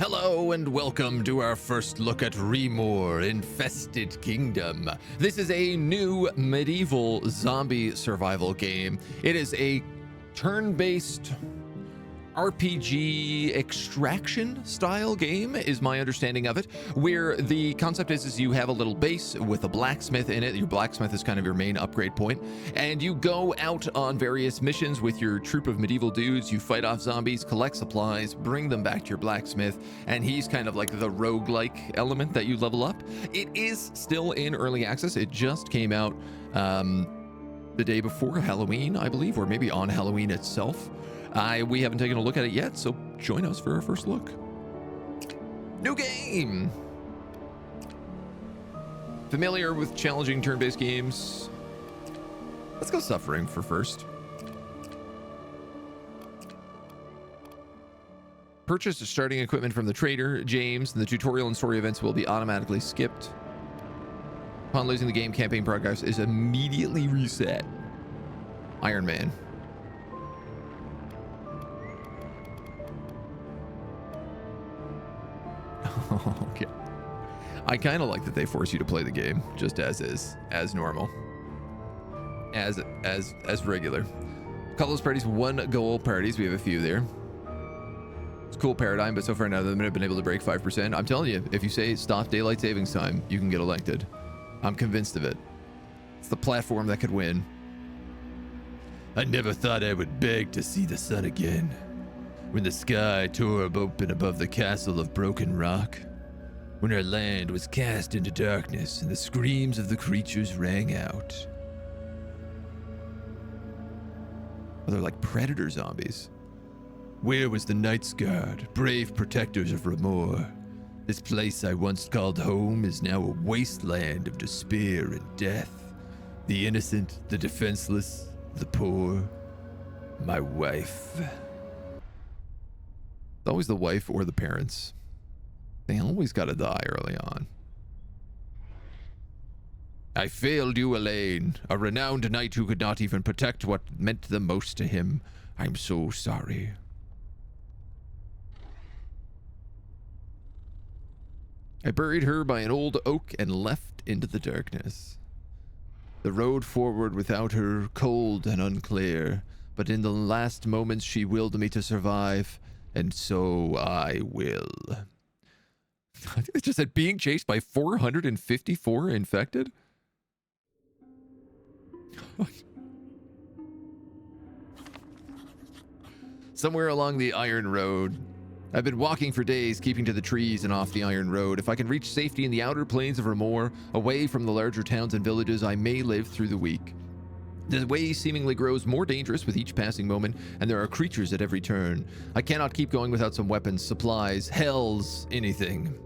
Hello and welcome to our first look at Remore, Infested Kingdom. This is a new medieval zombie survival game. It is a turn-based RPG extraction style game is my understanding of it, where the concept is you have a little base with a blacksmith in it. Your blacksmith is kind of your main upgrade point, and you go out on various missions with your troop of medieval dudes. You fight off zombies, collect supplies, bring them back to your blacksmith, and he's kind of like the roguelike element that you level up. It is still in early access. It just came out the day before Halloween, I believe, or maybe on Halloween itself. We haven't taken a look at it yet, so join us for our first look. New game! Familiar with challenging turn-based games? Let's go Suffering for first. Purchase starting equipment from the trader, James, and the tutorial and story events will be automatically skipped. Upon losing the game, campaign progress is immediately reset. Iron Man. Okay. I kind of like that they force you to play the game just as is, as normal, as regular. Couples parties, one goal parties. We have a few there. It's a cool paradigm, but so far none of them have been able to break 5%. I'm telling you, if you say stop daylight savings time, you can get elected. I'm convinced of it. It's the platform that could win. I never thought I would beg to see the sun again. When the sky tore open above the castle of broken rock, when our land was cast into darkness and the screams of the creatures rang out. Oh, they're like predator zombies. Where was the Knights Guard, brave protectors of Remore? This place I once called home is now a wasteland of despair and death. The innocent, the defenseless, the poor. My wife. It's always the wife or the parents. They always gotta die early on. I failed you, Elaine, a renowned knight who could not even protect what meant the most to him. I'm so sorry. I buried her by an old oak and left into the darkness. The road forward without her, cold and unclear, but in the last moments she willed me to survive. And so I will. I think it just said being chased by 454 infected. Somewhere along the Iron Road. I've been walking for days, keeping to the trees and off the Iron Road. If I can reach safety in the outer plains of Remore, away from the larger towns and villages, I may live through the week. The way seemingly grows more dangerous with each passing moment, and there are creatures at every turn. I cannot keep going without some weapons, supplies, hells, anything.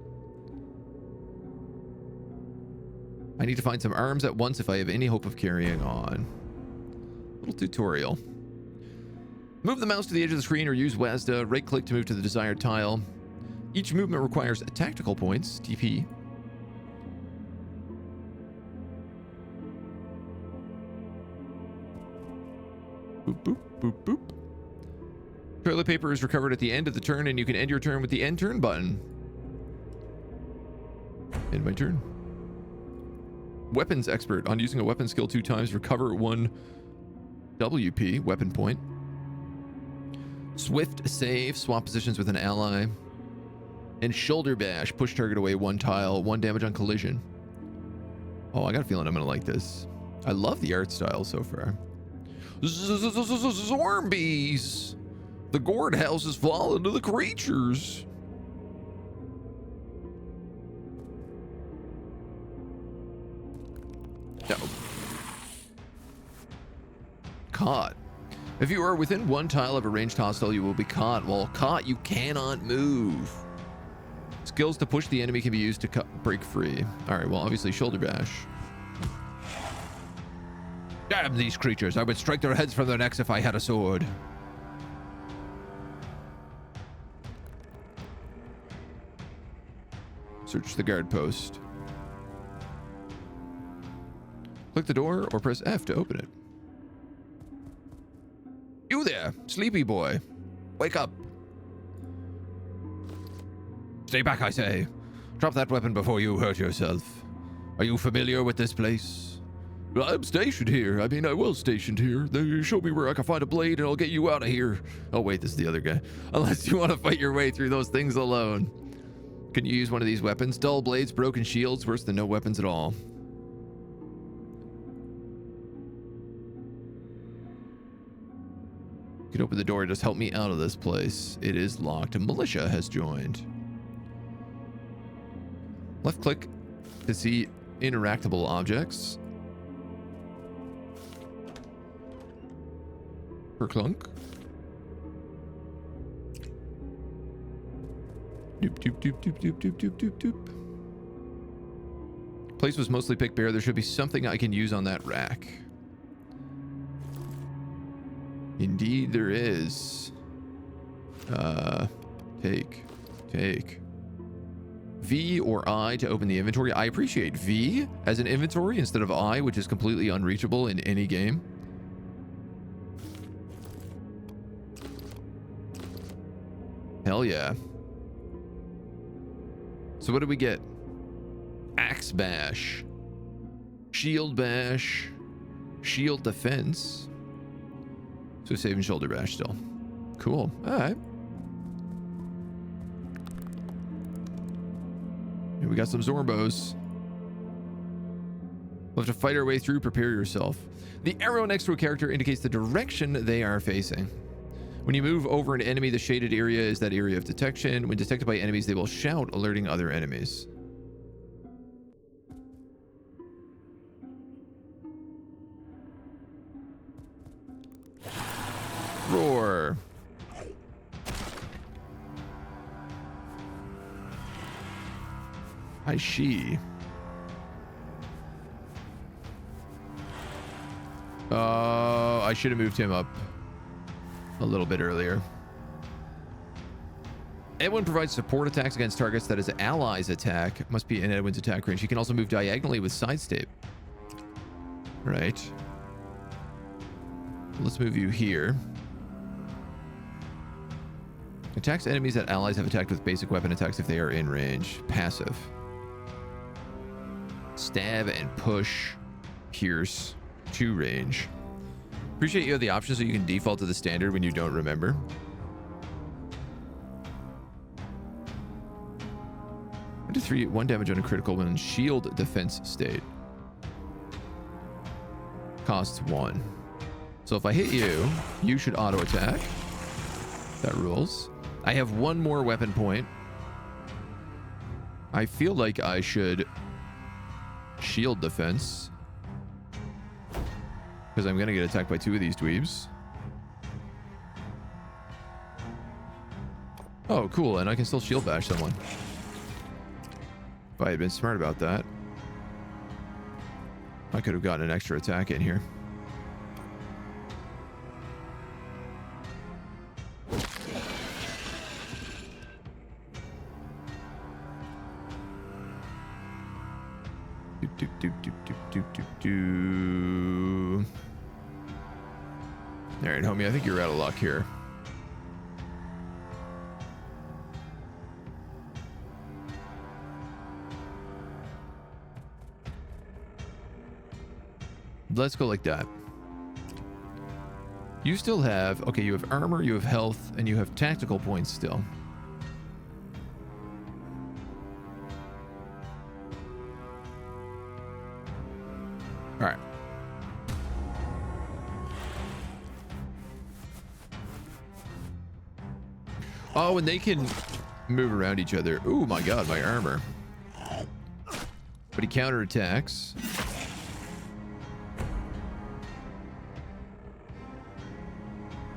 I need to find some arms at once if I have any hope of carrying on. Little tutorial. Move the mouse to the edge of the screen or use WASD. Right-click to move to the desired tile. Each movement requires tactical points, TP. Boop, boop, boop, boop. Toilet paper is recovered at the end of the turn, and you can end your turn with the end turn button. End my turn. Weapons expert. On using a weapon skill 2 times, recover 1 WP, weapon point. Swift save, swap positions with an ally. And shoulder bash, push target away 1 tile, 1 damage on collision. Oh, I got a feeling I'm gonna like this. I love the art style so far. Zombies! The gourd house has fallen to the creatures. No. Caught. If you are within 1 tile of a ranged hostile, you will be caught. While caught, you cannot move. Skills to push the enemy can be used to break free. All right, well, obviously shoulder bash. Damn these creatures. I would strike their heads from their necks if I had a sword. Search the guard post. Click the door or press F to open it. You there, sleepy boy. Wake up. Stay back, I say. Drop that weapon before you hurt yourself. Are you familiar with this place? I'm stationed here. I mean, I was stationed here. They show me where I can find a blade and I'll get you out of here. Oh, wait, this is the other guy. Unless you want to fight your way through those things alone. Can you use one of these weapons? Dull blades, broken shields, worse than no weapons at all. You can open the door. Just help me out of this place. It is locked. A militia has joined. Left click to see interactable objects. Per clunk. Doop, doop, doop, doop, doop, doop, doop, doop, doop. Place was mostly picked bare. There should be something I can use on that rack. Indeed there is. Take. V or I to open the inventory. I appreciate V as an inventory instead of I, which is completely unreachable in any game. Hell yeah. So what do we get? Axe bash. Shield bash. Shield defense. So save and shoulder bash still. Cool. Alright. Here we got some Zorbos. We'll have to fight our way through. Prepare yourself. The arrow next to a character indicates the direction they are facing. When you move over an enemy, the shaded area is that area of detection. When detected by enemies, they will shout, alerting other enemies. Roar. I she. I should have moved him up a little bit earlier. Edwin provides support attacks against targets that his allies attack. Must be in Edwin's attack range. He can also move diagonally with side step. Right. Let's move you here. Attacks enemies that allies have attacked with basic weapon attacks if they are in range. Passive. Stab and push. Pierce. To range. Appreciate you have the option so you can default to the standard when you don't remember. 1 to 3, 1 damage on a critical when in shield defense state. Costs 1. So if I hit you, you should auto attack. That rules. I have 1 more weapon point. I feel like I should shield defense. Because I'm going to get attacked by 2 of these dweebs. Oh, cool. And I can still shield bash someone. If I had been smart about that, I could have gotten an extra attack in here. All right, homie, I think you're out of luck here. Let's go like that. You still have, okay, you have armor, you have health, and you have tactical points still. All right. Oh, and they can move around each other. Oh my god, my armor. But he counterattacks.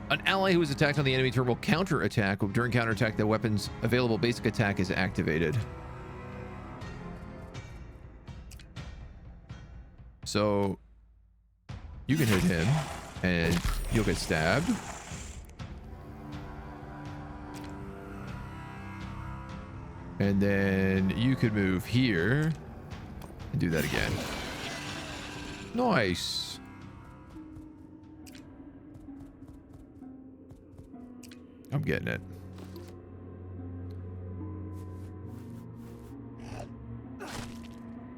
An ally who is attacked on the enemy turn will counterattack. During counterattack, the weapon's available basic attack is activated. So you can hit him and you'll get stabbed. And then you could move here and do that again. Nice. I'm getting it.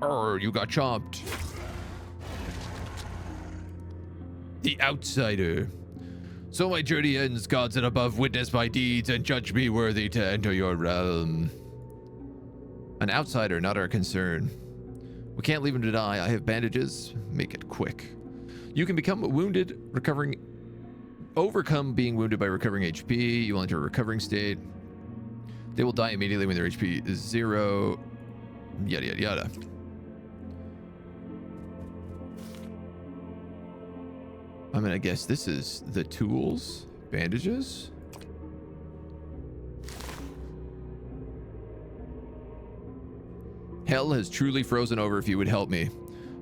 You got chopped. The outsider. So my journey ends, gods and above, witness my deeds and judge me worthy to enter your realm. An outsider, not our concern. We can't leave him to die. I have bandages. Make it quick. You can become wounded, overcome being wounded by recovering HP. You will enter a recovering state. They will die immediately when their HP is 0. Yada, yada, yada. I'm gonna guess this is the tools. Bandages. Hell has truly frozen over if you would help me.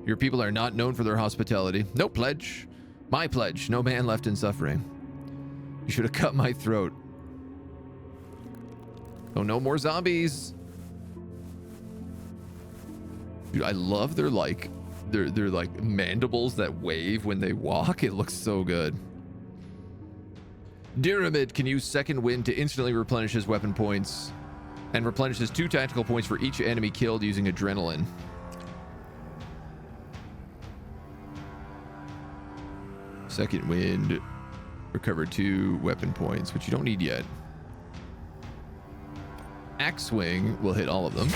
Your people are not known for their hospitality. No pledge. My pledge. No man left in suffering. You should have cut my throat. Oh, no more zombies. Dude, I love their like mandibles that wave when they walk. It looks so good. Pyramid can use second wind to instantly replenish his weapon points and replenishes 2 tactical points for each enemy killed using adrenaline. Second wind, recover 2 weapon points, which you don't need yet. Axe swing will hit all of them.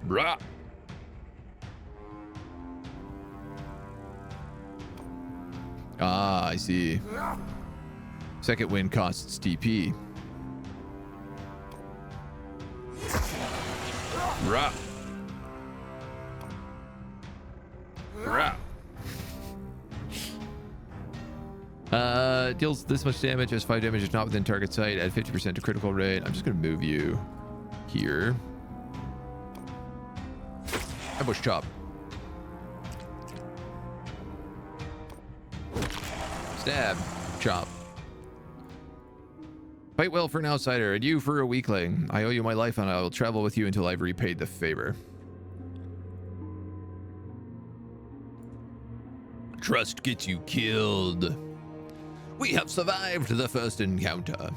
Brah. Ah, I see. Second wind costs TP. Brah. Brah. Deals this much damage as 5 damage is not within target sight at 50% to critical rate. I'm just gonna move you here. Ambush chop. Stab. Chop. Fight well for an outsider, and you for a weakling. I owe you my life, and I will travel with you until I've repaid the favor. Trust gets you killed. We have survived the first encounter.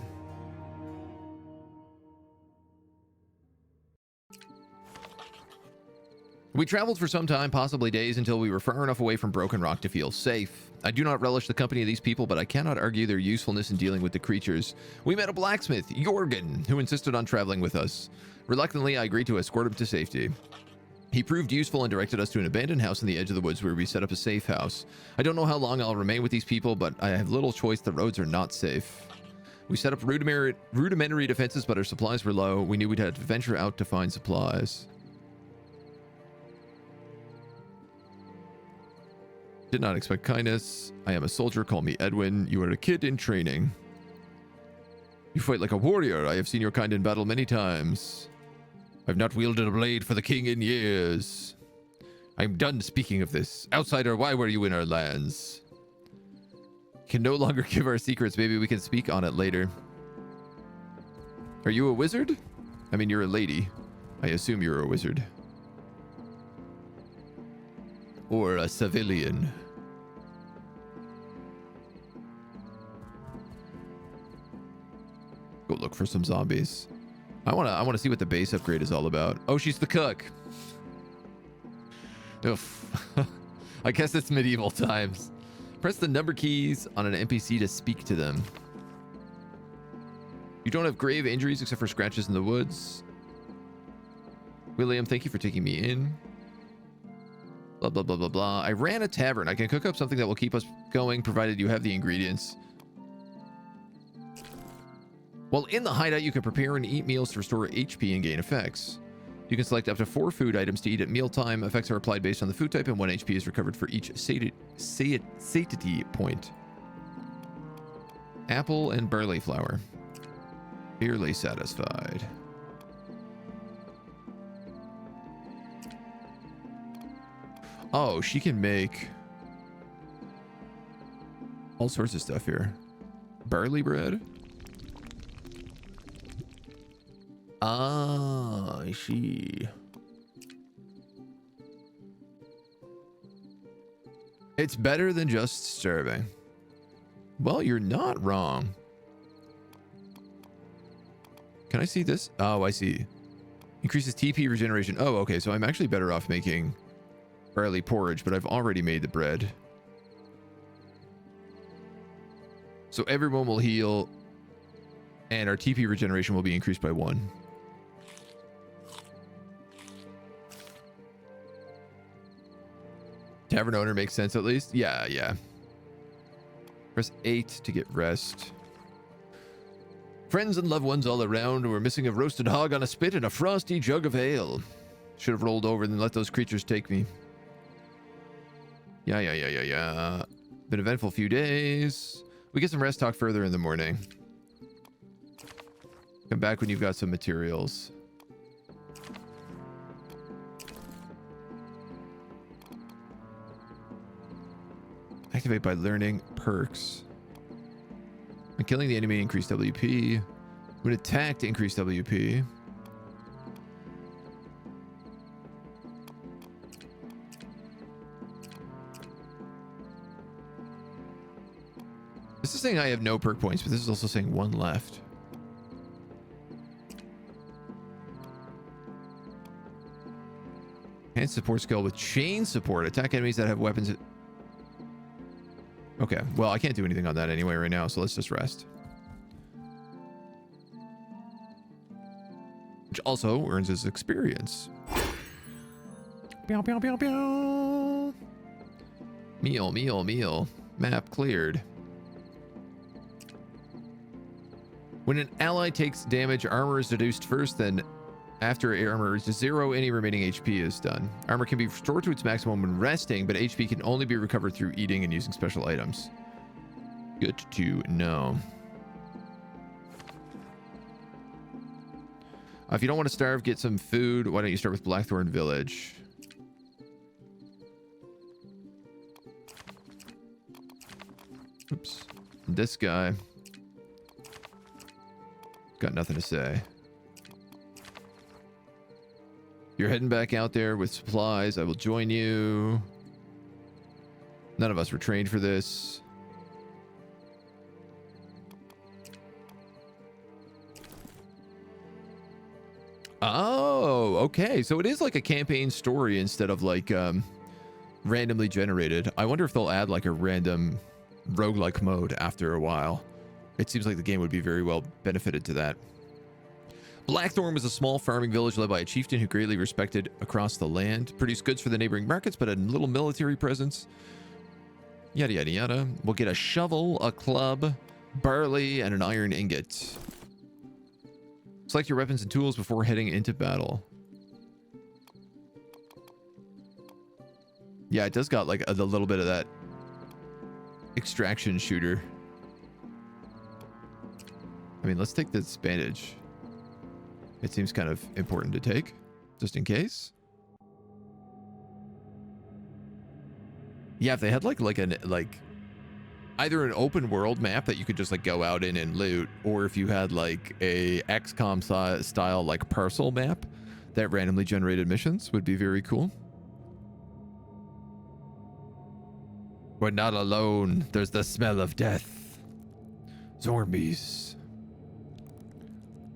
We traveled for some time, possibly days, until we were far enough away from Broken Rock to feel safe. I do not relish the company of these people, but I cannot argue their usefulness in dealing with the creatures. We met a blacksmith, Jorgen, who insisted on traveling with us. Reluctantly, I agreed to escort him to safety. He proved useful and directed us to an abandoned house in the edge of the woods where we set up a safe house. I don't know how long I'll remain with these people, but I have little choice. The roads are not safe. We set up rudimentary defenses, but our supplies were low. We knew we'd have to venture out to find supplies. Did not expect kindness. I am a soldier. Call me Edwin. You are a kid in training. You fight like a warrior. I have seen your kind in battle many times. I've not wielded a blade for the king in years. I'm done speaking of this. Outsider, why were you in our lands? Can no longer give our secrets. Maybe we can speak on it later. Are you a wizard? I mean, you're a lady. I assume you're a wizard. Or a civilian. Go look for some zombies. I wanna see what the base upgrade is all about. Oh, she's the cook. Oof. I guess it's medieval times. Press the number keys on an NPC to speak to them. You don't have grave injuries except for scratches in the woods. William, thank you for taking me in. Blah, blah, blah, blah, blah. I ran a tavern. I can cook up something that will keep us going, provided you have the ingredients. While in the hideout, you can prepare and eat meals to restore HP and gain effects. You can select up to 4 food items to eat at mealtime. Effects are applied based on the food type, and 1 HP is recovered for each satiety point. Apple and barley flour. Barely satisfied. Oh, she can make all sorts of stuff here. Barley bread. Ah, I see. It's better than just starving. Well, you're not wrong. Can I see this? Oh, I see. Increases TP regeneration. Oh, okay. So I'm actually better off making barley porridge, but I've already made the bread. So everyone will heal, and our TP regeneration will be increased by 1. Tavern owner makes sense at least. Yeah, yeah. Press 8 to get rest. Friends and loved ones all around. We're missing a roasted hog on a spit and a frosty jug of ale. Should have rolled over and let those creatures take me. Yeah. Been eventful few days. We get some rest, talk further in the morning. Come back when you've got some materials. Activate by learning perks. When killing the enemy, increase WP. When attacked, increase WP. This is saying I have no perk points, but this is also saying 1 left. Enhanced support skill with chain support. Attack enemies that have weapons. Okay, well, I can't do anything on that anyway right now, so let's just rest. Which also earns us experience. Pew, pew, pew, pew. Meal. Map cleared. When an ally takes damage, armor is reduced first, then after armor is 0, any remaining HP is done. Armor can be restored to its maximum when resting, but HP can only be recovered through eating and using special items. Good to know. If you don't want to starve, get some food. Why don't you start with Blackthorn Village? Oops. This guy. Got nothing to say. You're heading back out there with supplies. I will join you. None of us were trained for this. Oh, okay. So it is like a campaign story instead of like randomly generated. I wonder if they'll add like a random roguelike mode after a while. It seems like the game would be very well benefited to that. Blackthorn was a small farming village led by a chieftain who greatly respected across the land. Produced goods for the neighboring markets, but a little military presence. Yada, yada, yada. We'll get a shovel, a club, barley, and an iron ingot. Select your weapons and tools before heading into battle. Yeah, it does got like a little bit of that extraction shooter. I mean, let's take this bandage. It seems kind of important to take, just in case. Yeah, if they had like either an open world map that you could just like go out in and loot, or if you had like a XCOM style like parcel map that randomly generated missions, would be very cool. We're not alone. There's the smell of death. Zombies.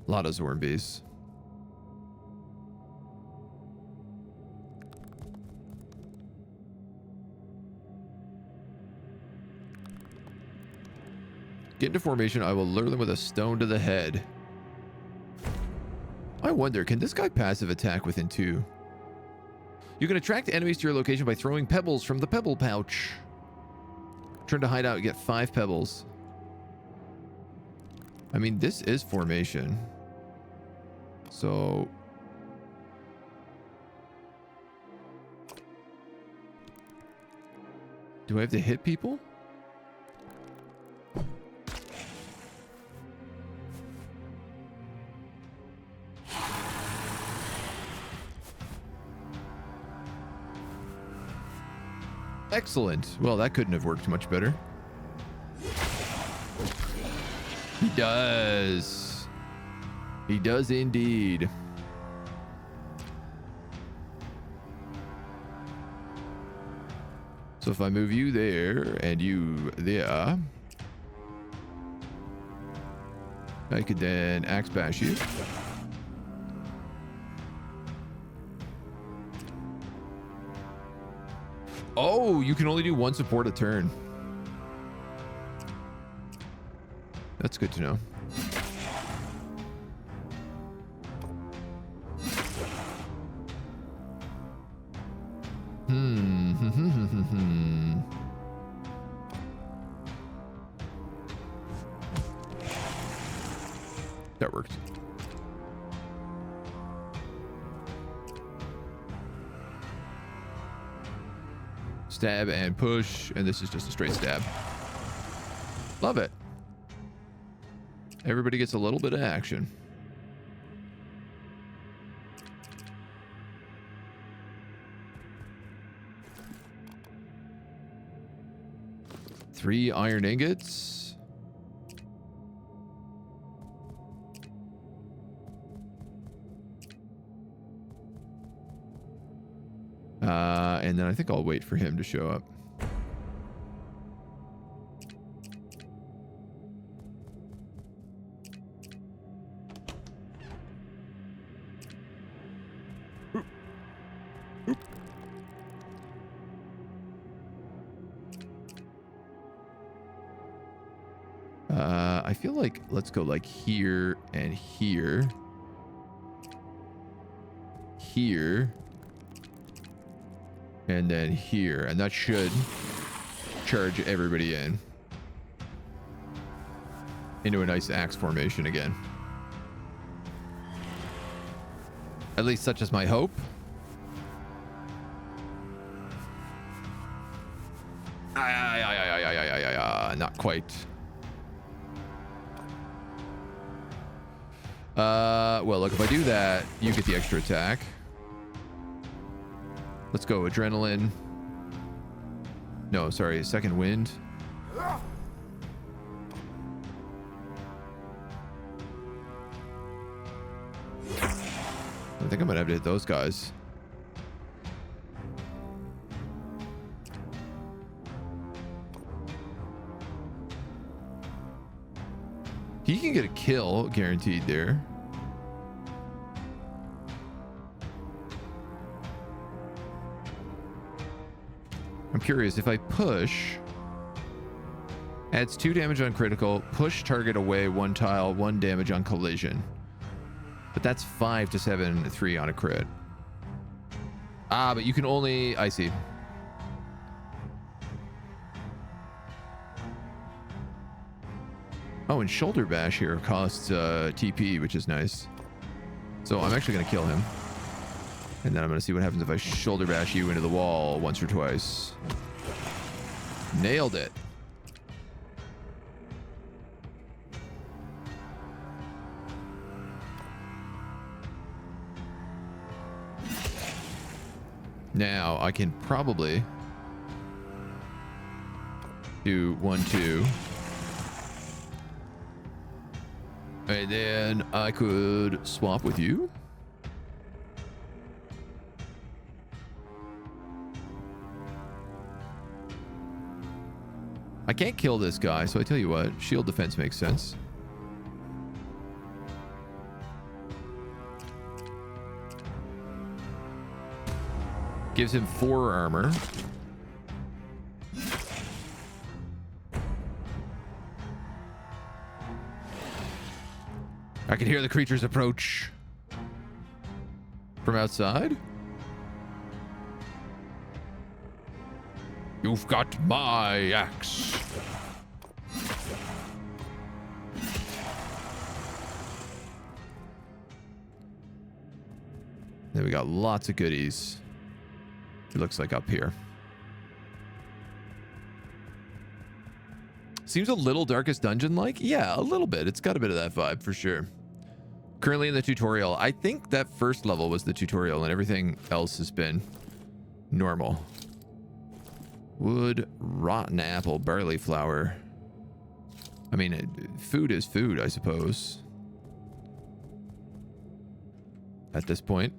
A lot of zombies. Get into formation. I will lure them with a stone to the head. I wonder, can this guy passive attack within 2? You can attract enemies to your location by throwing pebbles from the pebble pouch. Turn to hide out, get 5 pebbles. I mean, this is formation. So... do I have to hit people? Excellent. Well, that couldn't have worked much better. He does. He does indeed. So if I move you there and you there, I could then axe bash you. Oh, you can only do one support a turn. That's good to know. That worked. Stab and push, and this is just a straight stab. Love it. Everybody gets a little bit of action. Three iron ingots. And then I think I'll wait for him to show up. I feel like let's go like here and here. Here. And then here. And that should charge everybody in. Into a nice axe formation again. At least such is my hope. Not quite. Well, look, if I do that, you get the extra attack. Let's go, adrenaline. No, sorry, second wind. I think I'm gonna have to hit those guys. He can get a kill guaranteed there. I'm curious, if I push, adds 2 damage on critical, push target away 1 tile, 1 damage on collision. But that's 5 to 7, 3 on a crit. Ah, but you can only, I see. Oh, and shoulder bash here costs TP, which is nice. So I'm actually going to kill him. And then I'm going to see what happens if I shoulder bash you into the wall once or twice. Nailed it. Now I can probably do 1, 2. And then I could swap with you. I can't kill this guy, so I tell you what, shield defense makes sense. Gives him 4 armor. I can hear the creatures approach from outside. You've got my axe. Then we got lots of goodies. It looks like up here. Seems a little Darkest Dungeon like. Yeah, a little bit. It's got a bit of that vibe for sure. Currently in the tutorial. I think that first level was the tutorial and everything else has been normal. Wood, rotten apple, barley flour. I mean, food is food, I suppose. At this point.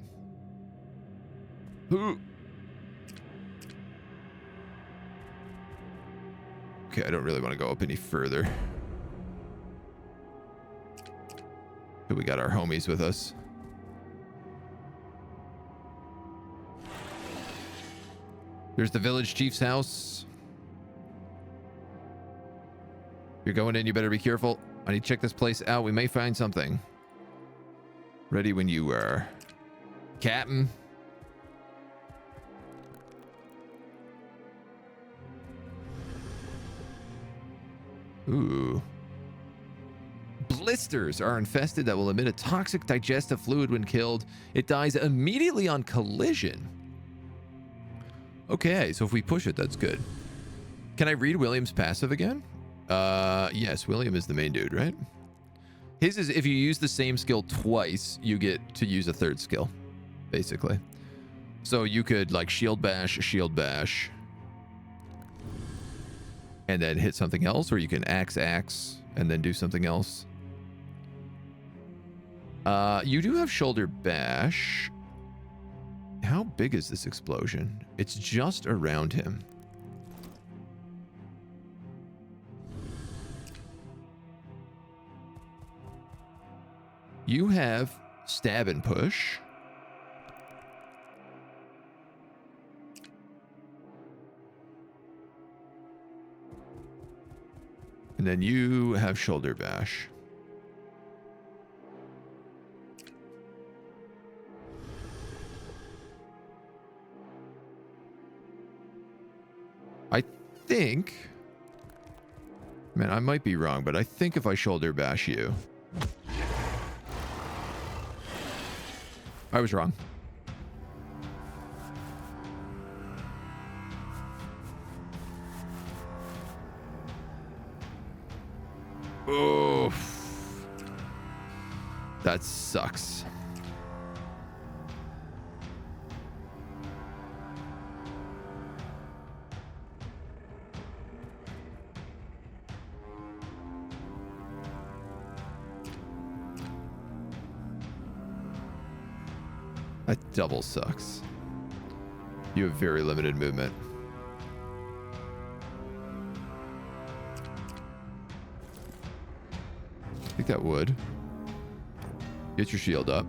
Ooh. Okay, I don't really want to go up any further. But we got our homies with us. There's the village chief's house. You're going in, you better be careful. I need to check this place out. We may find something. Ready when you are, Captain. Ooh. Blisters are infested that will emit a toxic digestive fluid when killed. It dies immediately on collision. Okay, so if we push it, that's good. Can I read William's passive again? Yes, William is the main dude, right? His is if you use the same skill twice, you get to use a third skill, basically. So you could like shield bash, and then hit something else, or you can axe, and then do something else. You do have shoulder bash. How big is this explosion? It's just around him. You have stab and push. And then you have shoulder bash. I think, man, I might be wrong, but I think if I shoulder bash you, I was wrong. Oof. That sucks. That double sucks. You have very limited movement. I think that would. Get your shield up.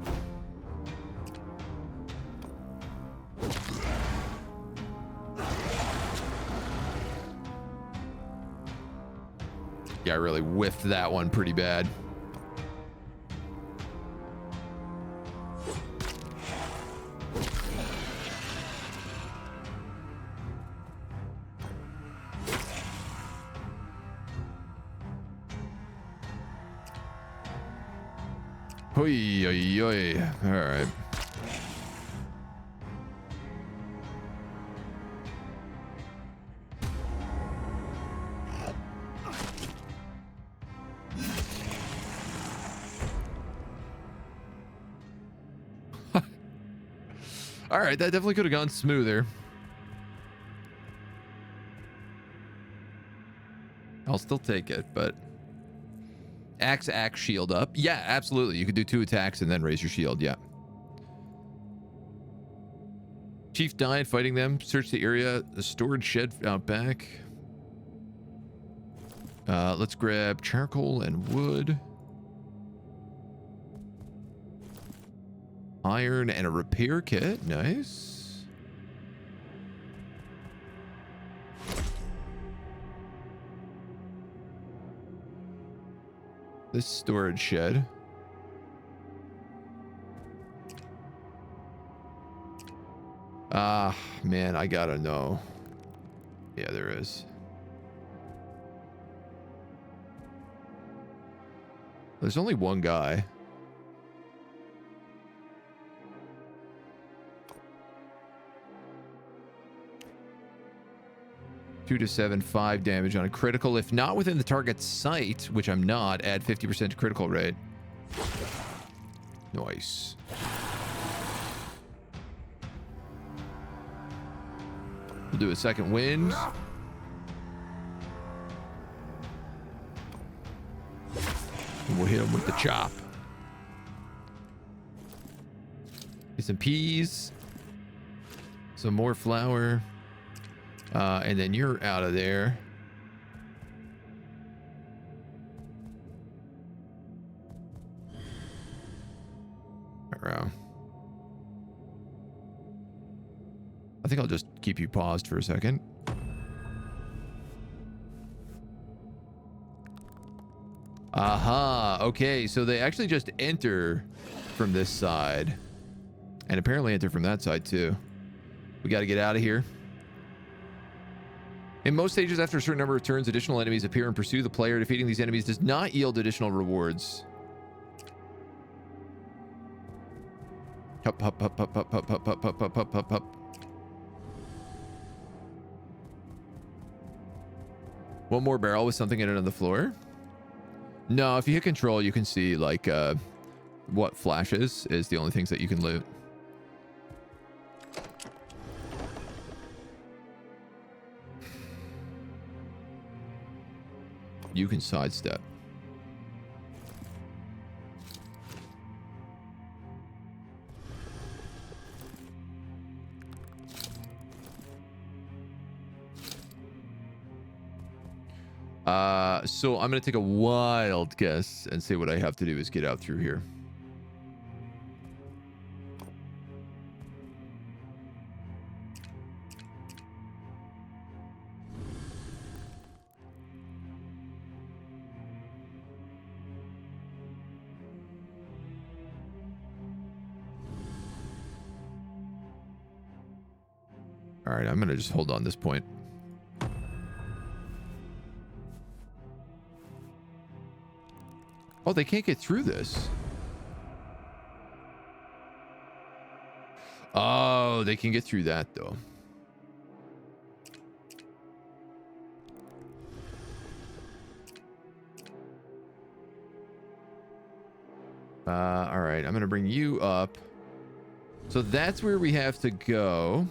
Yeah, I really whiffed that one pretty bad. Oi, oi, oi. All right. All right, that definitely could have gone smoother. I'll still take it, but axe, shield up. Yeah, absolutely. You could do 2 attacks and then raise your shield. Yeah. Chief died fighting them. Search the area. The storage shed out back. Let's grab charcoal and wood. Iron and a repair kit. Nice. This storage shed. Ah, man, I gotta know. Yeah, there is. There's only one guy. Two to 7, 5 damage on a critical. If not within the target's sight, which I'm not, add 50% critical rate. Nice. We'll do a second wind. And we'll hit him with the chop. Get some peas. Some more flour. And then you're out of there. I think I'll just keep you paused for a second. Aha. Okay, so they actually just enter from this side. And apparently enter from that side too. We got to get out of here. In most stages, after a certain number of turns, additional enemies appear and pursue the player. Defeating these enemies does not yield additional rewards. Hup, hup, hup, hup, hup, hup, hup, hup, hup, hup, hup, hup, hup. One more barrel with something in it on the floor. No, if you hit control, you can see like what flashes is the only things that you can loot. You can sidestep. So I'm going to take a wild guess and say what I have to do is get out through here. All right, I'm going to just hold on this point. Oh, they can't get through this. Oh, they can get through that, though. All right, I'm going to bring you up. So that's where we have to go.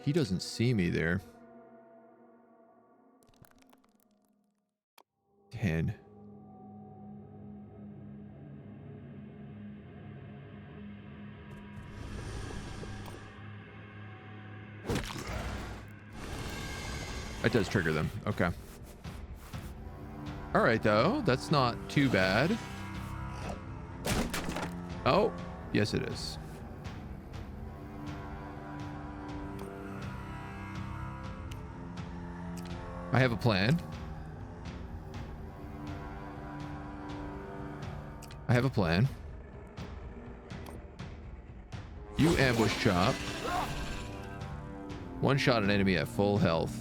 He doesn't see me there. 10. It does trigger them. Okay. All right, though. That's not too bad. Oh, yes, it is. I have a plan. I have a plan. You ambush chop. One shot an enemy at full health.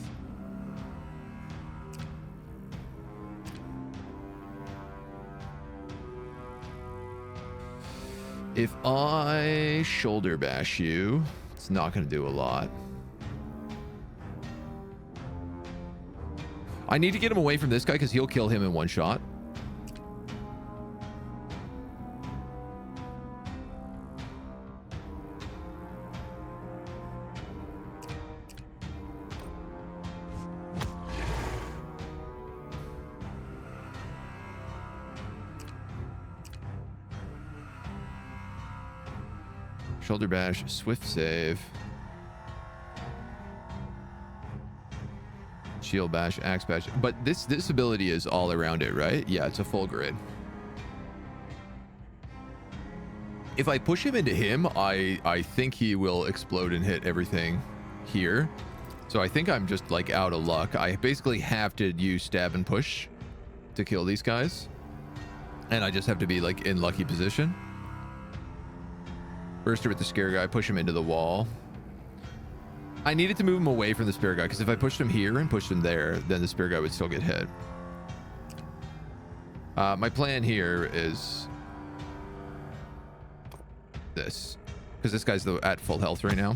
If I shoulder bash you, it's not going to do a lot. I need to get him away from this guy because he'll kill him in one shot. Shoulder bash, swift save. Shield bash, axe bash. But this ability is all around it, right? Yeah, it's a full grid. If I push him into him, I think he will explode and hit everything here. So I think I'm just like out of luck. I basically have to use stab and push to kill these guys. And I just have to be like in lucky position. Burster with the scare guy, push him into the wall. I needed to move him away from the spear guy because if I pushed him here and pushed him there, then the spear guy would still get hit. My plan here is this, because this guy's at full health right now.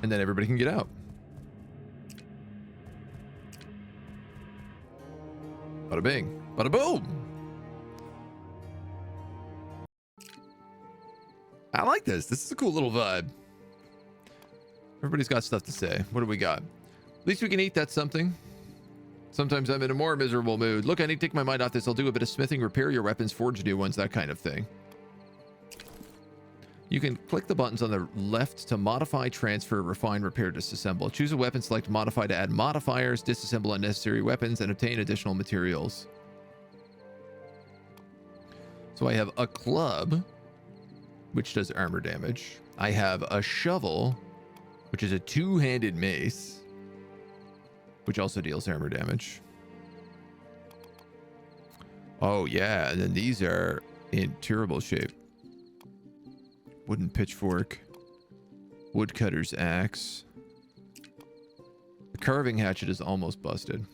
And then everybody can get out. Bada bing, bada boom. I like this. This is a cool little vibe. Everybody's got stuff to say. What do we got? At least we can eat. That's something. Sometimes I'm in a more miserable mood. Look, I need to take my mind off this. I'll do a bit of smithing, repair your weapons, forge new ones, that kind of thing. You can click the buttons on the left to modify, transfer, refine, repair, disassemble. Choose a weapon, select modify to add modifiers, disassemble unnecessary weapons, and obtain additional materials. So I have a club, which does armor damage. I have a shovel, which is a two-handed mace, which also deals armor damage. Oh, yeah. And then these are in terrible shape. Wooden pitchfork. Woodcutter's axe. The carving hatchet is almost busted.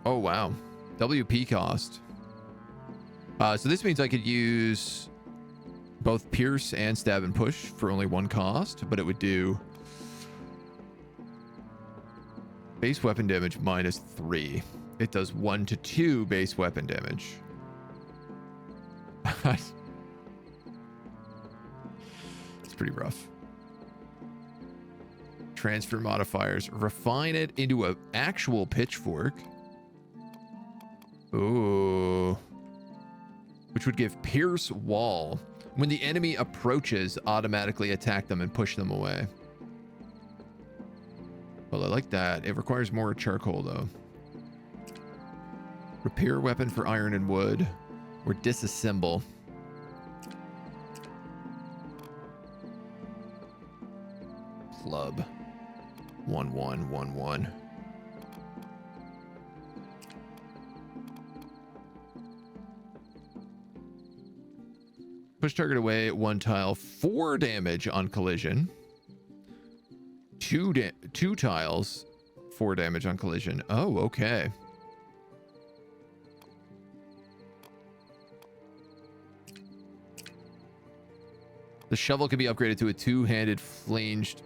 Oh, wow. WP cost. So this means I could use both pierce and stab and push for only one cost, but it would do base weapon damage -3. It does 1 to 2 base weapon damage. It's pretty rough. Transfer modifiers. Refine it into an actual pitchfork. Ooh. Which would give pierce wall. When the enemy approaches, automatically attack them and push them away. Well, I like that. It requires more charcoal, though. Repair weapon for iron and wood. Or disassemble. Club. 1111. Push target away 1 tile, 4 damage on collision. 2 tiles, 4 damage on collision. Oh, okay. The shovel can be upgraded to a 2-handed flanged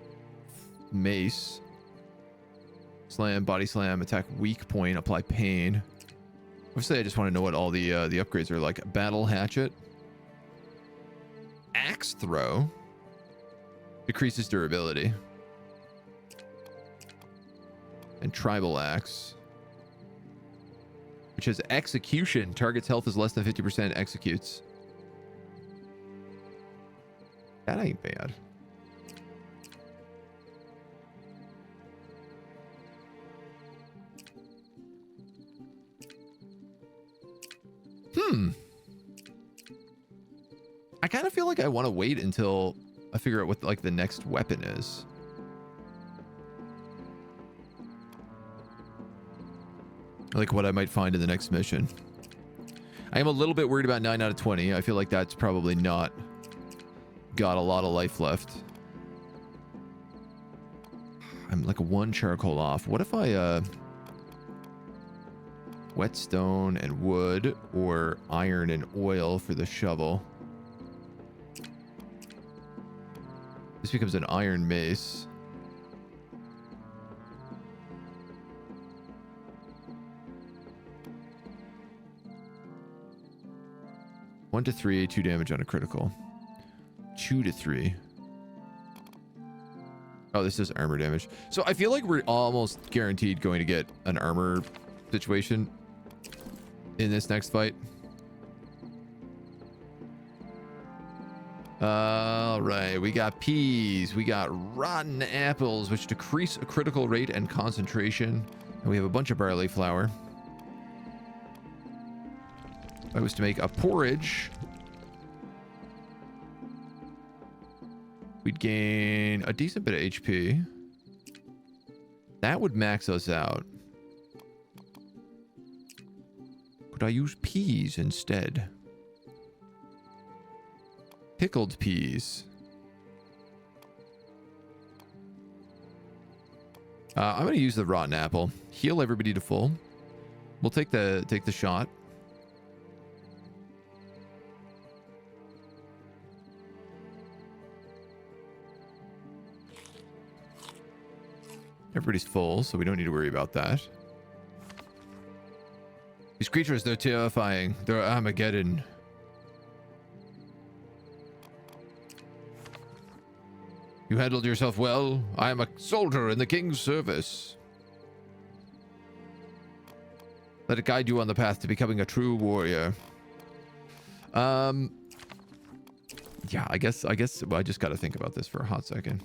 mace. Slam, body slam, attack weak point, apply pain. Obviously, I just want to know what all the upgrades are like. Battle hatchet. Axe throw. Decreases durability. And tribal axe. Which has execution. Target's health is less than 50%, executes. That ain't bad. I kind of feel like I want to wait until I figure out what like the next weapon is. Like what I might find in the next mission. I am a little bit worried about 9 out of 20. I feel like that's probably not got a lot of life left. I'm like 1 charcoal off. What if I whetstone and wood or iron and oil for the shovel? This becomes an iron mace. One to 3, 2 damage on a critical. 2 to 3. Oh, this is armor damage. So I feel like we're almost guaranteed going to get an armor situation in this next fight. All right, we got peas, we got rotten apples, which decrease a critical rate and concentration, and we have a bunch of barley flour. If I was to make a porridge, we'd gain a decent bit of HP. That would max us out. Could I use peas instead? Pickled peas. I'm going to use the rotten apple. Heal everybody to full. We'll take the shot. Everybody's full, so we don't need to worry about that. These creatures, they're terrifying. They're Armageddon. You handled yourself well. I am a soldier in the king's service. Let it guide you on the path to becoming a true warrior. Yeah, I guess well, I just got to think about this for a hot second.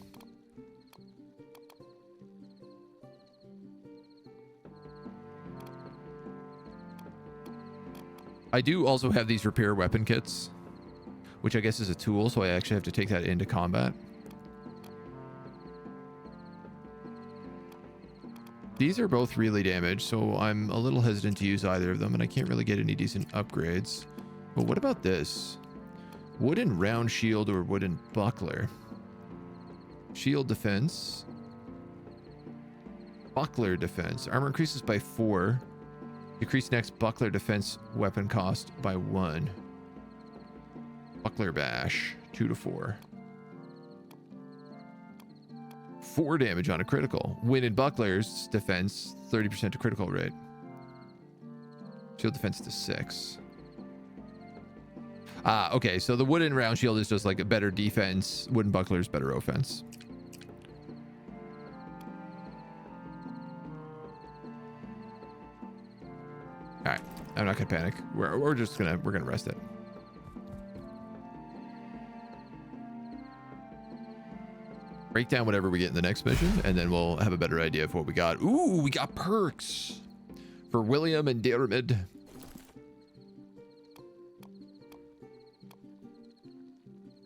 I do also have these repair weapon kits, which I guess is a tool, so I actually have to take that into combat. These are both really damaged, so I'm a little hesitant to use either of them, and I can't really get any decent upgrades. But what about this? Wooden round shield or wooden buckler? Shield defense. Buckler defense. Armor increases by 4. Decrease next buckler defense weapon cost by 1. Buckler bash. 2 to 4. 4 damage on a critical. Winded buckler's defense 30% to critical rate. Shield defense to 6. Okay, so the wooden round shield is just like a better defense. Wooden buckler is better offense. All right, I'm not gonna panic. We're gonna rest it. Break down whatever we get in the next mission, and then we'll have a better idea of what we got. Ooh, we got perks for William and Pyramid.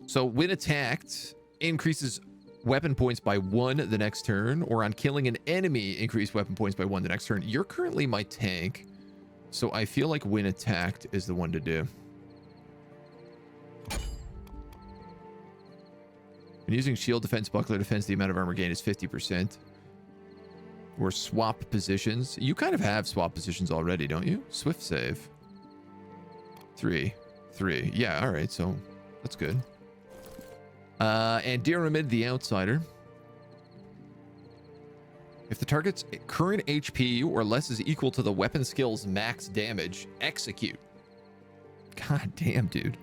So when attacked, increases weapon points by 1 the next turn, or on killing an enemy, increase weapon points by 1 the next turn. You're currently my tank, so I feel like when attacked is the one to do. When using shield defense, buckler defense, the amount of armor gain is 50%. Or swap positions. You kind of have swap positions already, don't you? Swift save. 3. Yeah, all right, so that's good. And Pyramid the Outsider. If the target's current HP or less is equal to the weapon skill's max damage, execute. God damn, dude.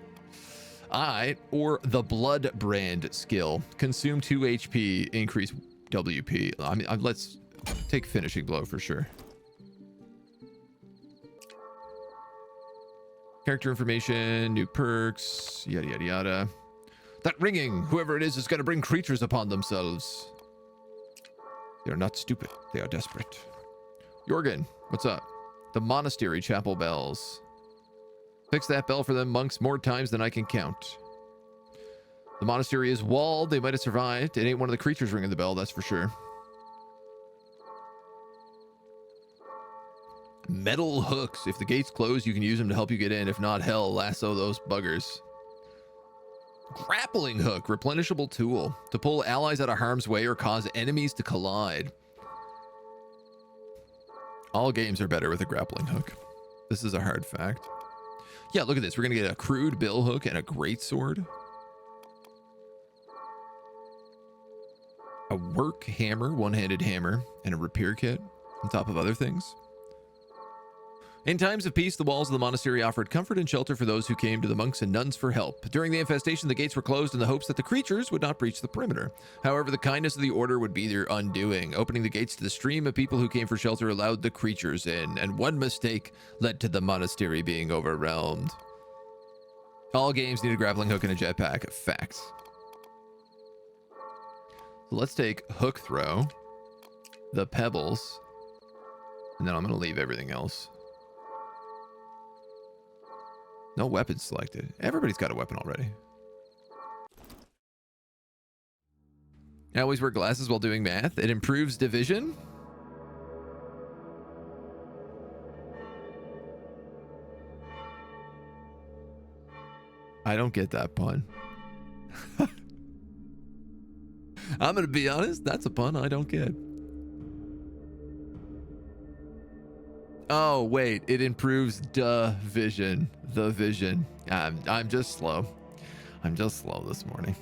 Alright, or the Blood Brand skill. Consume 2 HP, increase WP. I mean, let's take Finishing Blow for sure. Character information, new perks, yada yada yada. That ringing, whoever it is going to bring creatures upon themselves. They are not stupid, they are desperate. Jorgen, what's up? The monastery chapel bells. Fix that bell for them monks more times than I can count. The monastery is walled. They might have survived. It ain't one of the creatures ringing the bell, that's for sure. Metal hooks. If the gates close, you can use them to help you get in. If not, hell, lasso those buggers. Grappling hook. Replenishable tool. To pull allies out of harm's way or cause enemies to collide. All games are better with a grappling hook. This is a hard fact. Yeah, look at this. We're going to get a crude bill hook and a greatsword. A work hammer, one-handed hammer, and a repair kit on top of other things. In times of peace, the walls of the monastery offered comfort and shelter for those who came to the monks and nuns for help. During the infestation, the gates were closed in the hopes that the creatures would not breach the perimeter. However, the kindness of the order would be their undoing. Opening the gates to the stream of people who came for shelter allowed the creatures in, and one mistake led to the monastery being overwhelmed. All games need a grappling hook and a jetpack. Facts. So let's take hook throw, the pebbles, and then I'm going to leave everything else. No weapons selected. Everybody's got a weapon already. I always wear glasses while doing math. It improves division. I don't get that pun. I'm going to be honest. That's a pun I don't get. Oh, wait. It improves vision. The vision. I'm just slow. I'm just slow this morning.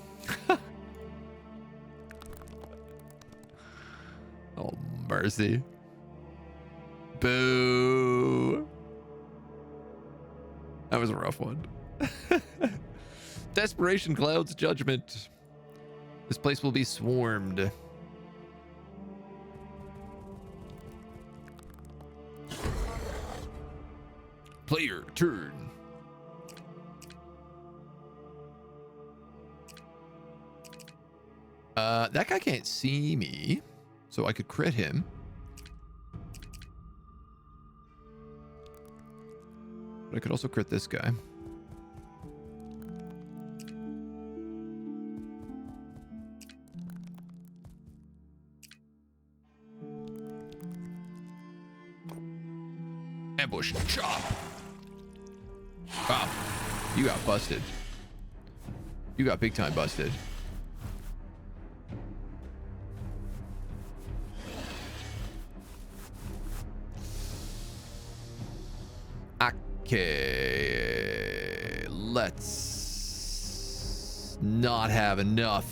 Oh, mercy. Boo. That was a rough one. Desperation clouds judgment. This place will be swarmed. Player turn. That guy can't see me, so I could crit him. But I could also crit this guy. Ambush. Chop. Wow. You got busted. You got big time busted. Okay. Let's not have enough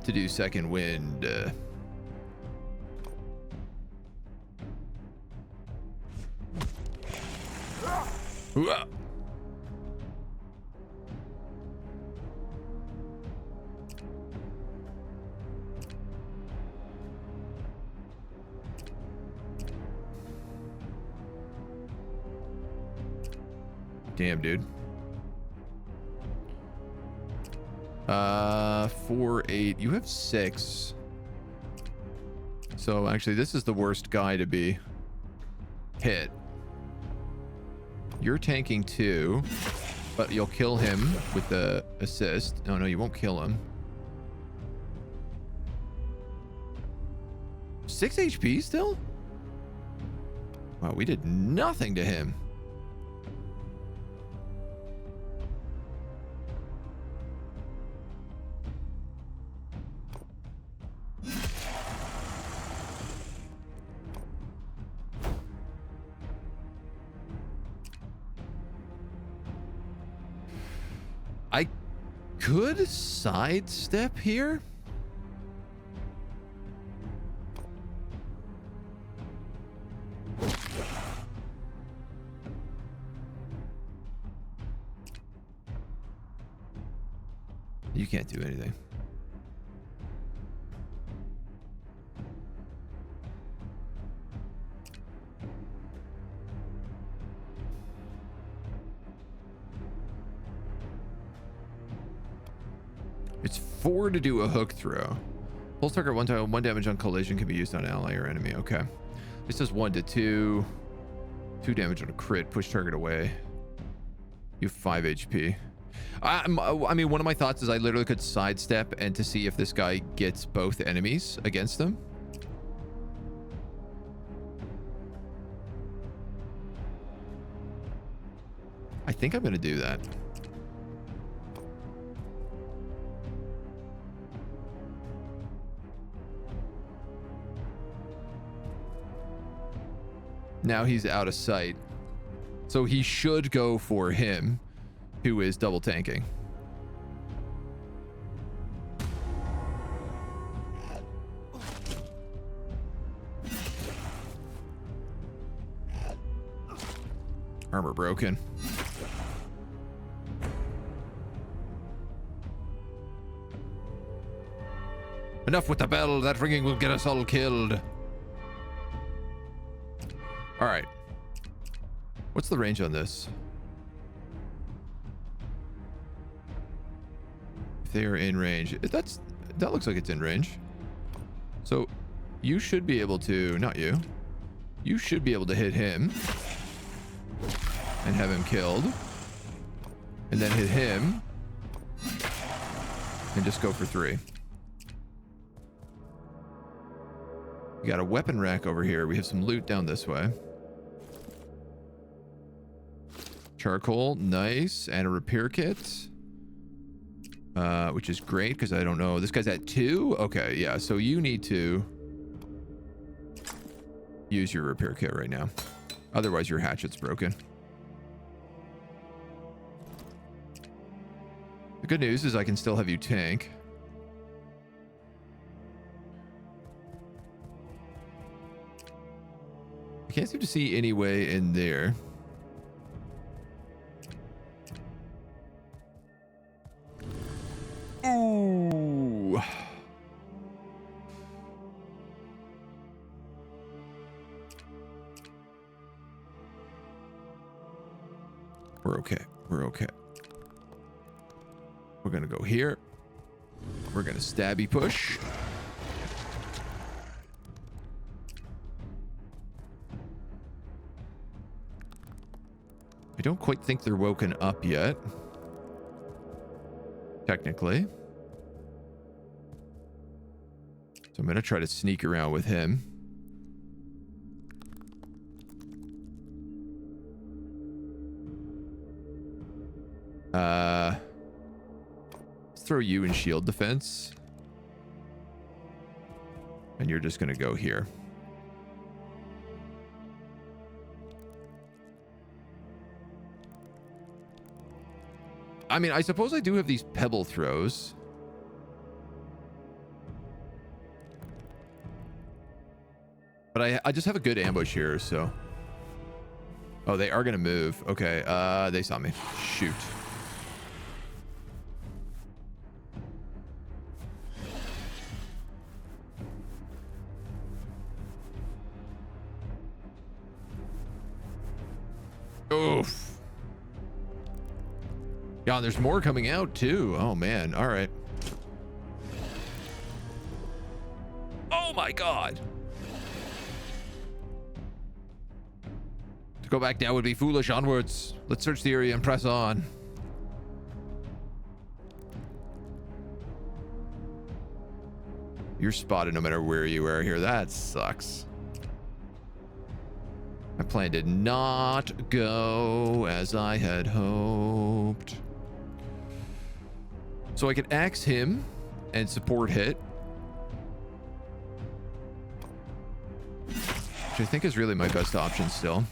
to do second wind. Hooah. Damn, dude. 4, 8. You have 6. So actually, this is the worst guy to be hit. You're tanking 2, but you'll kill him with the assist. Oh, no, you won't kill him. 6 HP still? Wow, we did nothing to him. I could sidestep here. You can't do anything. It's 4 to do a hook throw. Pulse target 1 time, 1 damage on collision can be used on ally or enemy. Okay. This does 1 to 2. 2 damage on a crit. Push target away. You have 5 HP. I mean, one of my thoughts is I literally could sidestep and to see if this guy gets both enemies against them. I think I'm going to do that. Now he's out of sight. So he should go for him, who is double tanking. Armor broken. Enough with the bell. That ringing will get us all killed. All right. What's the range on this? If they are in range, that looks like it's in range. So you should be able to, not you. You should be able to hit him and have him killed, and then hit him and just go for 3. We got a weapon rack over here. We have some loot down this way. Charcoal, nice, and a repair kit, which is great because I don't know. This guy's at 2. Okay, yeah. So you need to use your repair kit right now, otherwise your hatchet's broken. The good news is I can still have you tank. I can't seem to see any way in there. We're okay. We're okay. We're gonna go here. We're gonna stabby push. I don't quite think they're woken up yet. Technically. So I'm gonna try to sneak around with him. Let's throw you in shield defense. And you're just gonna go here. I mean, I suppose I do have these pebble throws. But I just have a good ambush here, so. Oh, they are gonna move. Okay, they saw me. Shoot. Oof. Yeah, there's more coming out too. Oh man. All right. Oh my god. To go back now would be foolish. Onwards. Let's search the area and press on. You're spotted no matter where you are here. That sucks. My plan did not go as I had hoped. So I could axe him and support hit. Which I think is really my best option still.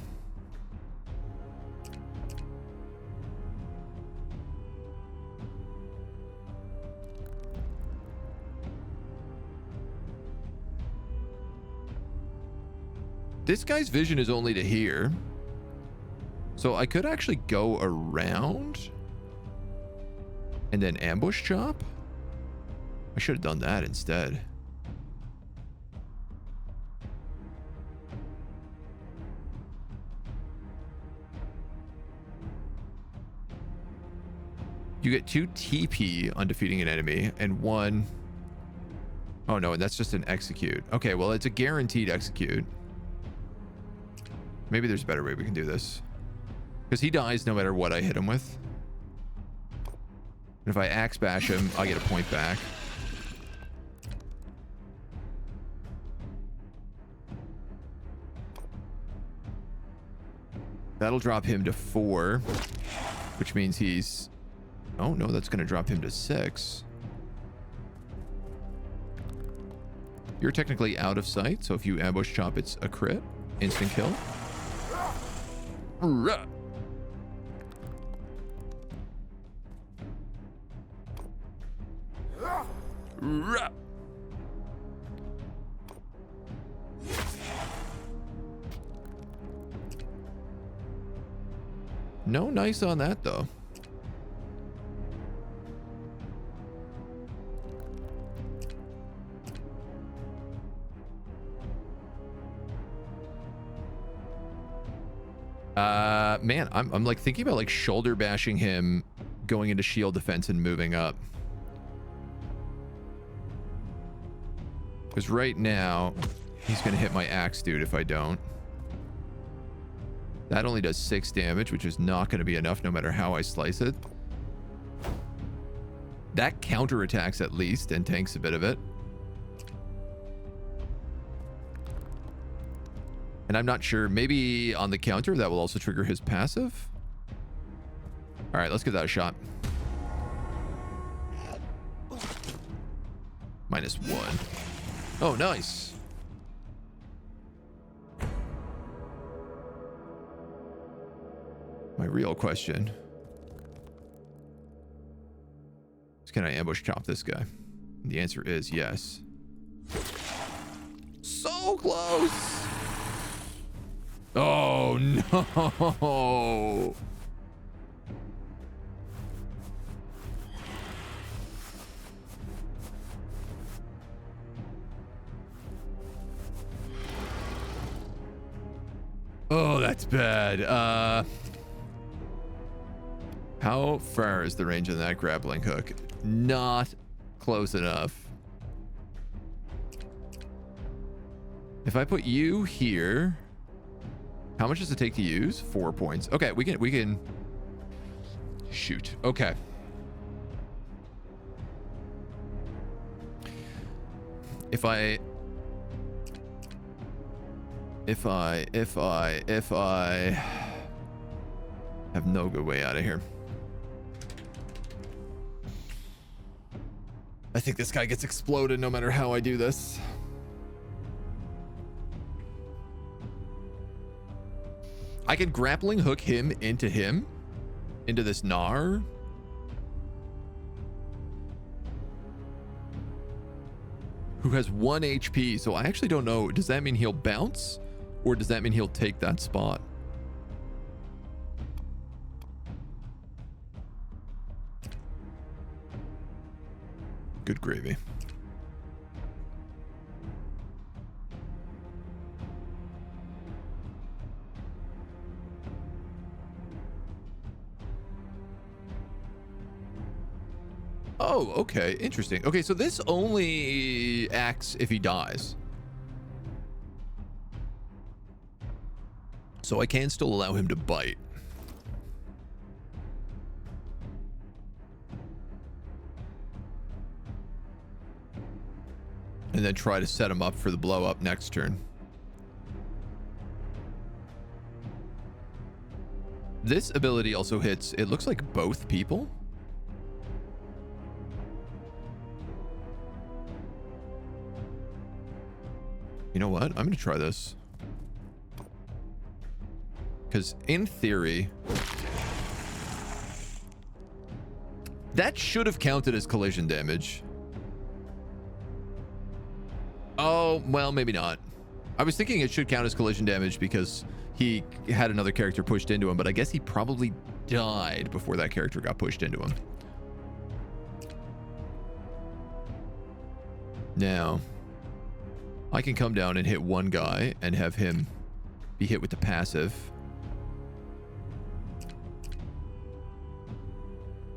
This guy's vision is only to here. So I could actually go around and then ambush chop. I should have done that instead. You get 2 TP on defeating an enemy and 1... Oh no, and that's just an execute. Okay, well, it's a guaranteed execute. Maybe there's a better way we can do this. Because he dies no matter what I hit him with. And if I axe bash him, I get a point back. That'll drop him to 4. Which means he's... Oh no, that's going to drop him to 6. You're technically out of sight, so if you ambush chop, it's a crit. Instant kill. Ruh. Ruh. No nice on that though. Man, I'm like thinking about like shoulder bashing him, going into shield defense and moving up. Because right now, he's going to hit my axe dude if I don't. That only does 6 damage, which is not going to be enough no matter how I slice it. That counterattacks at least and tanks a bit of it. And I'm not sure, maybe on the counter that will also trigger his passive. All right, let's give that a shot. -1. Oh, nice. My real question is, can I ambush chop this guy? And the answer is yes. So close. Oh no. Oh, that's bad. How far is the range of that grappling hook? Not close enough. If I put you here, how much does it take to use? 4 points. Okay, we can shoot. Okay. If I have no good way out of here. I think this guy gets exploded no matter how I do this. I can grappling hook him, into this Gnar. Who has 1 HP, so I actually don't know. Does that mean he'll bounce? Or does that mean he'll take that spot? Good gravy. Oh, okay. Interesting. Okay, so this only acts if he dies. So I can still allow him to bite. And then try to set him up for the blow up next turn. This ability also hits, it looks like both people. You know what? I'm going to try this. Because in theory, that should have counted as collision damage. Oh, well, maybe not. I was thinking it should count as collision damage because he had another character pushed into him, but I guess he probably died before that character got pushed into him. Now, I can come down and hit one guy and have him be hit with the passive.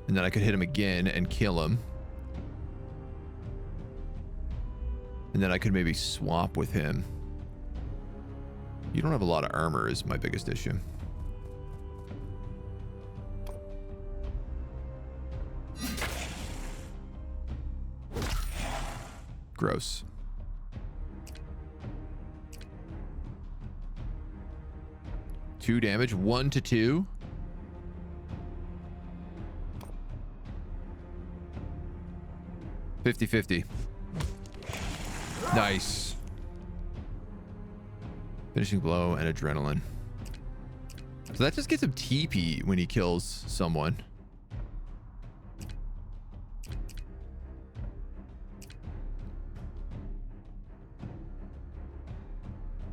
And then I could hit him again and kill him. And then I could maybe swap with him. You don't have a lot of armor is my biggest issue. Gross. Two damage, 1 to 2. $50-50. Nice. Finishing blow and adrenaline. So that just gets him TP when he kills someone.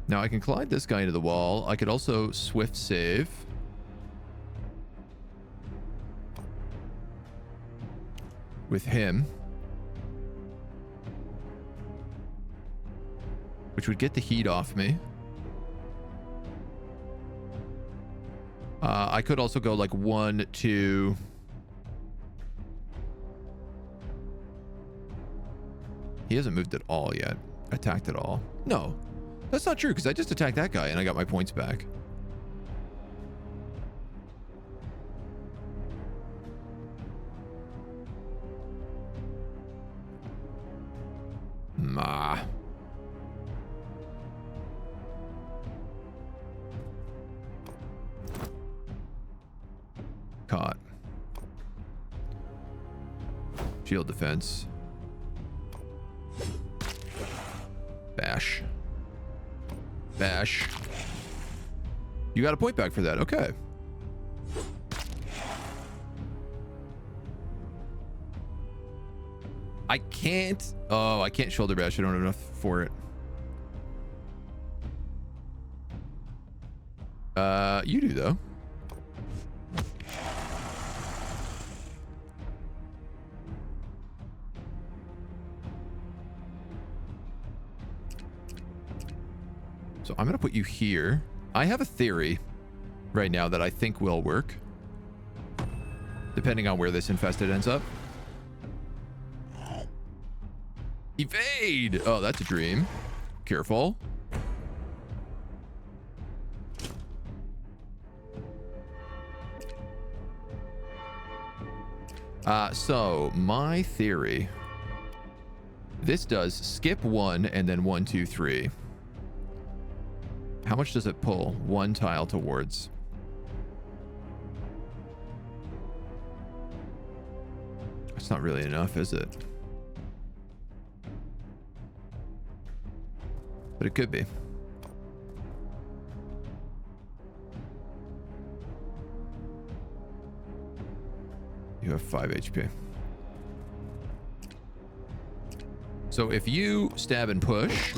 Now I can collide this guy into the wall. I could also swift save. With him. Which would get the heat off me. I could also go like 1, 2. He hasn't moved at all yet. Attacked at all. No, that's not true because I just attacked that guy and I got my points back. Ma. Caught. Shield defense. Bash. Bash. You got a point back for that. Okay. I can't. Oh, I can't shoulder bash. I don't have enough for it. You do though. So I'm going to put you here. I have a theory right now that I think will work. depending on where this infested ends up. Evade! Oh, that's a dream. Careful. So my theory, this does skip 1 and then 1, 2, 3. How much does it pull? 1 tile towards. It's not really enough, is it? But it could be. You have 5 HP. So if you stab and push,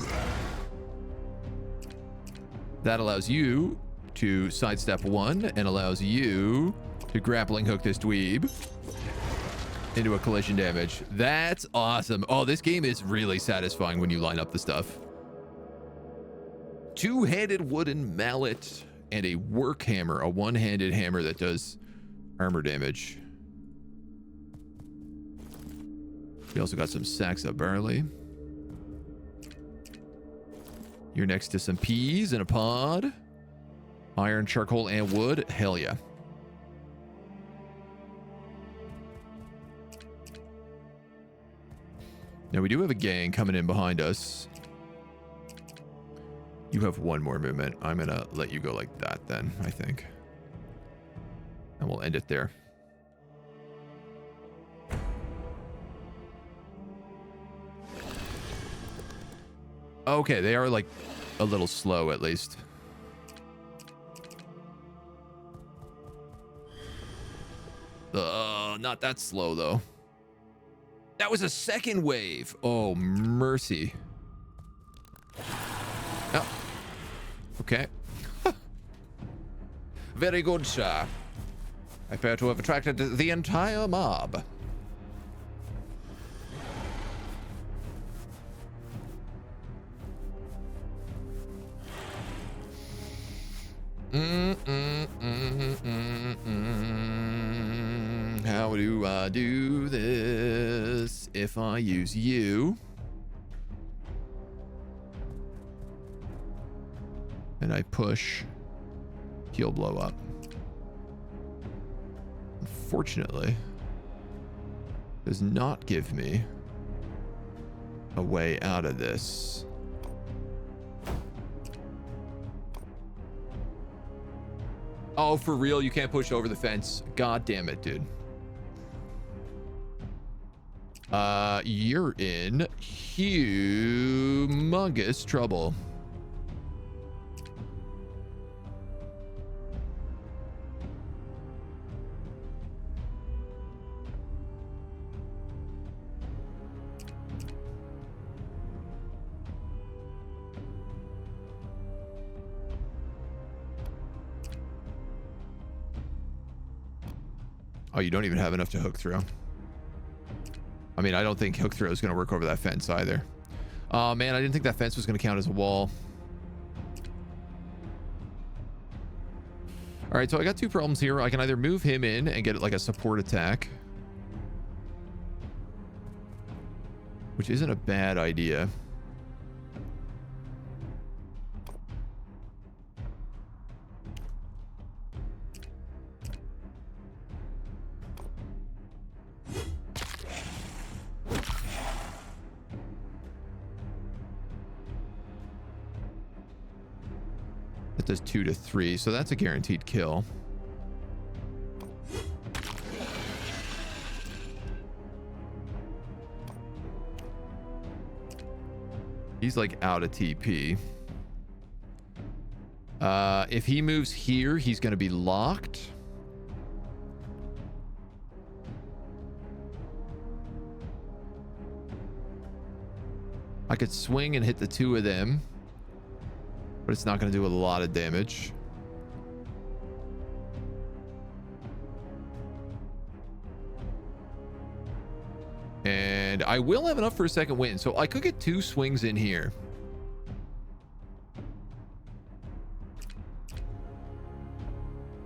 that allows you to sidestep 1 and allows you to grappling hook this dweeb into a collision damage. That's awesome. Oh, this game is really satisfying when you line up the stuff. Two-handed wooden mallet and a work hammer, a one-handed hammer that does armor damage. We also got some sacks of barley. You're next to some peas in a pod. Iron, charcoal, and wood. Hell yeah. Now we do have a gang coming in behind us. You have 1 more movement. I'm gonna let you go like that then, I think. And we'll end it there. Okay, they are like a little slow at least. Not that slow though. That was a second wave. Oh, mercy. Oh. Okay. Very good, sir. I appear to have attracted the entire mob. How do I do this if I use you? And I push, he'll blow up. Unfortunately, does not give me a way out of this. Oh, for real? You can't push over the fence. God damn it, dude. You're in humongous trouble. Oh, you don't even have enough to hook through. I mean, I don't think hook throw is going to work over that fence either. Oh, man, I didn't think that fence was going to count as a wall. All right, so I got 2 problems here. I can either move him in and get like a support attack, which isn't a bad idea. That does 2 to 3, so that's a guaranteed kill. He's like out of TP. If he moves here, he's going to be locked. I could swing and hit the 2 of them, but it's not going to do a lot of damage. And I will have enough for a second win, so I could get 2 swings in here.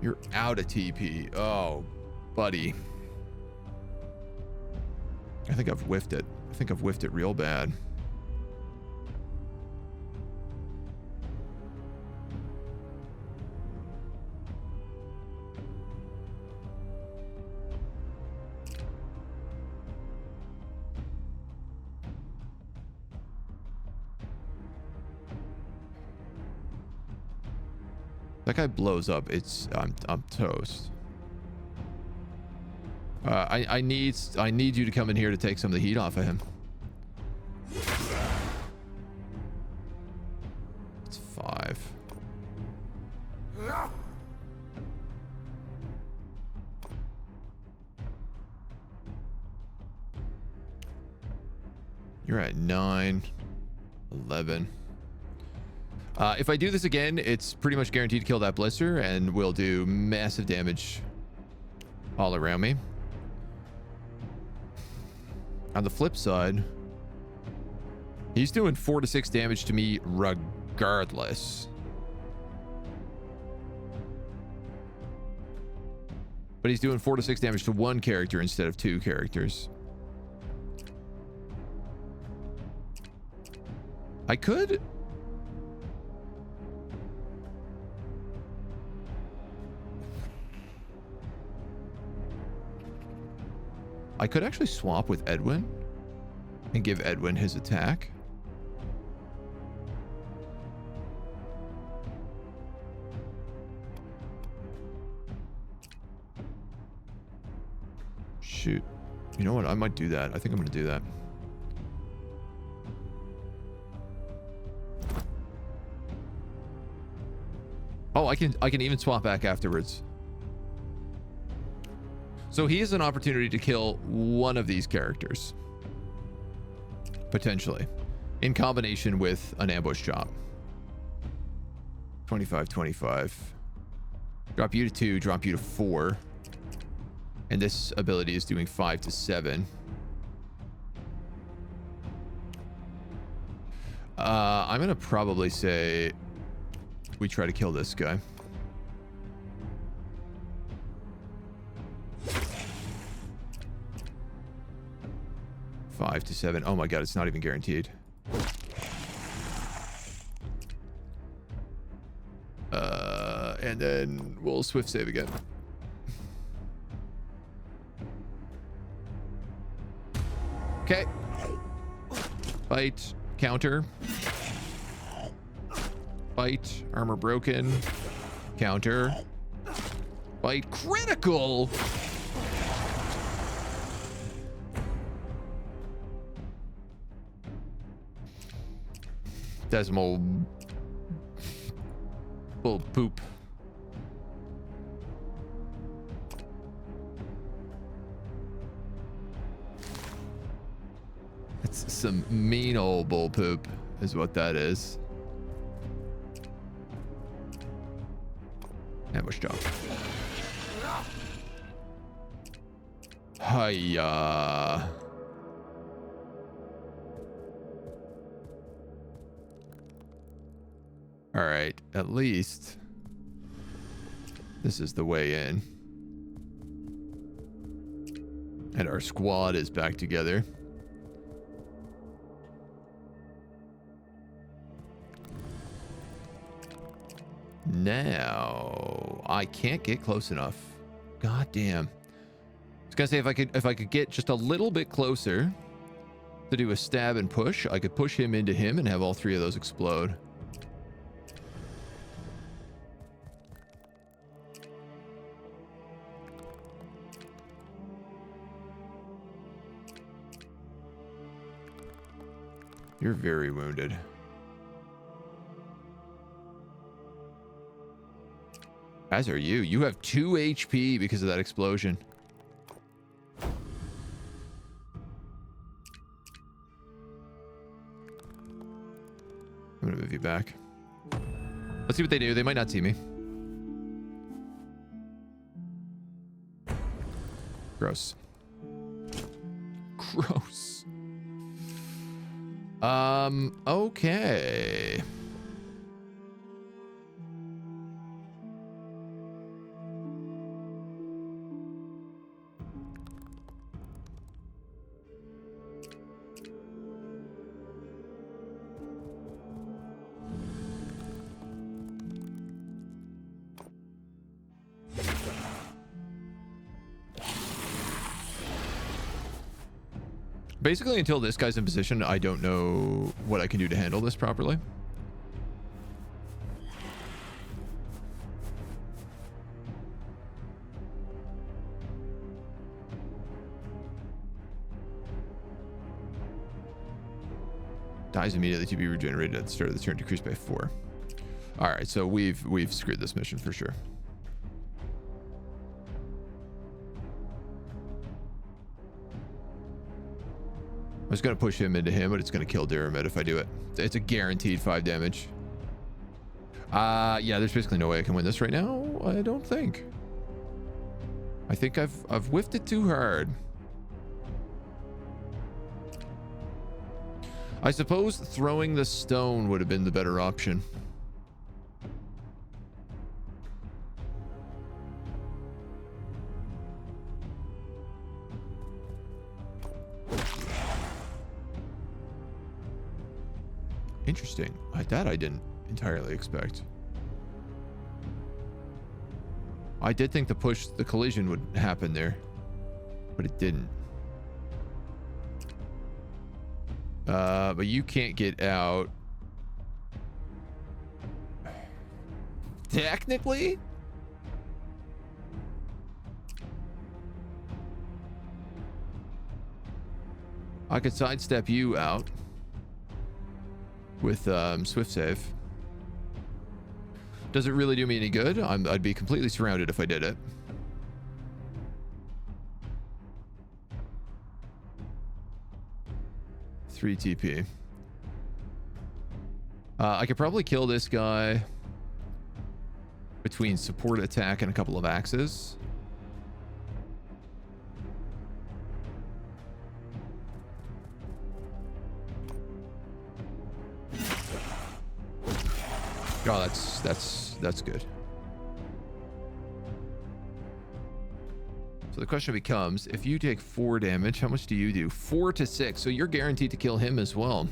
You're out of TP. Oh, buddy. I think I've whiffed it. I think I've whiffed it real bad. That guy blows up. I'm toast. I need you to come in here to take some of the heat off of him. It's 5. You're at 9, 11. If I do this again, it's pretty much guaranteed to kill that blister, and we'll do massive damage all around me. On the flip side, he's doing 4 to 6 damage to me regardless. But he's doing 4 to 6 damage to one character instead of 2 characters. I could... I could actually swap with Edwin and give Edwin his attack. Shoot. You know what? I might do that. I think I'm going to do that. Oh, I can even swap back afterwards. So he has an opportunity to kill one of these characters. Potentially. In combination with an ambush job. 25, 25. Drop you to 2, drop you to 4. And this ability is doing 5 to 7. I'm going to probably say we try to kill this guy. Five to 7. Oh my god, it's not even guaranteed. And then we'll swift save again. Okay. Fight. Counter. Fight. Armor broken. Counter. Fight. Critical! Decimal bull poop. It's some mean old bull poop is what that is. Ambush job. Hiya. All right, at least this is the way in. And our squad is back together. Now, I can't get close enough. God damn. I was gonna say if I could get just a little bit closer to do a stab and push, I could push him into him and have all 3 of those explode. You're very wounded. As are you. You have 2 HP because of that explosion. I'm gonna move you back. Let's see what they do. They might not see me. Gross. Gross. Okay. Basically, until this guy's in position, I don't know what I can do to handle this properly. Dies immediately to be regenerated at the start of the turn, decreased by 4. All right, so we've screwed this mission for sure. I was going to push him into him, but it's going to kill Diramed if I do it. It's a guaranteed 5 damage. Yeah, there's basically no way I can win this right now. I don't think. I think I've whiffed it too hard. I suppose throwing the stone would have been the better option. Interesting. That I didn't entirely expect. I did think the collision would happen there, but it didn't. But you can't get out. Technically? I could sidestep you out with swift save. Does it really do me any good? I'd be completely surrounded if I did it. Three TP. I could probably kill this guy between support attack and a couple of axes. Oh, that's good. So the question becomes, if you take 4 damage, how much do you do? 4 to 6. So you're guaranteed to kill him as well.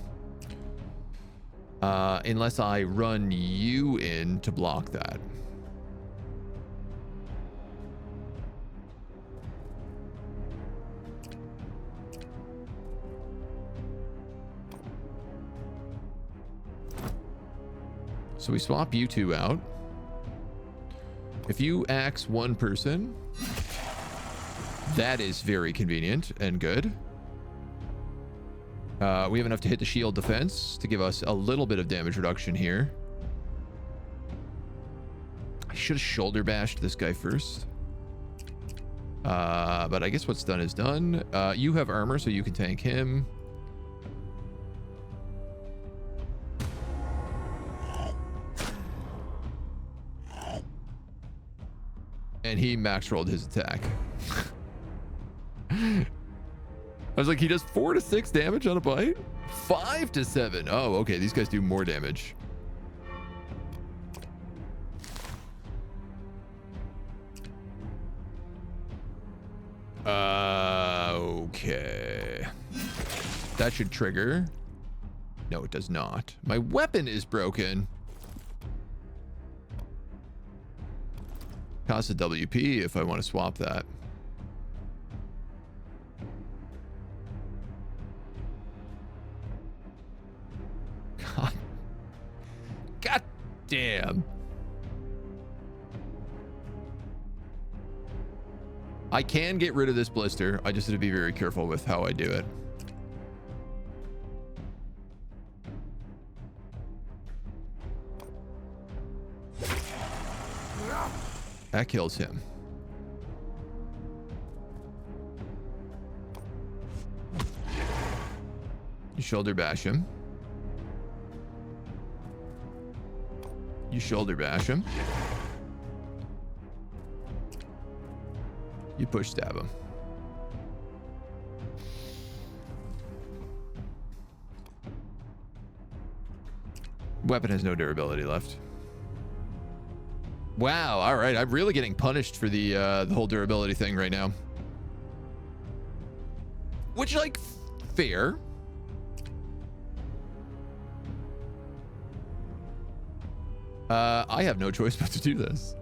Unless I run you in to block that. So we swap you two out. If you axe one person, that is very convenient and good. We have enough to hit the shield defense to give us a little bit of damage reduction here. I should have shoulder bashed this guy first. But I guess what's done is done. You have armor, so you can tank him. And he max rolled his attack. I was like, he does 4 to 6 damage on a bite? 5 to 7. Oh, okay. These guys do more damage. Okay. That should trigger. No, it does not. My weapon is broken. Cost a WP if I want to swap that. God damn. I can get rid of this blister. I just have to be very careful with how I do it. That kills him. You shoulder bash him. You shoulder bash him. You push stab him. Weapon has no durability left. Wow, all right. I'm really getting punished for the whole durability thing right now. Which, like, fair. I have no choice but to do this.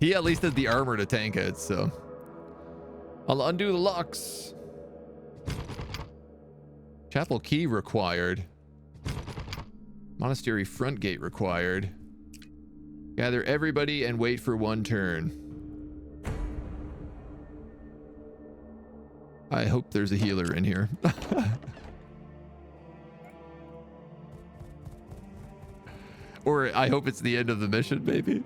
He at least has the armor to tank it, so. I'll undo the locks. Chapel key required. Monastery front gate required. Gather everybody and wait for one turn. I hope there's a healer in here. Or I hope it's the end of the mission, maybe.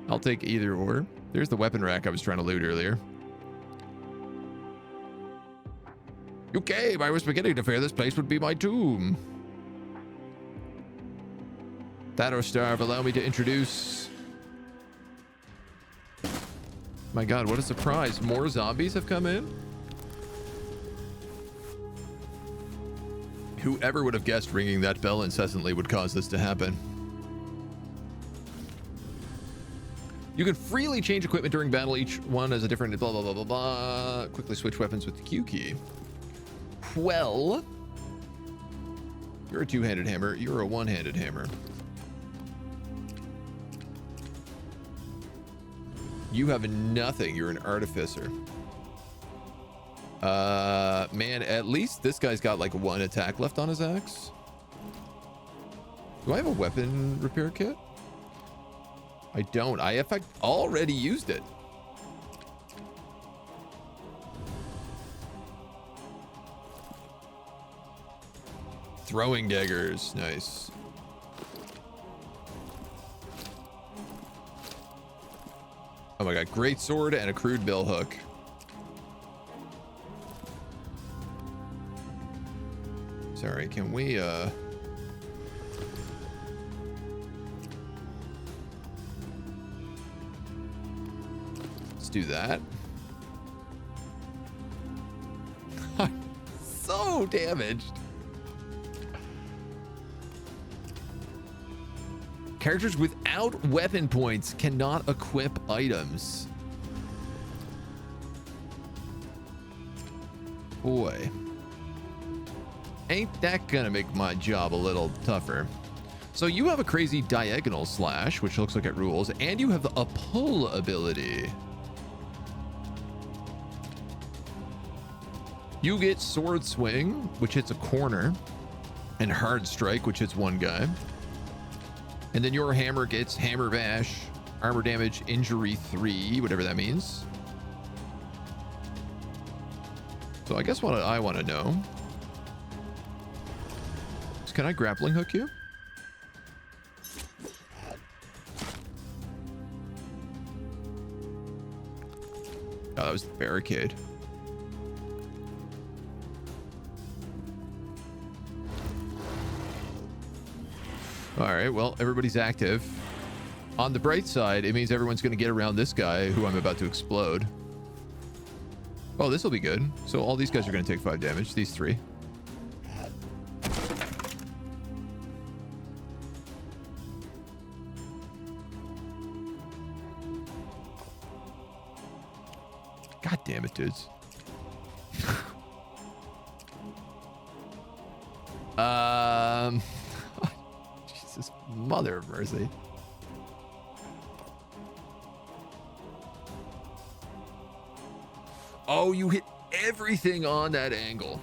I'll take either or. There's the weapon rack I was trying to loot earlier. You came! I was beginning to fear this place would be my tomb. Thatostarve, allow me to introduce... My god, what a surprise. More zombies have come in? Whoever would have guessed ringing that bell incessantly would cause this to happen. You can freely change equipment during battle. Each one has a different blah, blah, blah, blah, blah. Quickly switch weapons with the Q key. Well, you're a two-handed hammer. You're a one-handed hammer. You have nothing. You're an artificer. Man, at least this guy's got like one attack left on his axe. Do I have a weapon repair kit? I don't. I in fact already used it. Throwing daggers. Nice. Oh my god. Great sword and a crude bill hook. Sorry, can we, let's do that. So damaged. Characters without weapon points cannot equip items. Boy. Ain't that gonna make my job a little tougher. So you have a crazy diagonal slash, which looks like it rules, and you have a pull ability. You get sword swing, which hits a corner, and hard strike, which hits one guy. And then your hammer gets hammer bash, armor damage, injury 3, whatever that means. So I guess what I want to know is, can I grappling hook you? Oh, that was the barricade. All right, well, everybody's active. On the bright side, it means everyone's going to get around this guy who I'm about to explode. Oh, this will be good. So all these guys are going to take 5 damage. These 3. God damn it, dudes. Jesus, mother of mercy. Oh, you hit everything on that angle.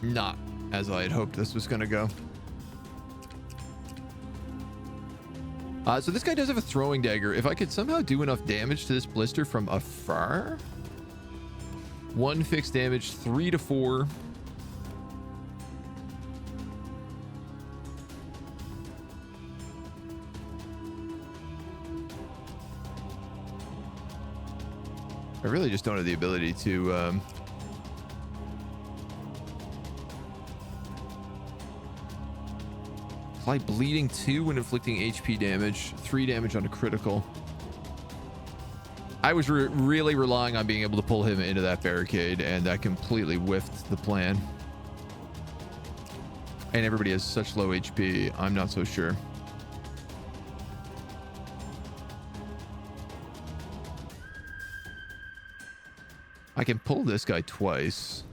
Not as I had hoped this was going to go. So this guy does have a throwing dagger. If I could somehow do enough damage to this blister from afar. 1 fixed damage, 3 to 4. I really just don't have the ability to... apply bleeding 2 when inflicting HP damage, 3 damage on a critical. I was really relying on being able to pull him into that barricade, and that completely whiffed the plan. And everybody has such low HP. I'm not so sure. I can pull this guy twice.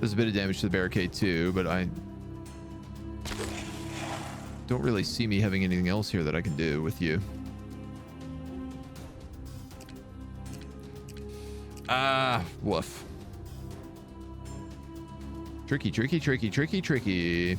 Does a bit of damage to the barricade too, but I don't really see me having anything else here that I can do with you. Ah, woof. Tricky, tricky, tricky, tricky, tricky.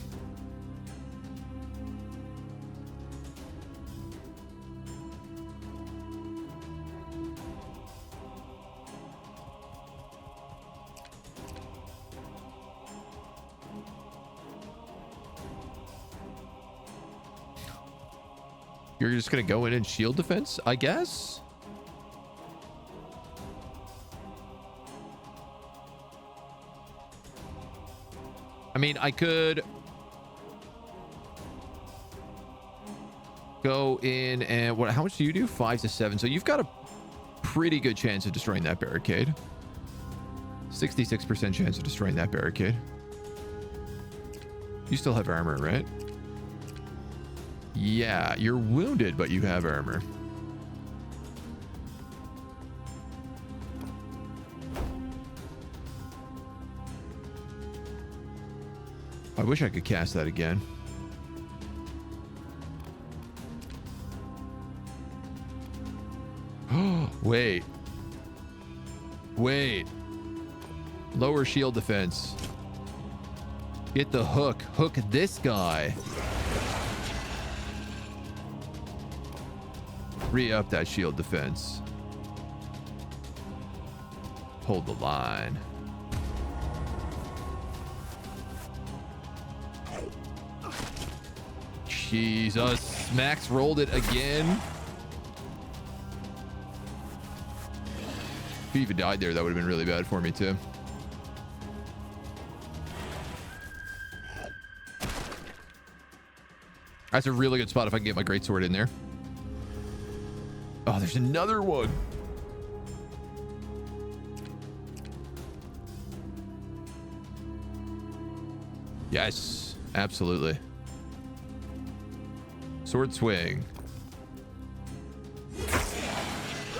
You're just going to go in and shield defense, I guess? I mean, I could go in and what? How much do you do? 5 to 7. So you've got a pretty good chance of destroying that barricade. 66% chance of destroying that barricade. You still have armor, right? Yeah, you're wounded, but you have armor. I wish I could cast that again. Wait. Wait. Lower shield defense. Get the hook. Hook this guy. Re-up that shield defense. Hold the line. Jesus. Max rolled it again. If he even died there, that would have been really bad for me too. That's a really good spot if I can get my greatsword in there. Oh, there's another one. Yes, absolutely. Sword swing.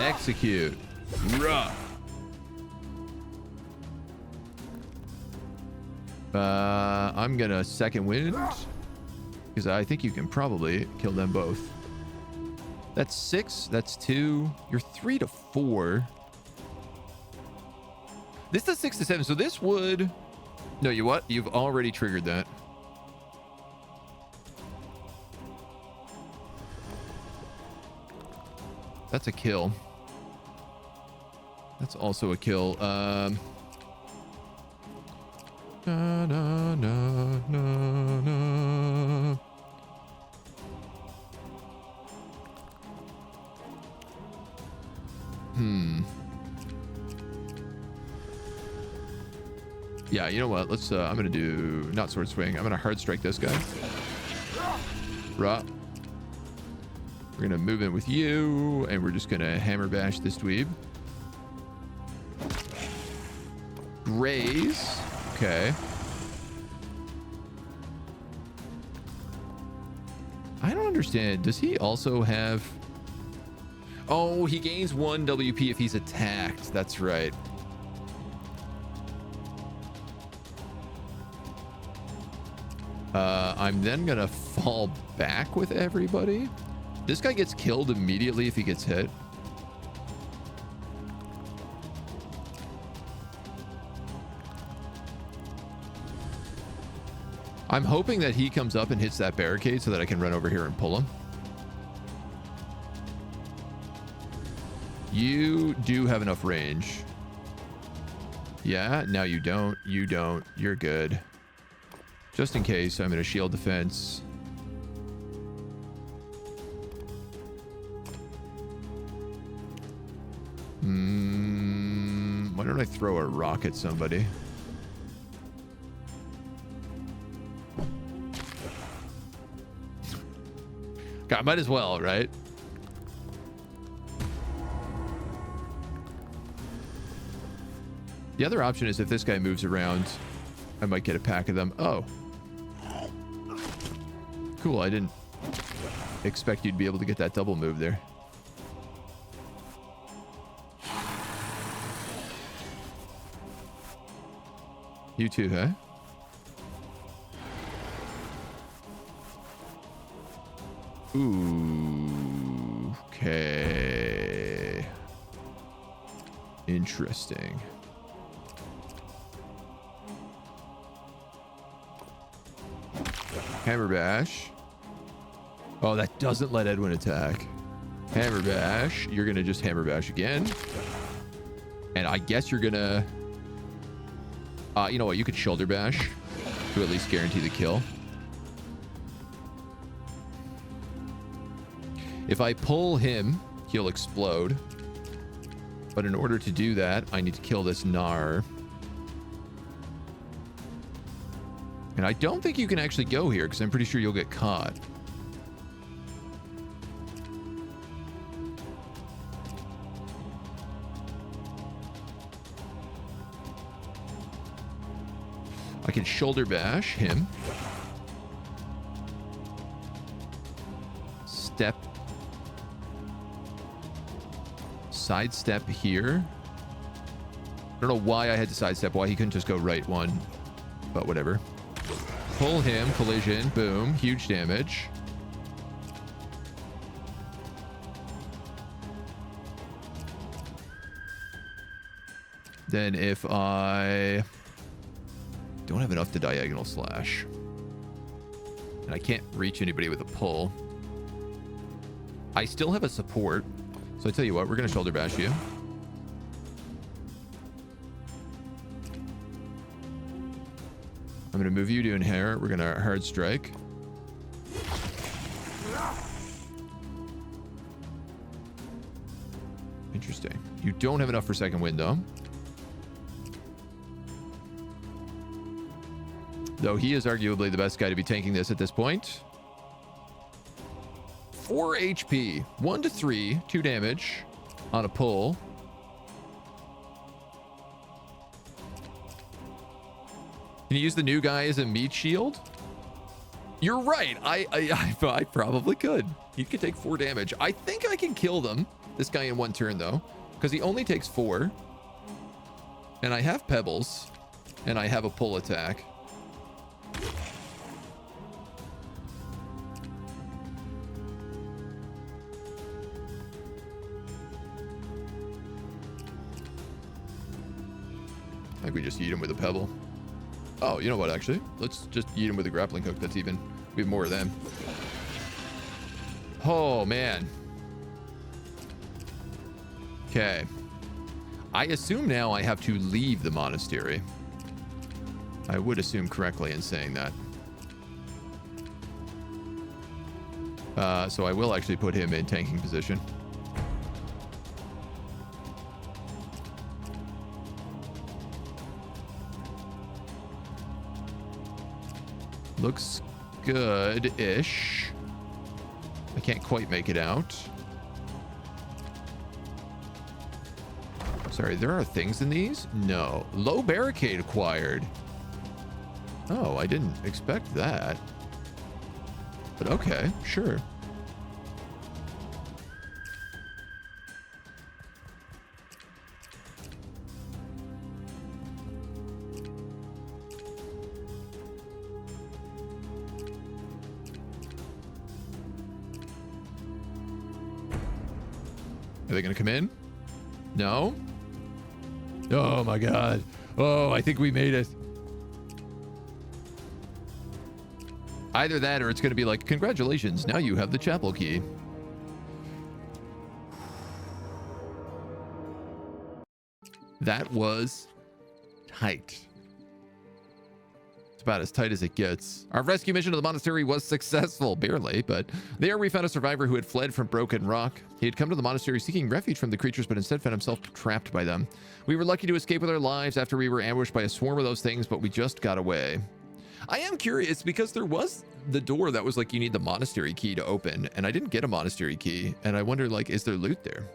Execute. Ruh. I'm gonna second wind because I think you can probably kill them both. That's 6. That's 2. You're 3 to 4. This is 6 to 7. So this would... No, you what? You've already triggered that. That's a kill. That's also a kill. Na, na, na, na, na. Yeah, you know what? Let's I'm gonna do not sword swing. I'm gonna hard strike this guy. Rah. We're gonna move in with you, and we're just gonna hammer bash this dweeb. Graze. Okay. I don't understand. Does he also have... Oh, he gains 1 WP if he's attacked. That's right. I'm then gonna fall back with everybody. This guy gets killed immediately if he gets hit. I'm hoping that he comes up and hits that barricade so that I can run over here and pull him. You do have enough range. Yeah, no, you don't. You don't. You're good. Just in case, I'm in a shield defense. Why don't I throw a rock at somebody? God, might as well, right? The other option is if this guy moves around, I might get a pack of them. Oh. Cool, I didn't expect you'd be able to get that double move there. You too, huh? Ooh, okay. Interesting. Hammer bash. Oh, that doesn't let Edwin attack. Hammer bash. You're gonna just hammer bash again. And I guess you're gonna... you know what? You could shoulder bash to at least guarantee the kill. If I pull him, he'll explode. But in order to do that, I need to kill this Gnar. And I don't think you can actually go here because I'm pretty sure you'll get caught. I can shoulder bash him. Step. Sidestep here. I don't know why I had to sidestep, why he couldn't just go right one, but whatever. Pull him, collision, boom, huge damage. Then if I don't have enough to diagonal slash, and I can't reach anybody with a pull, I still have a support. So I tell you what, we're going to shoulder bash you. I'm going to move you to inherit. We're going to hard strike. Interesting. You don't have enough for second window. Though he is arguably the best guy to be tanking this at this point. 4 HP, 1 to 3, 2 damage on a pull. Can you use the new guy as a meat shield? You're right. I probably could. He could take 4 damage. I think I can kill them. This guy in 1 turn though, because he only takes 4. And I have pebbles, and I have a pull attack. I think we just eat him with a pebble. Oh, you know what, actually? Let's just eat him with a grappling hook. That's even... we have more of them. Oh, man. Okay. I assume now I have to leave the monastery. I would assume correctly in saying that. So I will actually put him in tanking position. Looks good-ish. I can't quite make it out. Sorry, there are things in these? No. Low barricade acquired. Oh, I didn't expect that. But okay, sure. Are they going to come in? No? Oh my god. Oh, I think we made it. Either that or it's going to be like, congratulations, now you have the chapel key. That was tight. It's about as tight as it gets. Our rescue mission to the monastery was successful, barely, but there we found a survivor who had fled from Broken Rock. He had come to the monastery seeking refuge from the creatures, but instead found himself trapped by them. We were lucky to escape with our lives after we were ambushed by a swarm of those things, but we just got away. I am curious because there was the door that was like, you need the monastery key to open, and I didn't get a monastery key, and I wonder, like, is there loot there?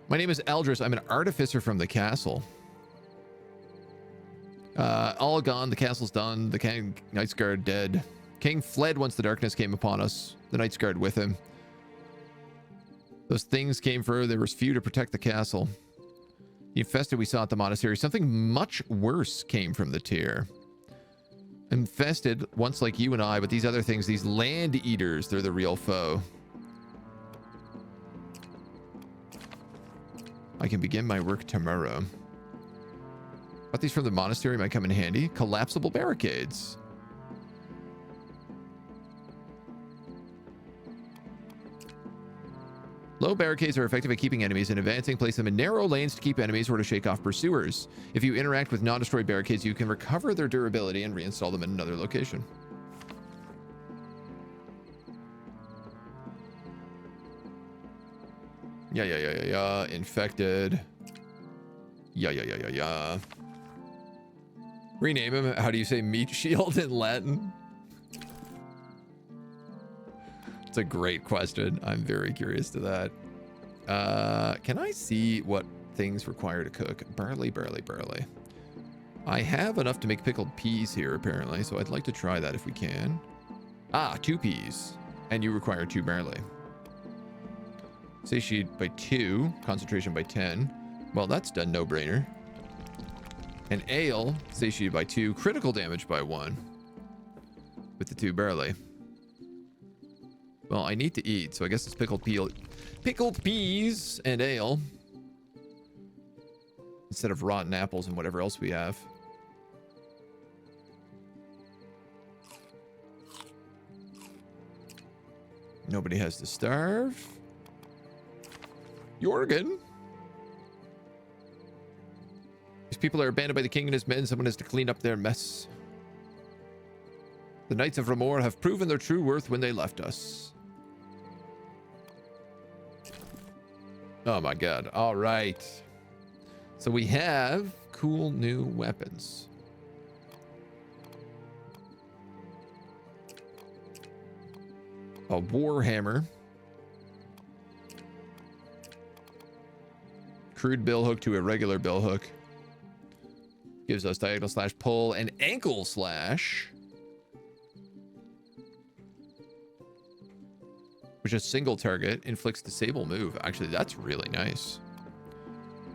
My name is Eldris. I'm an artificer from the castle. All gone. The castle's done. The Knight's Guard dead. King fled once the darkness came upon us. The Knight's Guard with him. Those things came for. There was few to protect the castle. The infested we saw at the monastery. Something much worse came from the tier. Infested, once like you and I, but these other things, these land eaters, they're the real foe. I can begin my work tomorrow. But these from the monastery might come in handy. Collapsible barricades. Low barricades are effective at keeping enemies in advancing. Place them in narrow lanes to keep enemies or to shake off pursuers. If you interact with non-destroyed barricades, you can recover their durability and reinstall them in another location. Yeah. Infected. Yeah. Rename him. How do you say meat shield in Latin? It's a great question. I'm very curious to that. Can I see what things require to cook? Barley. I have enough to make pickled peas here, apparently, so I'd like to try that if we can. 2 peas. And you require 2 barley. Satiate by 2. Concentration by 10. Well, that's done, no-brainer. And ale, satiated by 2. Critical damage by 1. With the 2 barley. Well, I need to eat, so I guess it's pickled peas and ale. Instead of rotten apples and whatever else we have. Nobody has to starve. Jorgen. These people are abandoned by the king and his men. Someone has to clean up their mess. The Knights of Remore have proven their true worth when they left us. Oh my god. All right. So we have cool new weapons. A warhammer. Crude billhook to a regular billhook. Gives us diagonal slash pull and ankle slash. Which is single target, inflicts disable move. Actually, that's really nice.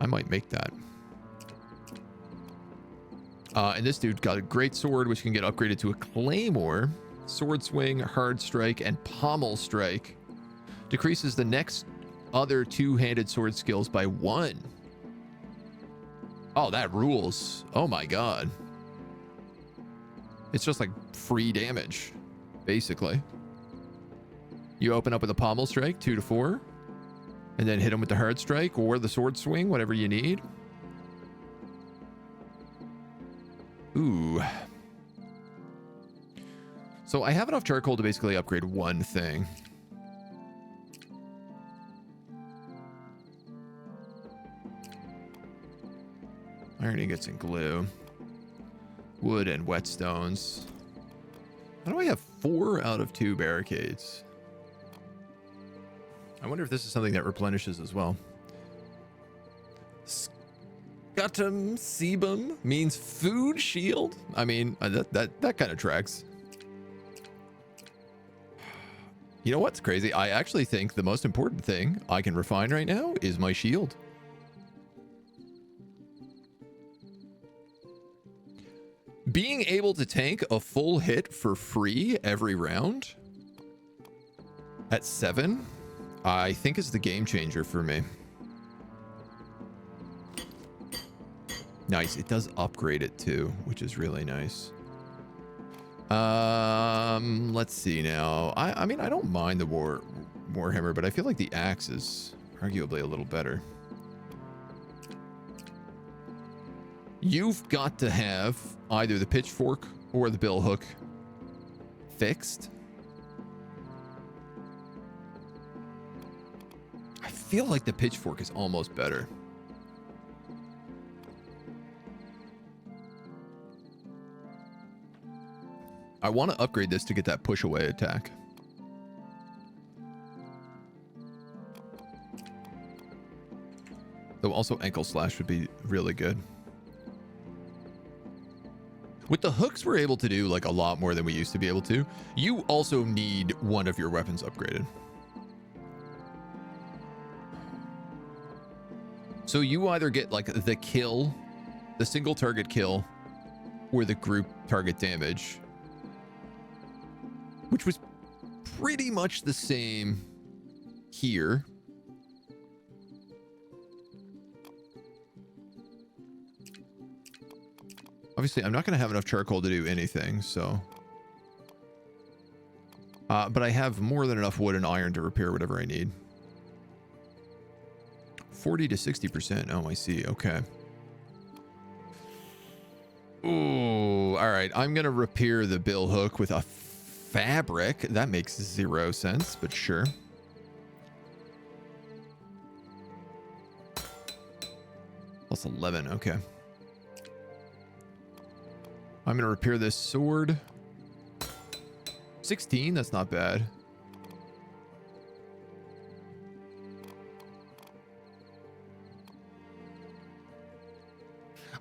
I might make that. And this dude got a great sword, which can get upgraded to a claymore. Sword swing, hard strike, and pommel strike. Decreases the next other two-handed sword skills by 1. Oh, that rules. Oh my god. It's just like free damage, basically. You open up with a pommel strike, 2 to 4. And then hit him with the hard strike or the sword swing, whatever you need. Ooh. So I have enough charcoal to basically upgrade one thing. Iron ingots and glue. Wood and whetstones. How do I have 4 out of 2 barricades? I wonder if this is something that replenishes as well. Scutum sebum means food shield. I mean, that kind of tracks. You know what's crazy? I actually think the most important thing I can refine right now is my shield. Being able to tank a full hit for free every round at 7, I think is the game changer for me. Nice. It does upgrade it too, which is really nice. Let's see now. I mean, I don't mind the warhammer, but I feel like the axe is arguably a little better. You've got to have either the pitchfork or the billhook fixed. I feel like the pitchfork is almost better. I want to upgrade this to get that push away attack. Though also ankle slash would be really good. With the hooks, we're able to do like a lot more than we used to be able to. You also need one of your weapons upgraded. So you either get like the kill, the single target kill, or the group target damage, which was pretty much the same here. Obviously, I'm not going to have enough charcoal to do anything, so... but I have more than enough wood and iron to repair whatever I need. 40 to 60%. Oh, I see. Okay. Ooh, all right. I'm going to repair the bill hook with a fabric. That makes 0 sense, but sure. Plus 11. Okay. I'm going to repair this sword. 16. That's not bad.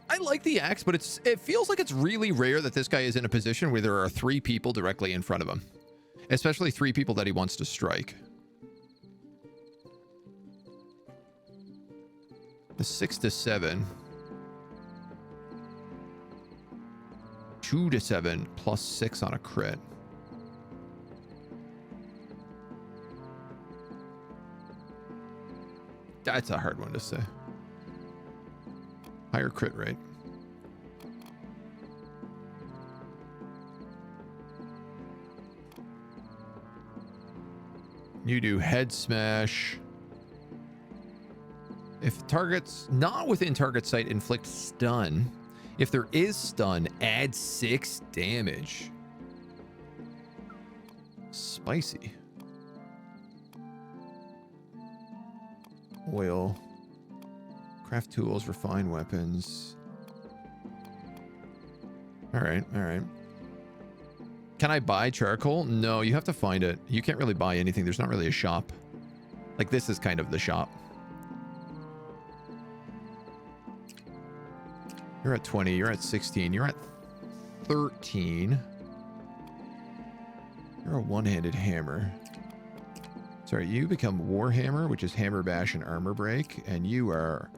I like the axe, but it feels like it's really rare that this guy is in a position where there are 3 people directly in front of him. Especially 3 people that he wants to strike. The 6 to 7. 2 to 7 plus 6 on a crit. That's a hard one to say. Higher crit rate. You do head smash. If targets not within target sight inflict stun. If there is stun, add 6 damage. Spicy. Oil. Craft tools, refine weapons. All right, all right. Can I buy charcoal? No, you have to find it. You can't really buy anything. There's not really a shop. Like, this is kind of the shop. You're at 20. You're at 16. You're at 13. You're a one-handed hammer. Sorry, you become Warhammer, which is hammer bash and armor break, and you are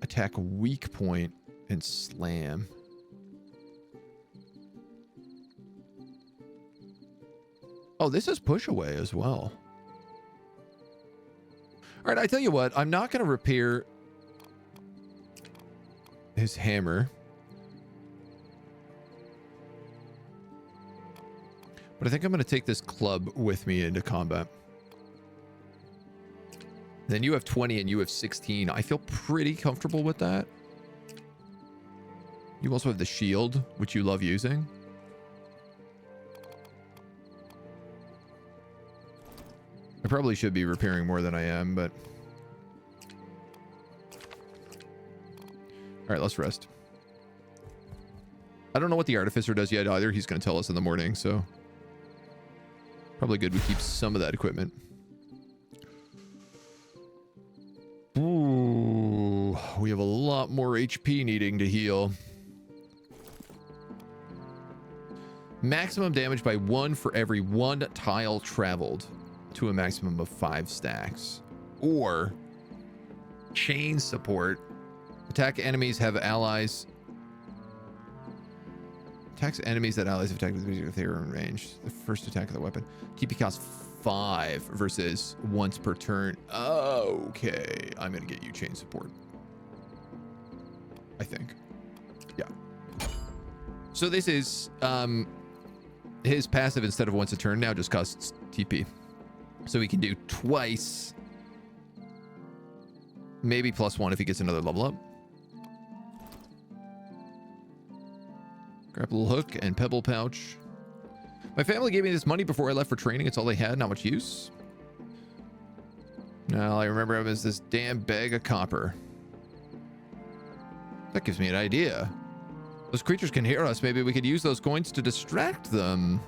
attack weak point and slam. Oh, this is push away as well. All right, I tell you what, I'm not going to repair his hammer. But I think I'm going to take this club with me into combat. Then you have 20 and you have 16. I feel pretty comfortable with that. You also have the shield, which you love using. I probably should be repairing more than I am, but... All right, let's rest. I don't know what the Artificer does yet either. He's going to tell us in the morning, so... Probably good we keep some of that equipment. Ooh, we have a lot more HP needing to heal. Maximum damage by 1 for every 1 tile traveled to a maximum of 5 stacks. Or chain support. Attack enemies have allies. Attacks enemies that allies have attacked with if they are in range. The first attack of the weapon. TP costs 5 versus once per turn. Okay. I'm going to get you chain support. I think. Yeah. So this is his passive instead of once a turn now just costs TP. So he can do twice. Maybe +1 if he gets another level up. Grapple hook and pebble pouch. My family gave me this money before I left for training. It's all they had, not much use. Now I remember him as this damn bag of copper. That gives me an idea. Those creatures can hear us. Maybe we could use those coins to distract them.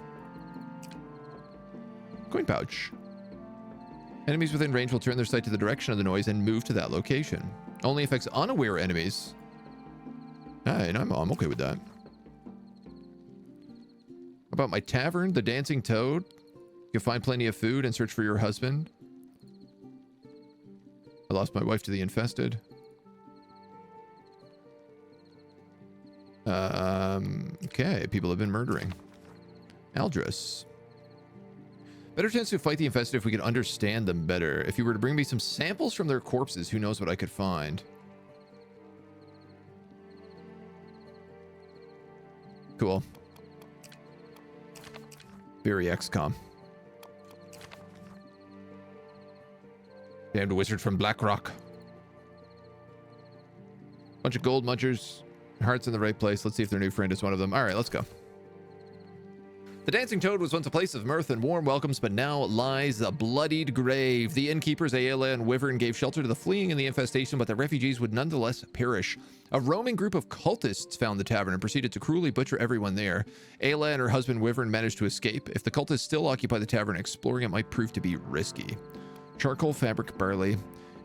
Coin pouch. Enemies within range will turn their sight to the direction of the noise and move to that location. Only affects unaware enemies. And I'm okay with that. About my tavern, the Dancing Toad. You'll find plenty of food and search for your husband. I lost my wife to the infested. Okay, people have been murdering. Aldris. Better chance to fight the infested if we could understand them better. If you were to bring me some samples from their corpses, who knows what I could find. Cool. Very XCOM. Damned wizard from Blackrock. Bunch of gold munchers. Hearts in the right place. Let's see if their new friend is one of them. All right, let's go. The Dancing Toad was once a place of mirth and warm welcomes, but now lies a bloodied grave. The innkeepers, Ayla and Wyvern, gave shelter to the fleeing in the infestation, but the refugees would nonetheless perish. A roaming group of cultists found the tavern and proceeded to cruelly butcher everyone there. Ayla and her husband, Wyvern, managed to escape. If the cultists still occupy the tavern, exploring it might prove to be risky. Charcoal, fabric, barley,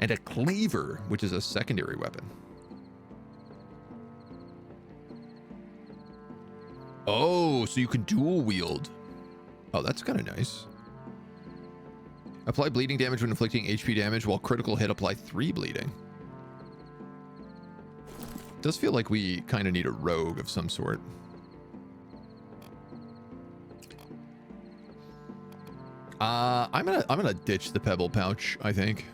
and a cleaver, which is a secondary weapon. Oh, so you can dual wield. Oh, that's kind of nice. Apply bleeding damage when inflicting HP damage, while critical hit apply 3 bleeding. Does feel like we kind of need a rogue of some sort. I'm gonna ditch the pebble pouch, I think.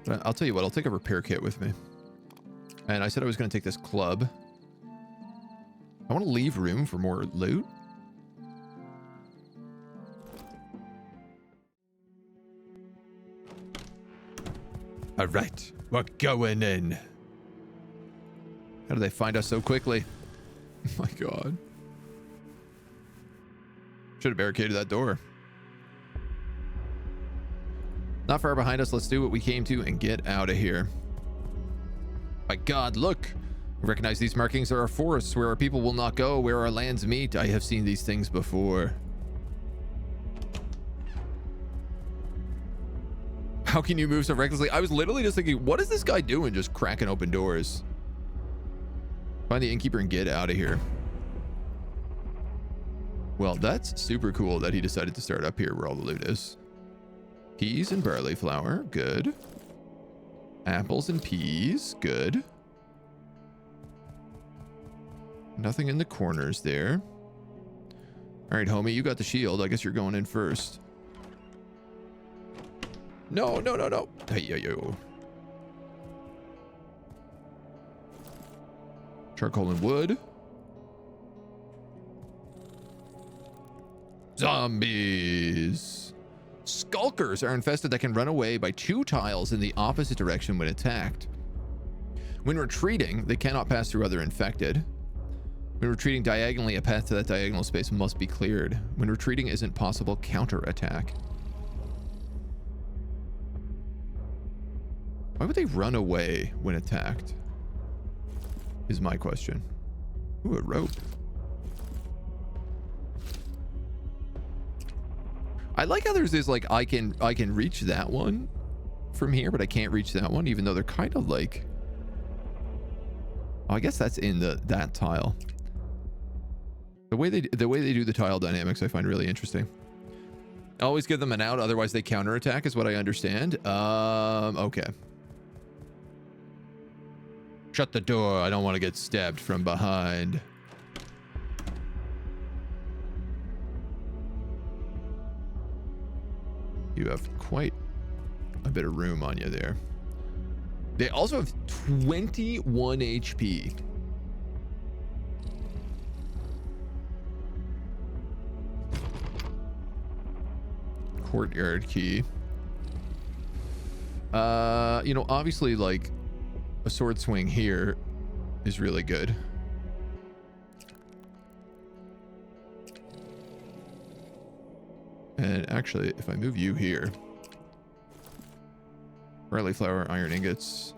But I'll tell you what, I'll take a repair kit with me. And I said I was going to take this club. I want to leave room for more loot. All right, we're going in. How did they find us so quickly? Oh my God. Should have barricaded that door. Not far behind us. Let's do what we came to and get out of here. My God, look! I recognize these markings are our forests, where our people will not go, where our lands meet. I have seen these things before. How can you move so recklessly? I was literally just thinking, what is this guy doing? Just cracking open doors. Find the innkeeper and get out of here. Well, that's super cool that he decided to start up here where all the loot is. Peas and barley flour, good. Apples and peas, good. Nothing in the corners there. All right, homie, you got the shield. I guess you're going in first. No, no, no, no. Hey, yo, yo. Charcoal and wood. Zombies. Skulkers are infested that can run away by 2 tiles in the opposite direction when attacked. When retreating, they cannot pass through other infected. When retreating diagonally, a path to that diagonal space must be cleared. When retreating isn't possible, counterattack. Why would they run away when attacked? Is my question. Ooh, a rope. I like how there's this, like, I can reach that one from here, but I can't reach that one, even though they're kind of like... Oh, I guess that's in that tile. The way they do the tile dynamics, I find really interesting. Always give them an out, otherwise they counterattack, is what I understand. Okay. Shut the door. I don't want to get stabbed from behind. You have quite a bit of room on you there. They also have 21 HP. Courtyard key. You know, obviously, like, a sword swing here is really good. And actually, if I move you here, barley flour, iron ingots.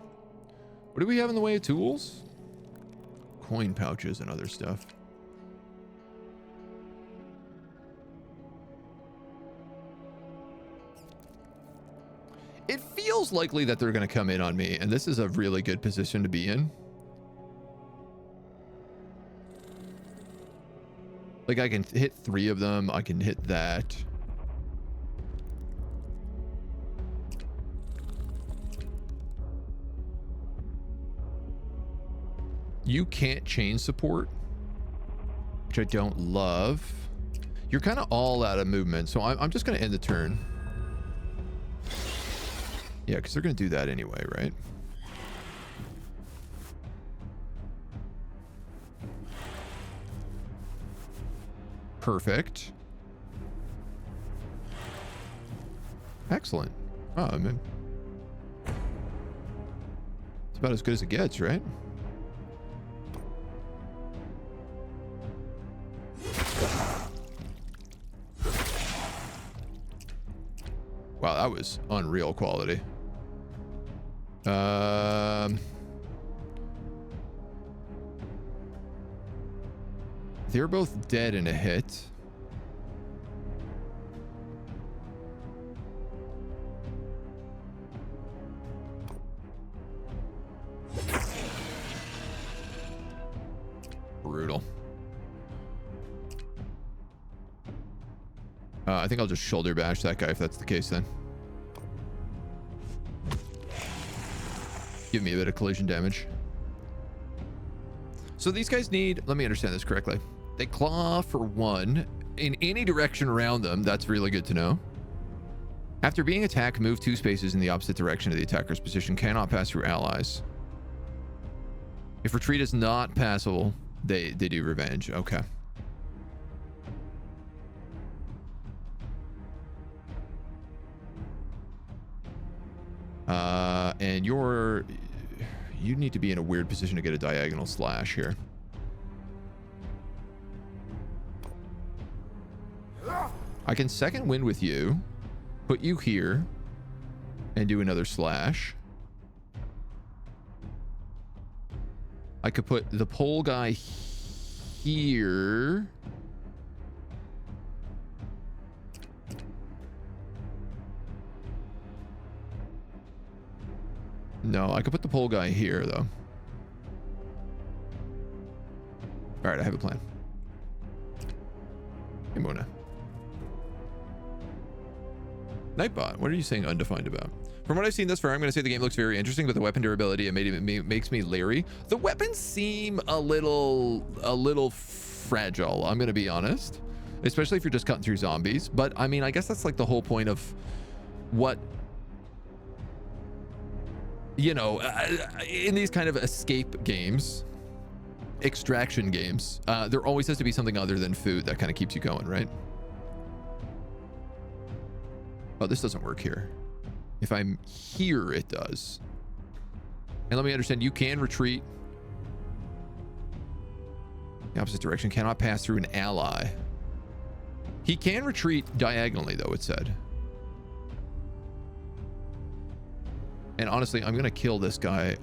What do we have in the way of tools? Coin pouches and other stuff. It feels likely that they're going to come in on me, and this is a really good position to be in. Like, I can hit 3 of them. I can hit that. You can't chain support, which I don't love. You're kind of all out of movement, so I'm just going to end the turn. Yeah, because they're going to do that anyway, right? Perfect. Excellent. Oh, I mean, it's about as good as it gets, right? Wow, that was unreal quality. They're both dead in a hit. Brutal. I think I'll just shoulder bash that guy if that's the case then. Give me a bit of collision damage. So these guys need, let me understand this correctly. They claw for 1 in any direction around them. That's really good to know. After being attacked, move 2 spaces in the opposite direction of the attacker's position. Cannot pass through allies. If retreat is not passable, they do revenge. Okay. And you need to be in a weird position to get a diagonal slash here. I can second wind with you, put you here, and do another slash. I could put the pole guy here. No, I could put the pole guy here, though. All right, I have a plan. Hey, Mona. Nightbot, what are you saying undefined about? From what I've seen thus far, I'm going to say the game looks very interesting, but the weapon durability makes me leery. The weapons seem a little fragile, I'm going to be honest. Especially if you're just cutting through zombies. But, I mean, I guess that's like the whole point of what... You know, in these kind of escape games, extraction games, there always has to be something other than food that kind of keeps you going, right? Oh, this doesn't work here. If I'm here, it does. And let me understand, you can retreat. The opposite direction, cannot pass through an ally. He can retreat diagonally, though, it said. And honestly, I'm going to kill this guy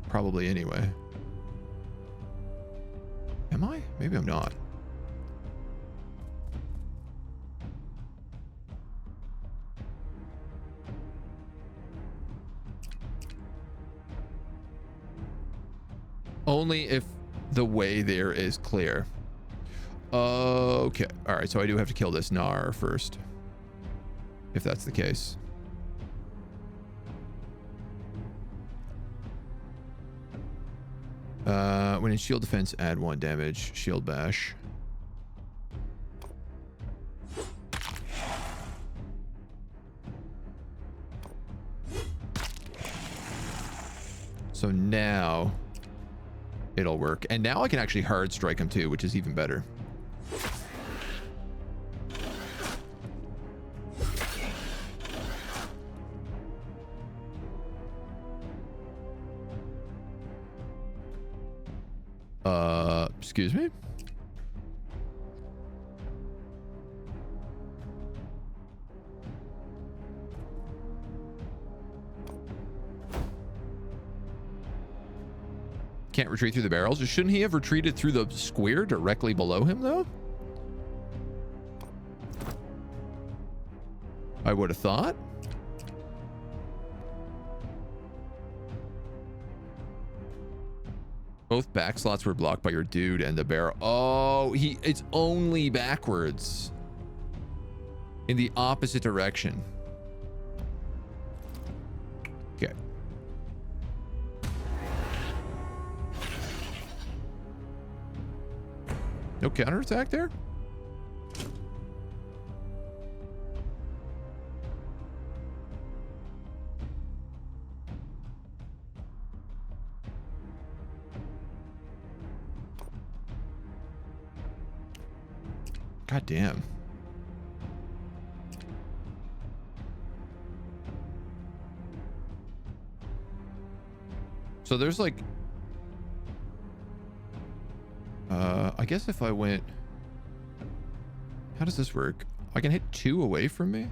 probably anyway. Am I? Maybe I'm not. Only if the way there is clear. Okay. All right. So I do have to kill this Gnar first. If that's the case. When in shield defense, add 1 damage. Shield bash. So now it'll work. And now I can actually hard strike him too, which is even better. Excuse me? Can't retreat through the barrels. Shouldn't he have retreated through the square directly below him, though? I would have thought. Both back slots were blocked by your dude and the barrel. Oh, it's only backwards. In the opposite direction. Okay. No counterattack there? God damn. So there's like, I guess if I went, how does this work? I can hit 2 away from me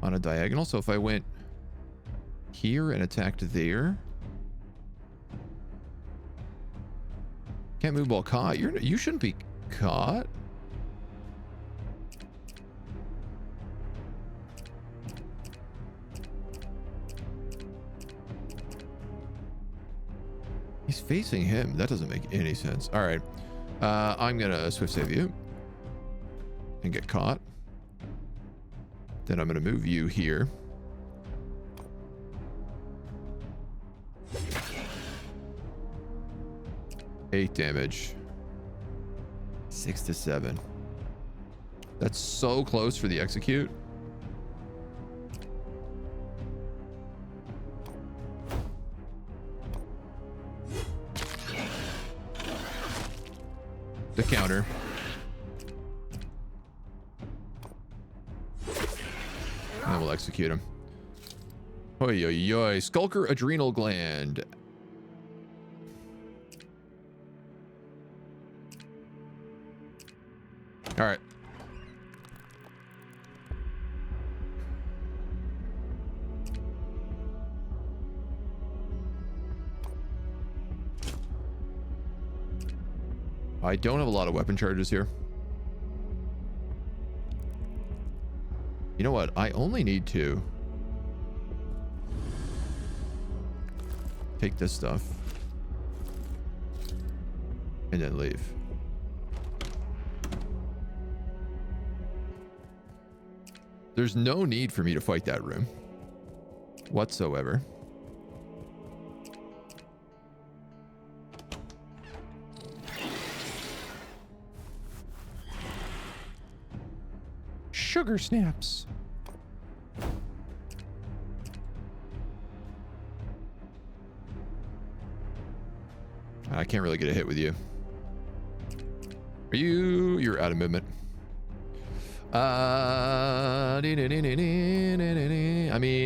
on a diagonal. So if I went here and attacked there, can't move while caught. You shouldn't be caught. He's facing him. That doesn't make any sense. All right. I'm going to swift save you and get caught. Then I'm going to move you here. Eight damage. 6 to 7. That's so close for the execute. The counter. And we'll execute him. Oi, oi, oi. Skulker adrenal gland. All right. I don't have a lot of weapon charges here. You know what? I only need to take this stuff and then leave. There's no need for me to fight that room whatsoever. Sugar snaps. I can't really get a hit with you. You're out of movement. I mean,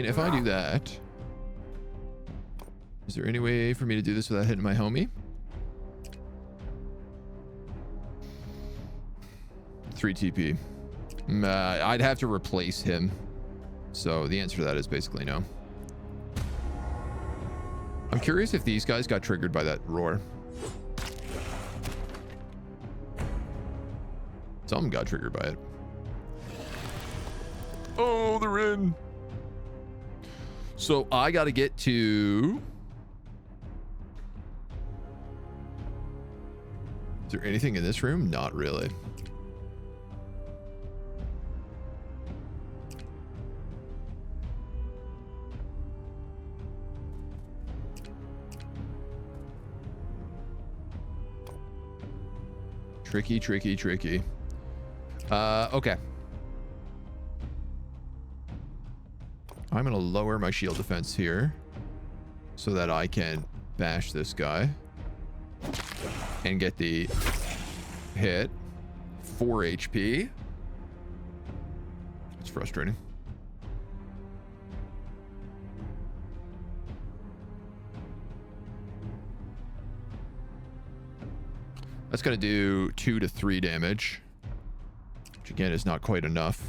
if I do that, is there any way for me to do this without hitting my homie? 3 TP. I'd have to replace him. So the answer to that is basically no. I'm curious if these guys got triggered by that roar. Some got triggered by it. Oh, they're in. So I got to get to... Is there anything in this room? Not really. Tricky, tricky, tricky. Okay. I'm going to lower my shield defense here so that I can bash this guy and get the hit. 4 HP. It's frustrating. That's going to do 2 to 3 damage, which again is not quite enough.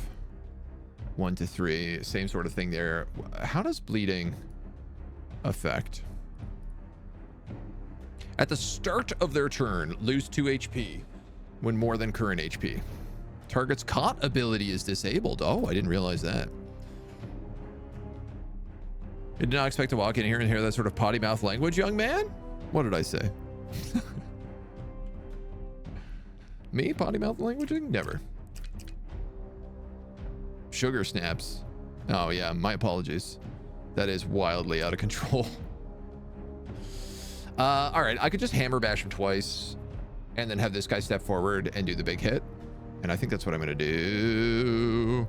1 to 3, same sort of thing there. How does bleeding affect? At the start of their turn, lose 2 HP when more than current HP. Target's caught ability is disabled. Oh, I didn't realize that. I did not expect to walk in here and hear that sort of potty mouth language, young man. What did I say? Me? Potty mouth languaging? Never. Sugar snaps. Oh yeah, my apologies. That is wildly out of control. All right, I could just hammer bash him twice and then have this guy step forward and do the big hit. And I think that's what I'm going to do.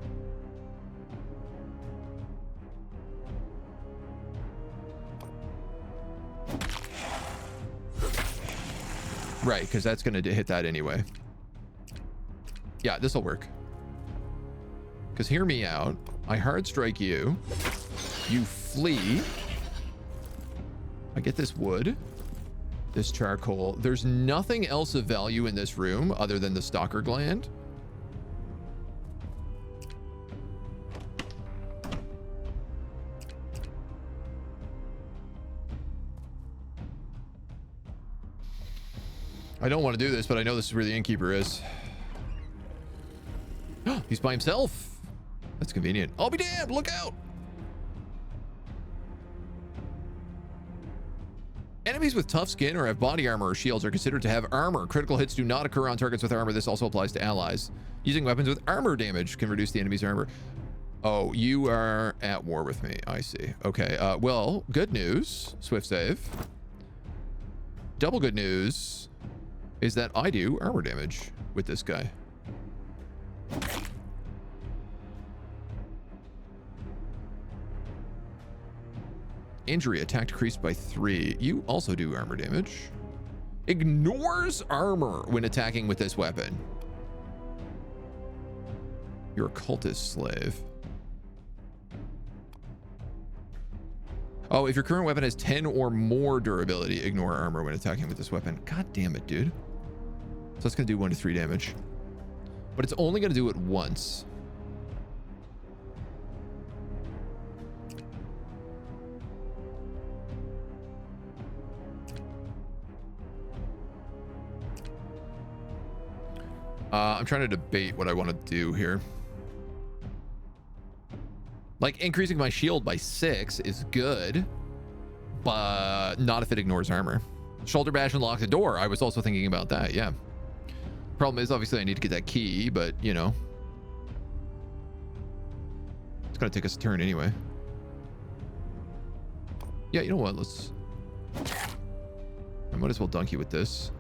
Right, because that's going to hit that anyway. Yeah, this will work. Because hear me out. I hard strike you. You flee. I get this wood. This charcoal. There's nothing else of value in this room other than the stalker gland. I don't want to do this, but I know this is where the innkeeper is. He's by himself. That's convenient. I'll be damned. Look out. Enemies with tough skin or have body armor or shields are considered to have armor. Critical hits do not occur on targets with armor. This also applies to allies. Using weapons with armor damage can reduce the enemy's armor. Oh, you are at war with me. I see. Okay. Well, good news. Swift save. Double good news is that I do armor damage with this guy. Injury, attack decreased by 3. You also do armor damage. Ignores armor when attacking with this weapon. You're a cultist slave. Oh, if your current weapon has 10 or more durability, ignore armor when attacking with this weapon. God damn it, dude. So that's going to do 1 to 3 damage. But it's only going to do it once. I'm trying to debate what I want to do here. Like, increasing my shield by 6 is good, but not if it ignores armor. Shoulder bash and lock the door. I was also thinking about that, yeah. Problem is, obviously, I need to get that key, but, you know. It's going to take us a turn anyway. Yeah, you know what? Let's... I might as well dunk you with this.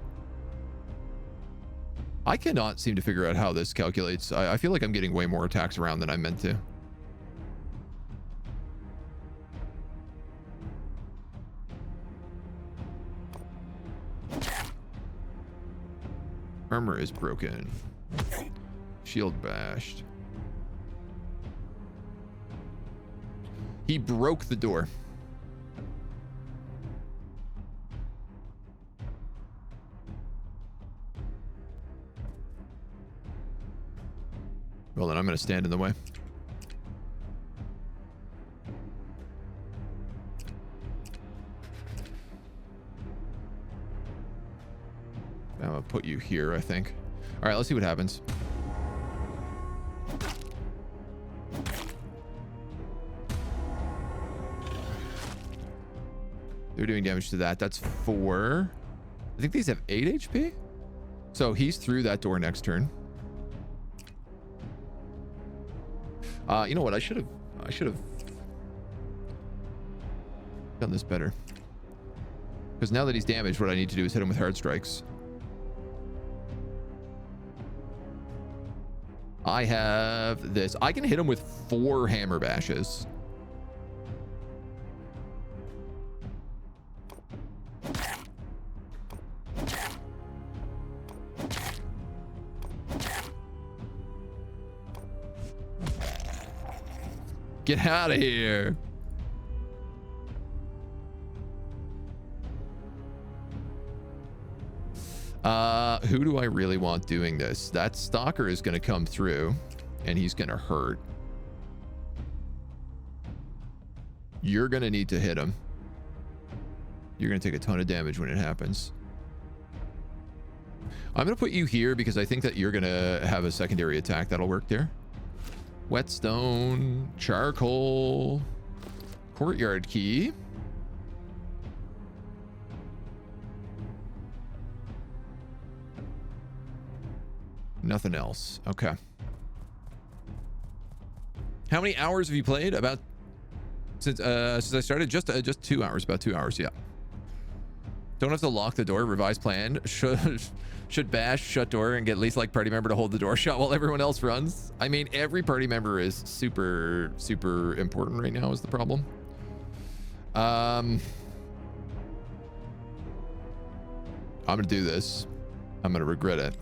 I cannot seem to figure out how this calculates. I feel like I'm getting way more attacks around than I meant to. Armor is broken. Shield bashed. He broke the door. Well, then I'm going to stand in the way. I'm going to put you here, I think. All right, let's see what happens. They're doing damage to that. That's 4. I think these have 8 HP. So he's through that door next turn. You know what? I should have done this better. Because now that he's damaged, what I need to do is hit him with hard strikes. I have this. I can hit him with 4 hammer bashes. Get out of here. Who do I really want doing this? That stalker is going to come through and he's going to hurt. You're going to need to hit him. You're going to take a ton of damage when it happens. I'm going to put you here because I think that you're going to have a secondary attack that'll work there. Whetstone, charcoal, courtyard key. Nothing else. Okay. How many hours have you played? About since I started? Just 2 hours. About 2 hours. Yeah. Don't have to lock the door. Revised plan. Should bash, shut door, and get at least like party member to hold the door shut while everyone else runs. I mean, every party member is super important right now. Is the problem? I'm gonna do this. I'm gonna regret it.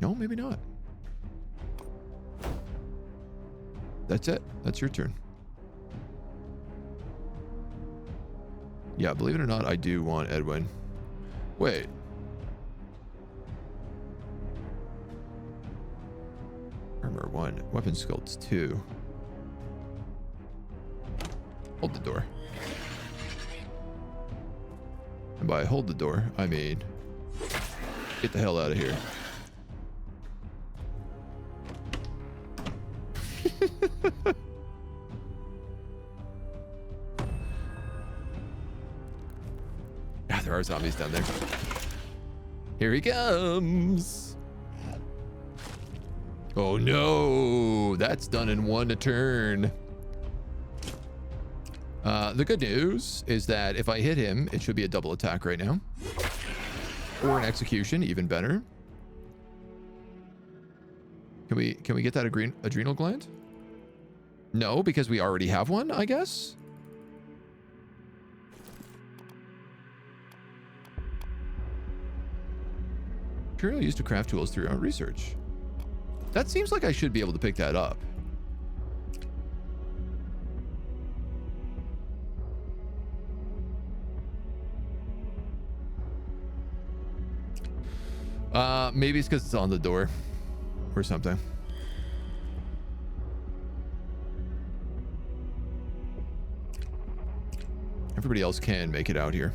No, maybe not. That's it. That's your turn. Yeah, believe it or not, I do want Edwin. Wait. Armor 1. Weapon sculpts 2. Hold the door. And by hold the door, I mean get the hell out of here. Ah, there are zombies down there. Here he comes. Oh no, that's done in 1 turn. The good news is that if I hit him, it should be a double attack right now. Or an execution, even better. Can we get that adrenal gland? No, because we already have one, I guess. Material used to craft tools through our research. That seems like I should be able to pick that up. Maybe it's because it's on the door or something. Everybody else can make it out here.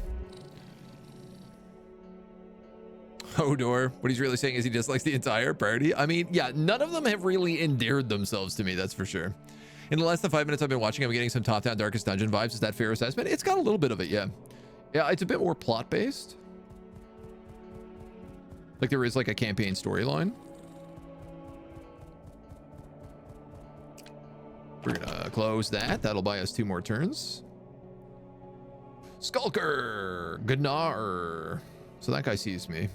Hodor, what he's really saying is he dislikes the entire party. I mean, yeah, none of them have really endeared themselves to me, that's for sure. In the less than 5 minutes I've been watching, I'm getting some top-down Darkest Dungeon vibes. Is that fair assessment? It's got a little bit of it, yeah. Yeah, it's a bit more plot-based. Like there is like a campaign storyline. We're gonna close that. That'll buy us 2 more turns. Skulker! Gnar! So that guy sees me.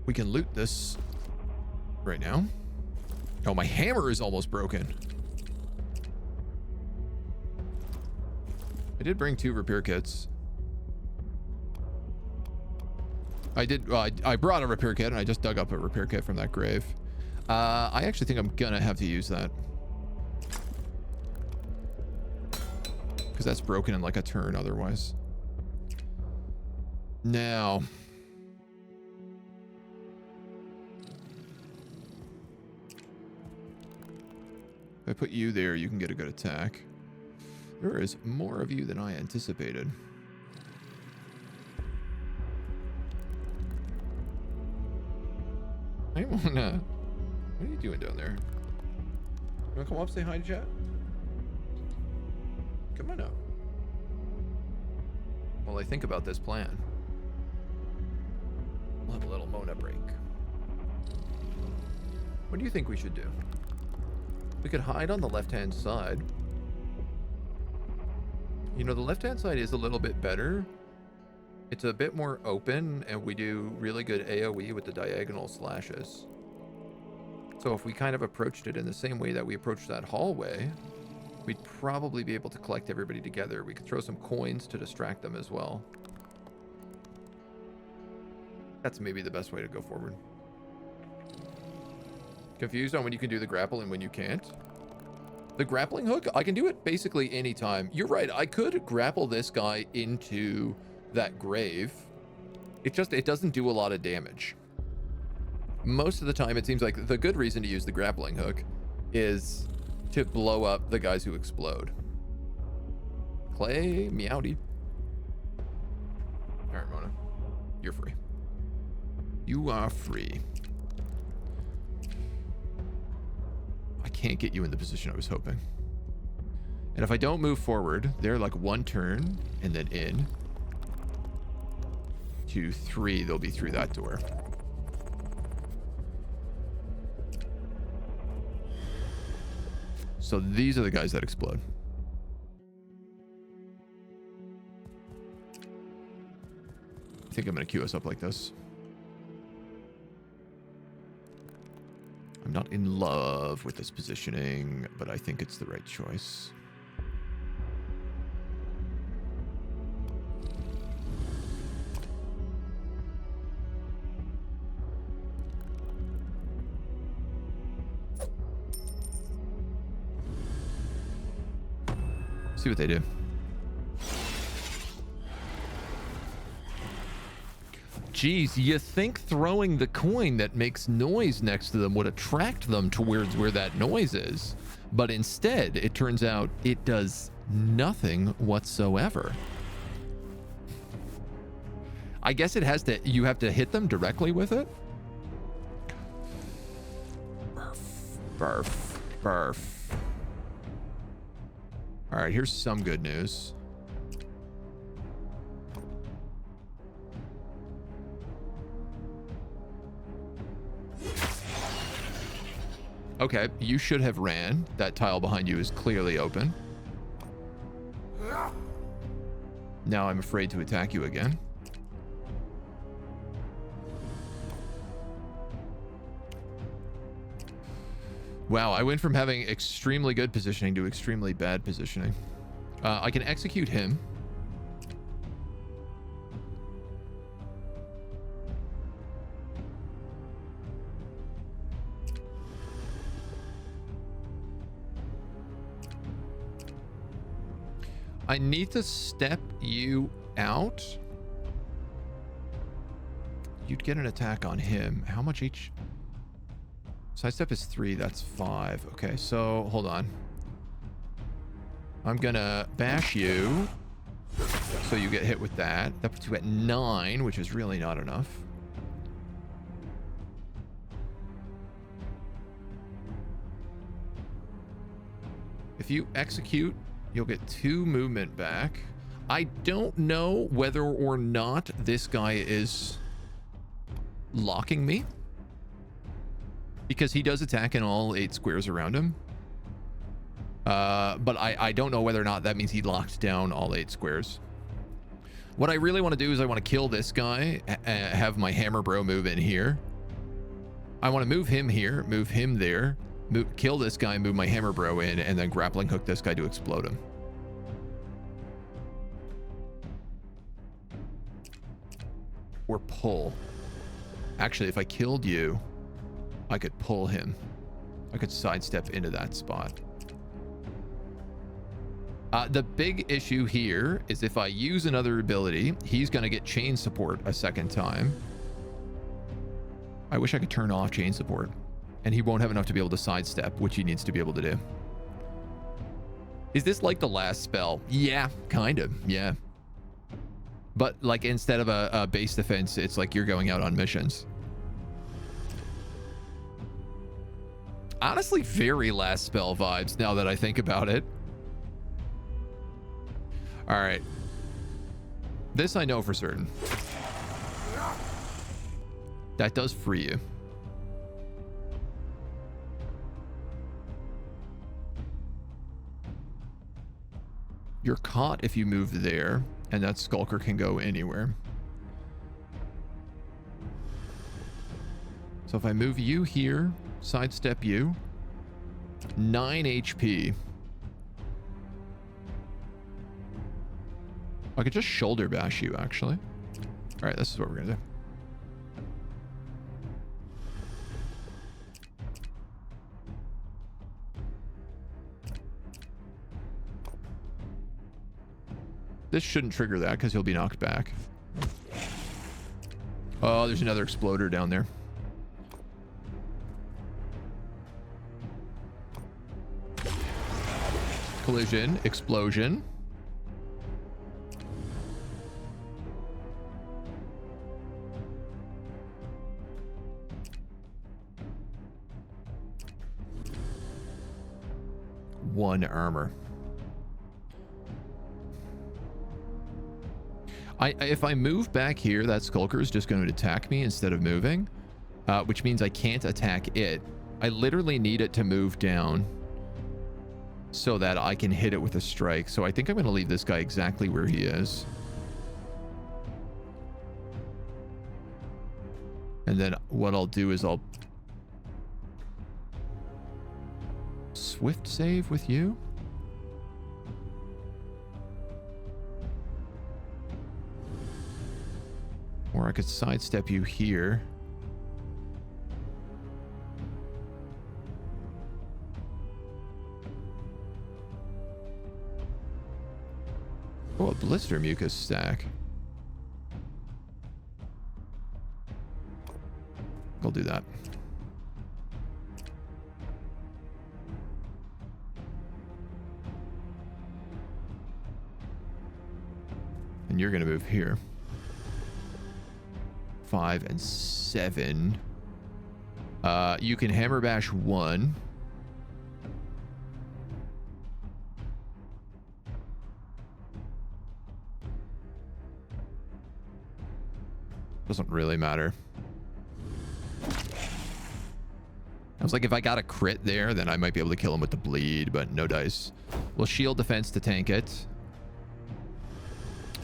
We can loot this right now. Oh, my hammer is almost broken. I did bring 2 repair kits. I brought a repair kit and I just dug up a repair kit from that grave. I actually think I'm gonna have to use that. Because that's broken in like a turn otherwise. Now. If I put you there, you can get a good attack. There is more of you than I anticipated. I wanna... What are you doing down there? You wanna come up, say hi to chat? Come on up. While I think about this plan. We'll have a little Mona break. What do you think we should do? We could hide on the left-hand side. You know, the left-hand side is a little bit better. It's a bit more open, and we do really good AoE with the diagonal slashes. So if we kind of approached it in the same way that we approached that hallway, we'd probably be able to collect everybody together. We could throw some coins to distract them as well. That's maybe the best way to go forward. Confused on when you can do the grapple and when you can't? The grappling hook, I can do it basically anytime. You're right, I could grapple this guy into that grave. It doesn't do a lot of damage. Most of the time, it seems like the good reason to use the grappling hook is to blow up the guys who explode. Clay, meowdy. All right, Mona, you're free. You are free. I can't get you in the position I was hoping. And if I don't move forward, they're like 1 turn and then in. 2, 3, they'll be through that door. So these are the guys that explode. I think I'm going to queue us up like this. I'm not in love with this positioning, but I think it's the right choice. See what they do. Geez, you think throwing the coin that makes noise next to them would attract them towards where that noise is. But instead, it turns out it does nothing whatsoever. I guess it has to, you have to hit them directly with it. Barf, barf, barf. All right, here's some good news. Okay, you should have ran. That tile behind you is clearly open. Now I'm afraid to attack you again. Wow, I went from having extremely good positioning to extremely bad positioning. I can execute him. I need to step you out. You'd get an attack on him. How much each? Sidestep is 3, that's 5. Okay, so hold on. I'm gonna bash you. So you get hit with that. That puts you at 9, which is really not enough. If you execute, you'll get 2 movement back. I don't know whether or not this guy is locking me, because he does attack in all 8 squares around him. But I don't know whether or not that means he locked down all 8 squares. What I really want to do is I want to kill this guy, have my hammer bro move in here. I want to move him here, move him there, kill this guy, move my hammer bro in, and then grappling hook this guy to explode him. Or pull. Actually, if I killed you, I could pull him. I could sidestep into that spot. The big issue here is if I use another ability, he's going to get chain support a second time. I wish I could turn off chain support, and he won't have enough to be able to sidestep, which he needs to be able to do. Is this like the last spell? Yeah, kind of. Yeah. But like instead of a base defense, it's like you're going out on missions. Honestly, very last spell vibes now that I think about it. All right. This I know for certain. That does free you. You're caught if you move there, and that Skulker can go anywhere. So if I move you here, sidestep you, 9 HP. I could just shoulder bash you, actually. All right, this is what we're gonna do. This shouldn't trigger that because he'll be knocked back. Oh, there's another exploder down there. Collision, explosion. 1 armor. If I move back here, that Skulker is just going to attack me instead of moving, which means I can't attack it. I literally need it to move down so that I can hit it with a strike. So I think I'm going to leave this guy exactly where he is. And then what I'll do is I'll swift save with you. Or I could sidestep you here. Oh, a blister mucus stack. I'll do that. And you're going to move here. 5 and 7. You can hammer bash 1. Doesn't really matter. I was like, if I got a crit there, then I might be able to kill him with the bleed, but no dice. We'll shield defense to tank it.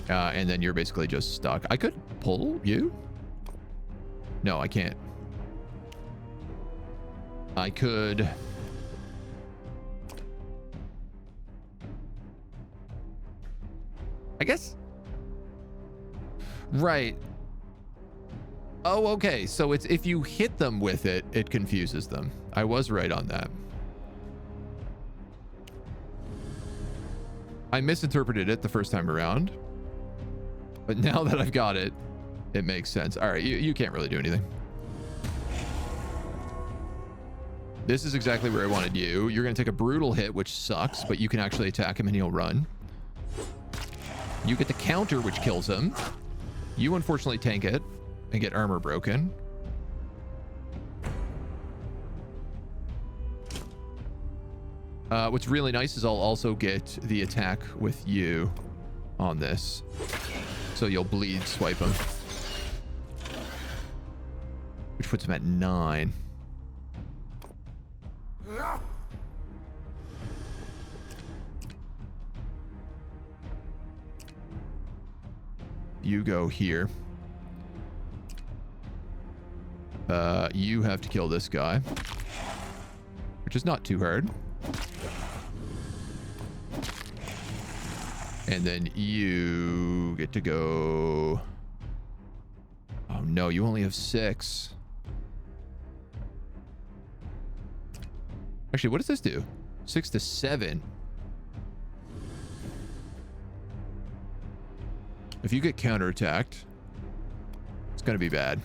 And then you're basically just stuck. I could pull you. No, I can't. I could... I guess... Right. Oh, okay. So it's if you hit them with it, it confuses them. I was right on that. I misinterpreted it the first time around. But now that I've got it, it makes sense. All right, you can't really do anything. This is exactly where I wanted you. You're going to take a brutal hit, which sucks, but you can actually attack him and he'll run. You get the counter, which kills him. You unfortunately tank it and get armor broken. What's really nice is I'll also get the attack with you on this. So you'll bleed swipe him. Which puts him at 9. You go here. You have to kill this guy, which is not too hard. And then you get to go... Oh no, you only have 6. Actually, what does this do? 6 to 7. If you get counterattacked, it's gonna be bad.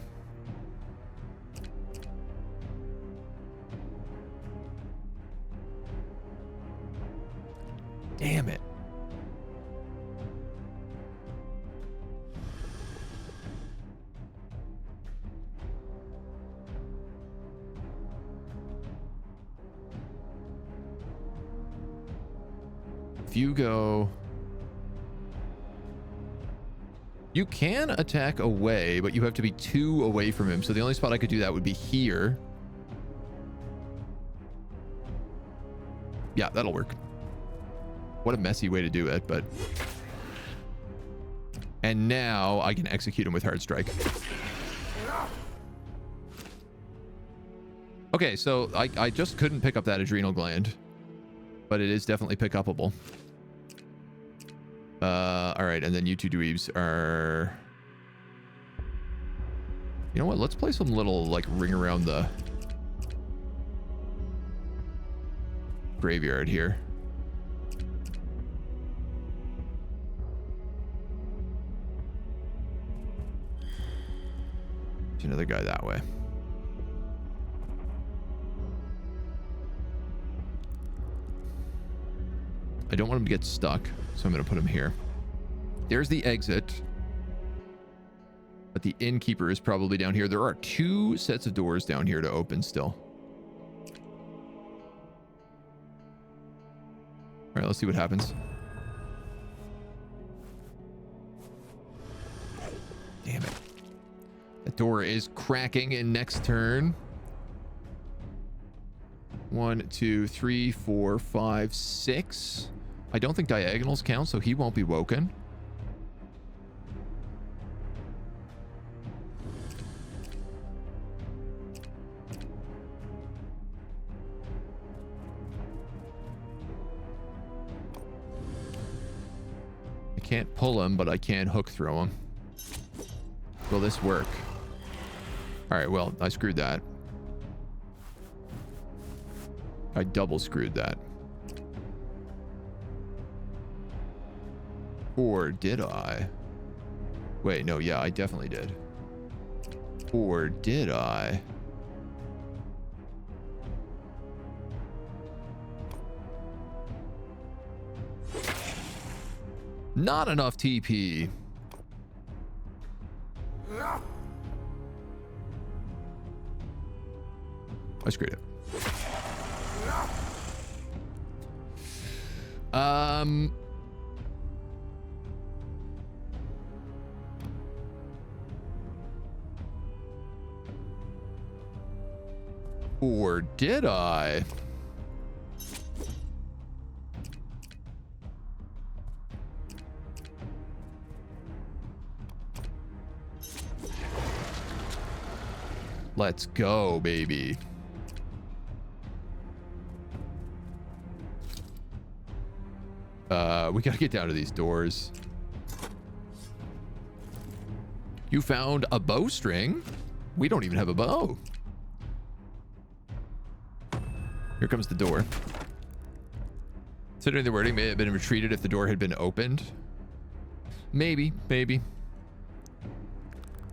Damn it. If you go... You can attack away, but you have to be 2 away from him. So the only spot I could do that would be here. Yeah, that'll work. What a messy way to do it, but... And now I can execute him with Hard Strike. Okay, so I just couldn't pick up that adrenal gland. But it is definitely pick upable. Alright, and then you two dweebs are... You know what? Let's play some little, like, ring around the... graveyard here. There's another guy that way. I don't want him to get stuck, so I'm going to put him here. There's the exit. But the innkeeper is probably down here. There are 2 sets of doors down here to open still. right, let's see what happens. Damn it. The door is cracking in next turn. 1, 2, 3, 4, 5, 6. I don't think diagonals count, so he won't be woken. I can't pull him, but I can hook throw him. Will this work? All right, well, I screwed that. I double screwed that. Or did I? Wait, no, yeah, I definitely did. Or did I? Not enough TP. I screwed it. Or did I? Let's go, baby. We gotta get down to these doors. You found a bowstring? We don't even have a bow. Here comes the door. Considering the wording may have been retreated if the door had been opened. Maybe, maybe.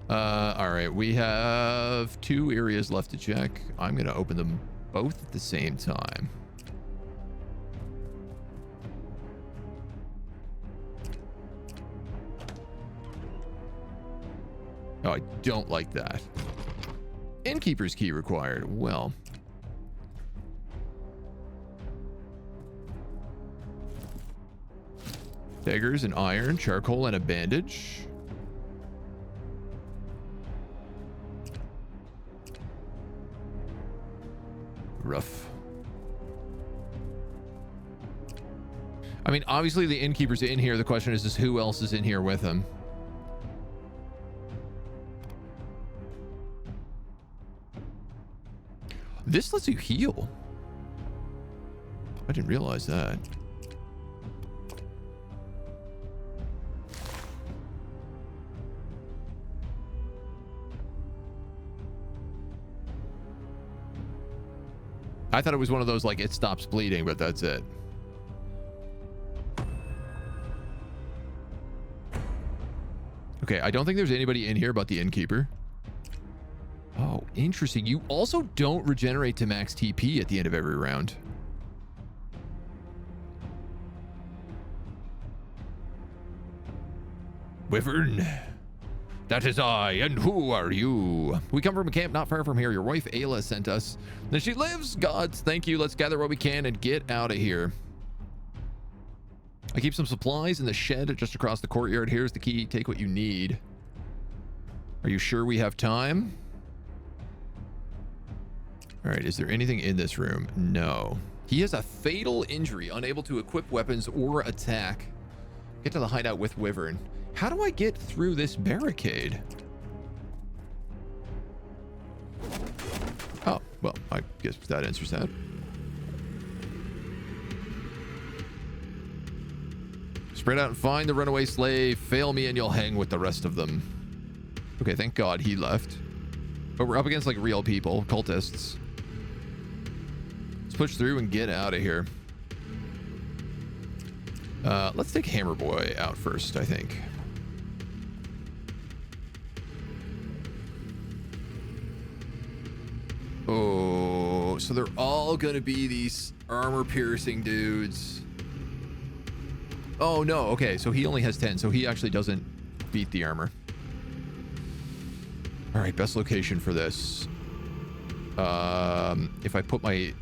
All right, we have 2 areas left to check. I'm gonna open them both at the same time. Oh, I don't like that. Innkeeper's key required. Well. Daggers and iron, charcoal and a bandage. Rough. I mean, obviously the innkeeper's in here. The question is just who else is in here with him? This lets you heal. I didn't realize that. I thought it was one of those like it stops bleeding, but that's it. Okay, I don't think there's anybody in here but the innkeeper. Oh, interesting. You also don't regenerate to max TP at the end of every round. Wyvern. That is I, and who are you? We come from a camp not far from here. Your wife, Ayla, sent us. Then she lives. Gods, thank you. Let's gather what we can and get out of here. I keep some supplies in the shed just across the courtyard. Here's the key. Take what you need. Are you sure we have time? All right, is there anything in this room? No. He has a fatal injury, unable to equip weapons or attack. Get to the hideout with Wyvern. How do I get through this barricade? Oh, well, I guess that answers that. Spread out and find the runaway slave. Fail me and you'll hang with the rest of them. Okay, thank God he left. But we're up against like real people, cultists. Let's push through and get out of here. Let's take Hammer Boy out first, I think. Oh, so they're all gonna be these armor-piercing dudes. Oh, no. Okay, so he only has 10, so he actually doesn't beat the armor. All right, best location for this. If I put my...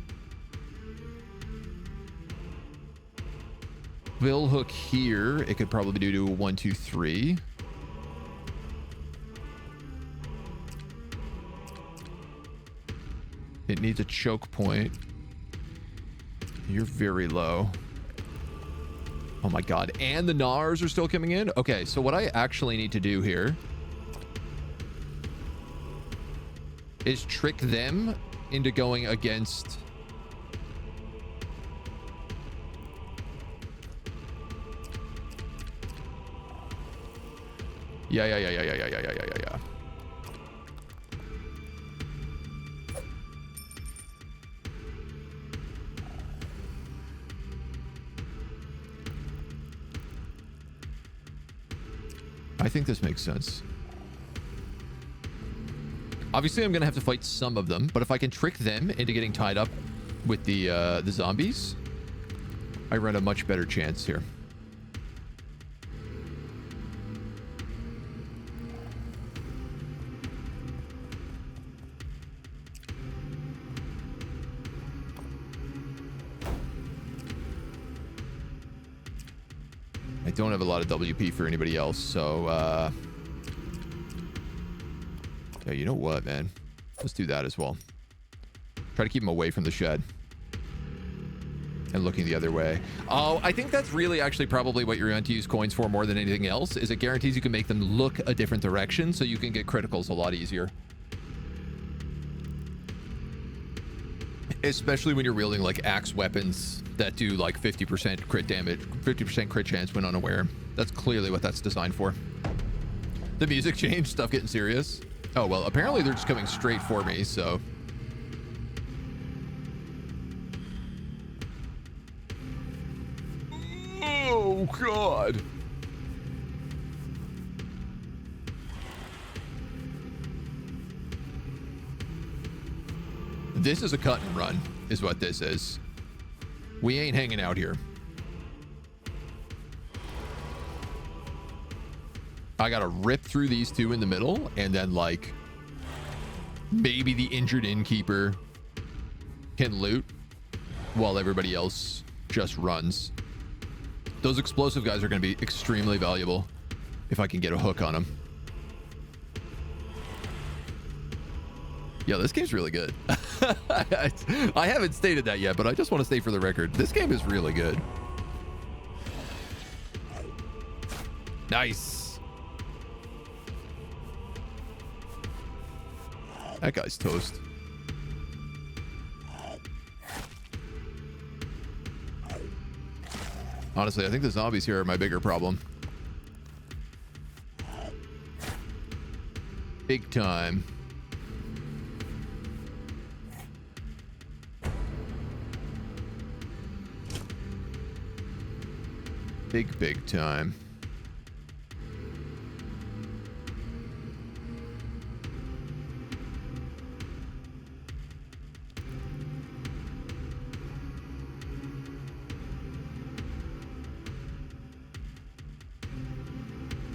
bill hook here. It could probably do 1, 2, 3. It needs a choke point. You're very low. Oh my god. And the gnawers are still coming in? Okay, so what I actually need to do here is trick them into going against... Yeah. I think this makes sense. Obviously, I'm going to have to fight some of them, but if I can trick them into getting tied up with the zombies, I run a much better chance here. I don't have a lot of WP for anybody else, so yeah, you know what, man? Let's do that as well. Try to keep him away from the shed and looking the other way. Oh, I think that's really actually probably what you're going to use coins for more than anything else, is it guarantees you can make them look a different direction so you can get criticals a lot easier. Especially when you're wielding like axe weapons that do like 50% crit damage, 50% crit chance when unaware. That's clearly what that's designed for. The music changed, stuff getting serious. Oh, well, apparently they're just coming straight for me, so... Oh, God. This is a cut and run, is what this is. We ain't hanging out here. I gotta rip through these two in the middle, and then, like, maybe the injured innkeeper can loot while everybody else just runs. Those explosive guys are gonna be extremely valuable if I can get a hook on them. Yeah, this game's really good. I haven't stated that yet, but I just want to state for the record, this game is really good. Nice. That guy's toast. Honestly, I think the zombies here are my bigger problem. Big time. Big time.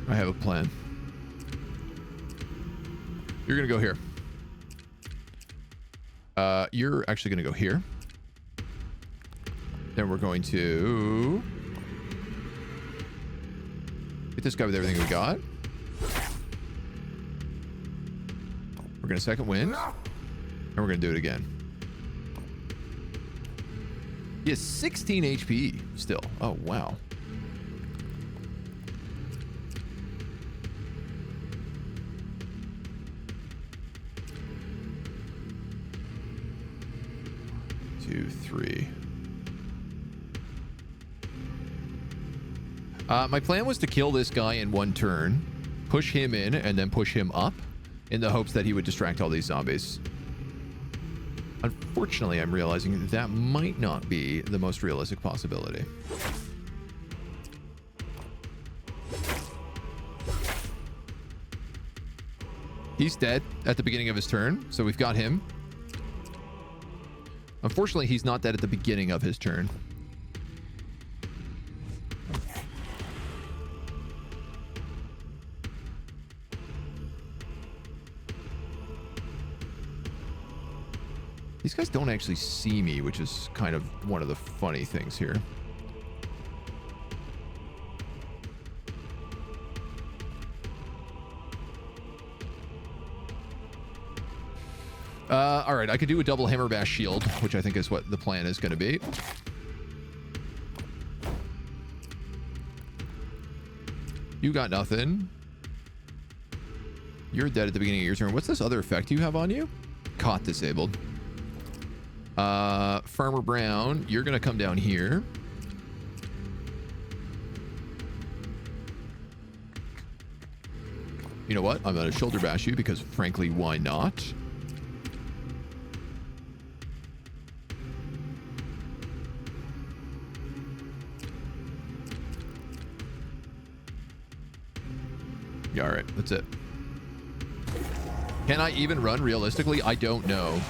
I have a plan. You're gonna go here. You're actually gonna go here. Then we're going to hit this guy with everything we got. We're gonna second wind, and we're gonna do it again. He has 16 HP still. Oh, wow. Two, three. My plan was to kill this guy in one turn, push him in, and then push him up in the hopes that he would distract all these zombies. Unfortunately, I'm realizing that might not be the most realistic possibility. He's dead at the beginning of his turn, so we've got him. Unfortunately, he's not dead at the beginning of his turn. These guys don't actually see me, which is kind of one of the funny things here. All right, I could do a double hammer bash shield, which I think is what the plan is going to be. You got nothing. You're dead at the beginning of your turn. What's this other effect you have on you? Caught disabled. Farmer Brown, you're going to come down here. You know what? I'm going to shoulder bash you because, frankly, why not? Yeah, all right. That's it. Can I even run realistically? I don't know.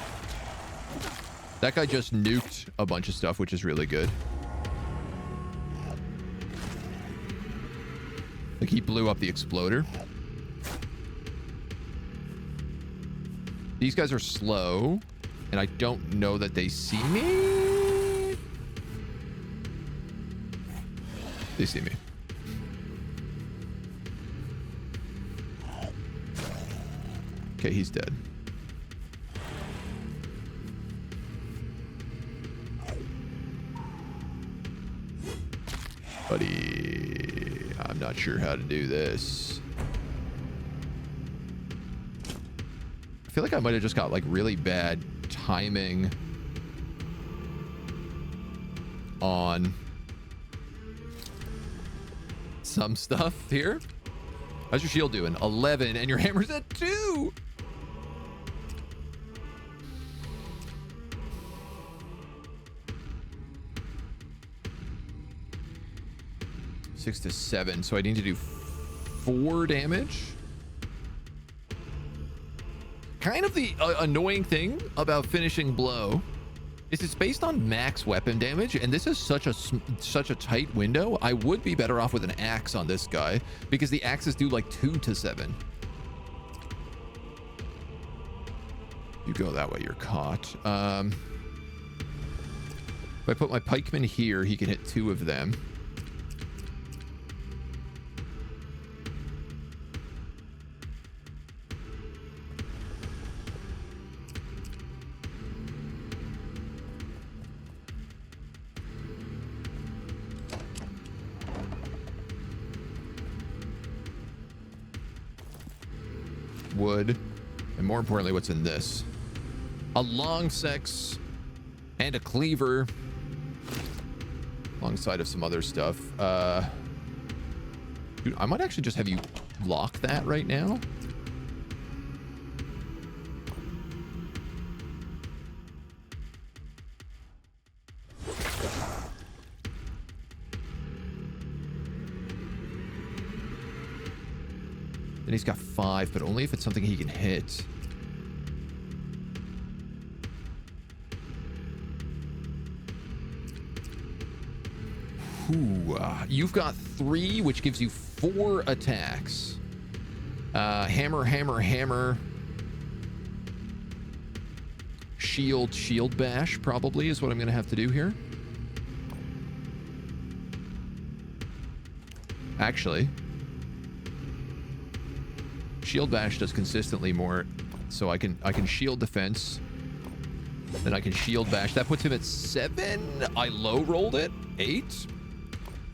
That guy just nuked a bunch of stuff, which is really good. Like, he blew up the exploder. These guys are slow, and I don't know that they see me. They see me. Okay, he's dead. Buddy, I'm not sure how to do this. I feel like I might have just got like really bad timing on some stuff here. How's your shield doing? 11, and your hammer's at 2. Six to 7, so I need to do 4 damage. Kind of the annoying thing about finishing blow is it's based on max weapon damage, and this is such a tight window. I would be better off with an axe on this guy because the axes do like 2 to 7. You go that way, you're caught. If I put my pikeman here, he can hit 2 of them. Wood, and more importantly, what's in this? A long sex and a cleaver alongside of some other stuff. Dude, I might actually just have you lock that right now. And he's got 5, but only if it's something he can hit. Ooh, you've got 3, which gives you 4 attacks. Hammer, hammer, hammer. Shield bash probably is what I'm going to have to do here. Actually, shield bash does consistently more, so I can shield defense, then I can shield bash. That puts him at 7. I low rolled it 8,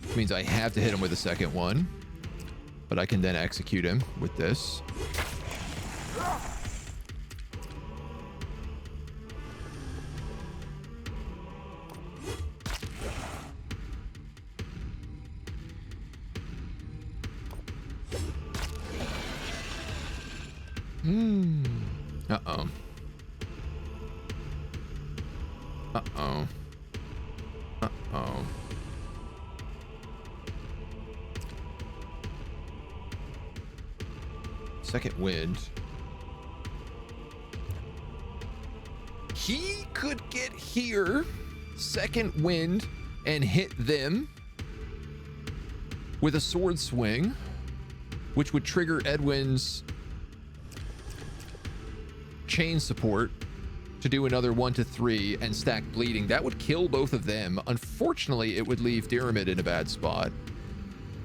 which means I have to hit him with a second one, but I can then execute him with this. Uh-oh. Uh-oh. Uh-oh. Second wind. He could get here, second wind, and hit them with a sword swing, which would trigger Edwin's chain support to do another 1 to 3 and stack bleeding. That would kill both of them. Unfortunately, it would leave Diarmid in a bad spot.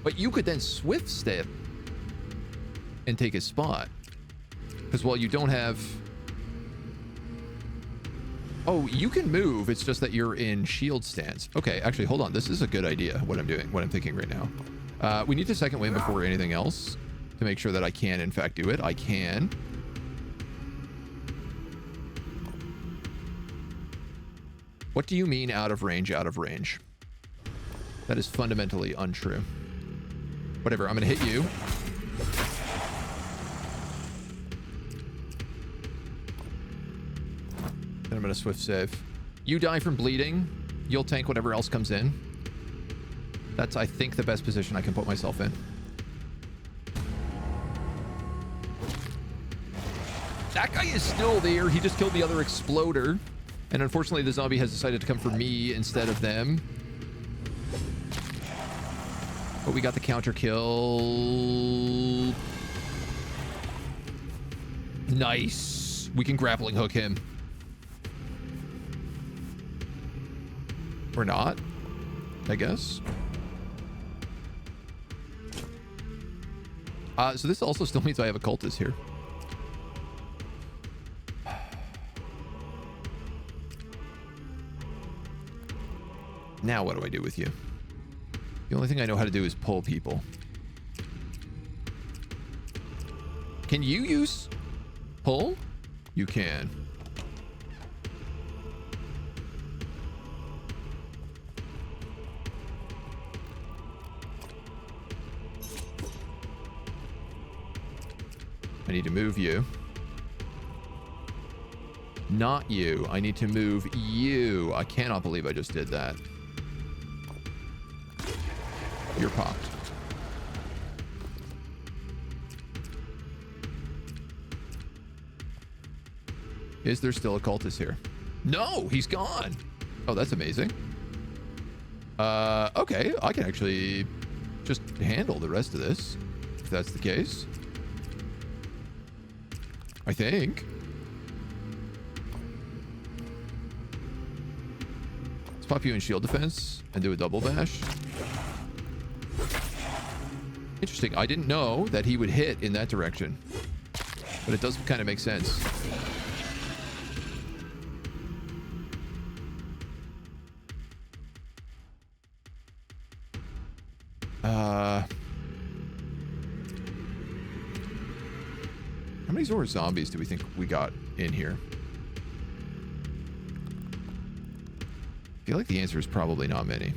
But you could then swift step and take his spot. Because while you don't have Oh, you can move. It's just that you're in shield stance. Okay, actually, hold on. This is a good idea, what I'm doing, what I'm thinking right now. We need to second wind before anything else to make sure that I can, in fact, do it. I can. What do you mean out of range, out of range? That is fundamentally untrue. Whatever, I'm going to hit you. Then I'm going to swift save. You die from bleeding. You'll tank whatever else comes in. That's, I think, the best position I can put myself in. That guy is still there. He just killed the other exploder. And unfortunately, the zombie has decided to come for me instead of them. But we got the counter kill. Nice. We can grappling hook him. Or not, I guess. So this also still means I have a cultist here. Now what do I do with you? The only thing I know how to do is pull people. Can you use pull? You can. I need to move you. Not you. I need to move you. I cannot believe I just did that. You're popped. Is there still a cultist here? No, he's gone. Oh, that's amazing. Okay, I can actually just handle the rest of this, if that's the case. I think. Let's pop you in shield defense and do a double bash. Interesting. I didn't know that he would hit in that direction, but it does kind of make sense. How many Zora zombies do we think we got in here? I feel like the answer is probably not many.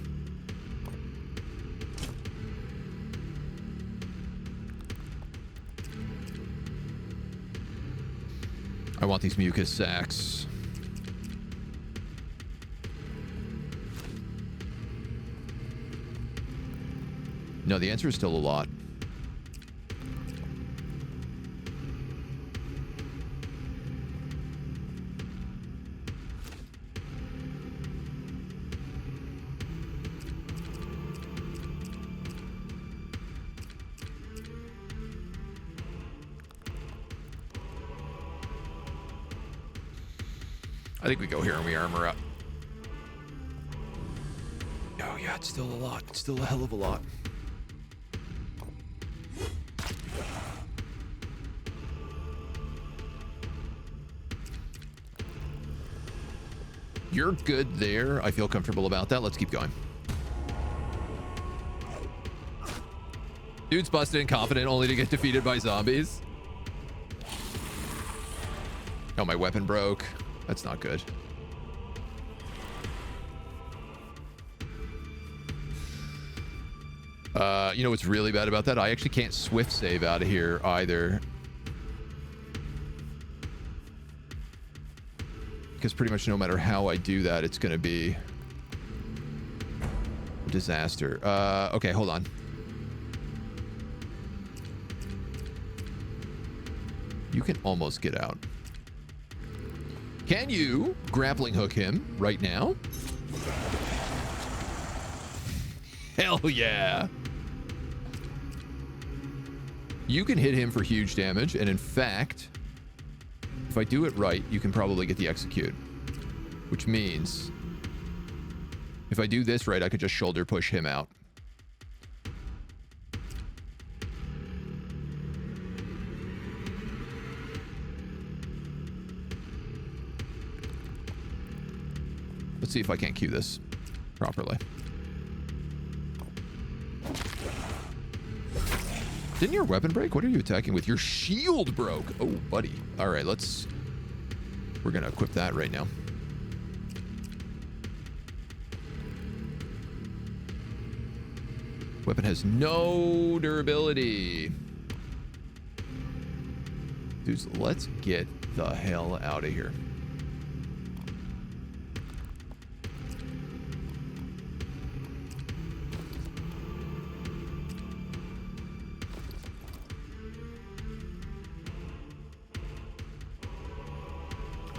I want these mucus sacs. No, the answer is still a lot. I think we go here and we armor up. Oh yeah, it's still a lot. It's still a hell of a lot. You're good there. I feel comfortable about that. Let's keep going. Dude's busted and confident only to get defeated by zombies. Oh, my weapon broke. That's not good. You know what's really bad about that? I actually can't swift save out of here either. Because pretty much no matter how I do that, it's going to be a disaster. Okay, hold on. You can almost get out. Can you grappling hook him right now? Hell yeah. You can hit him for huge damage, and in fact, if I do it right, you can probably get the execute. Which means, if I do this right, I could just shoulder push him out. see if I can't cue this properly. Didn't your weapon break? What are you attacking with? Your shield broke. Oh, buddy. All right, we're going to equip that right now. Weapon has no durability. Dudes, let's get the hell out of here.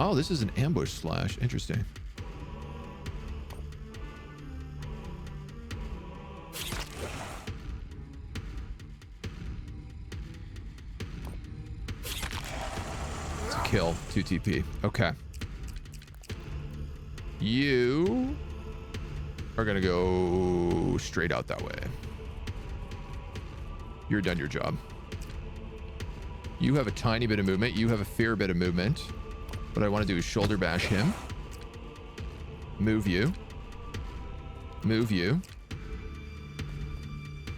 Oh, this is an ambush slash. Interesting. It's a kill. 2 TP. Okay. You are going to go straight out that way. You're done your job. You have a tiny bit of movement. You have a fair bit of movement. What I want to do is shoulder bash him. Move you. Move you.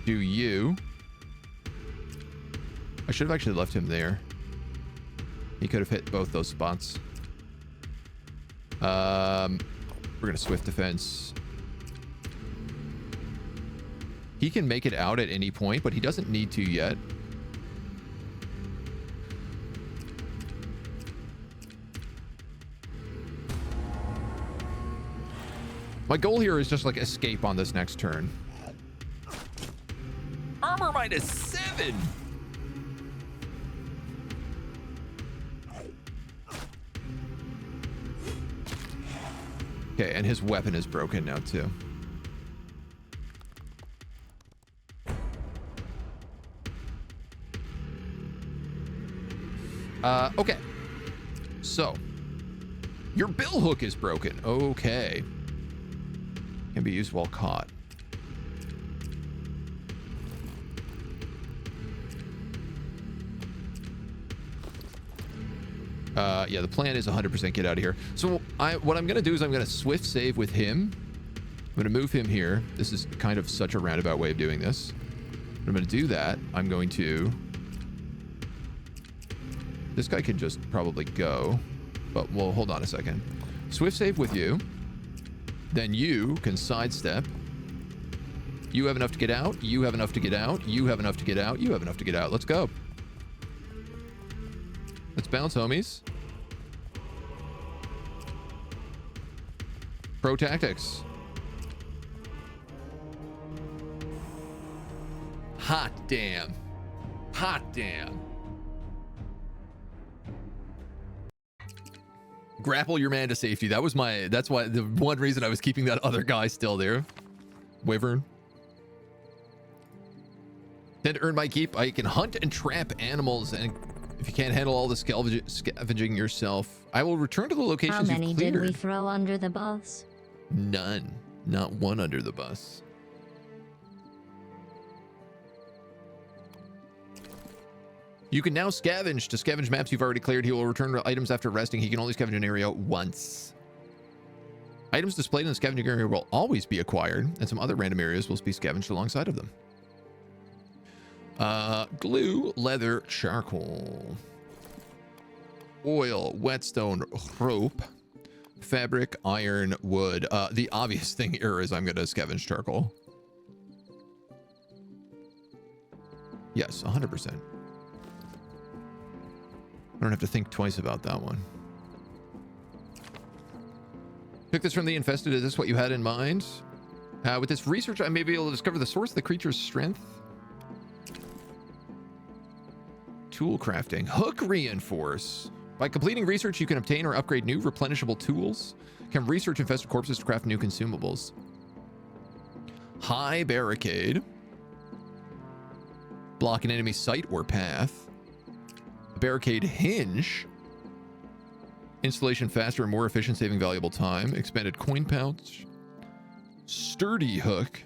Do you. I should have actually left him there. He could have hit both those spots. We're going to swift defense. He can make it out at any point, but he doesn't need to yet. My goal here is just like escape on this next turn. Armor -7. Okay, and his weapon is broken now too. Okay. So, your bill hook is broken. Okay. Can be used while caught. Yeah, the plan is 100% get out of here. So what I'm going to do is I'm going to swift save with him. I'm going to move him here. This is kind of such a roundabout way of doing this. But I'm going to do that. I'm going to... This guy can just probably go. But, well, hold on a second. Swift save with you. Then you can sidestep. You have enough to get out. You have enough to get out. You have enough to get out. You have enough to get out. Let's go. Let's bounce, homies. Pro tactics. Hot damn. Hot damn. Grapple your man to safety. That's why the one reason I was keeping that other guy still there. Wyvern. Tend to earn my keep. I can hunt and trap animals, and if you can't handle all the scavenging yourself, I will return to the locations you've cleared. How many did we throw under the bus? None. Not one under the bus. You can now scavenge. To scavenge maps you've already cleared, he will return items after resting. He can only scavenge an area once. Items displayed in the scavenging area will always be acquired, and some other random areas will be scavenged alongside of them. Glue, leather, charcoal, oil, whetstone, rope, fabric, iron, wood. The obvious thing here is I'm going to scavenge charcoal. Yes, 100%. I don't have to think twice about that one. Took this from the Infested. Is this what you had in mind? With this research, I may be able to discover the source of the creature's strength. Tool crafting. Hook reinforce. By completing research, you can obtain or upgrade new replenishable tools. Can research infested corpses to craft new consumables. High barricade. Block an enemy site or path. Barricade hinge. Installation faster and more efficient, saving valuable time. Expanded coin pouch. Sturdy hook.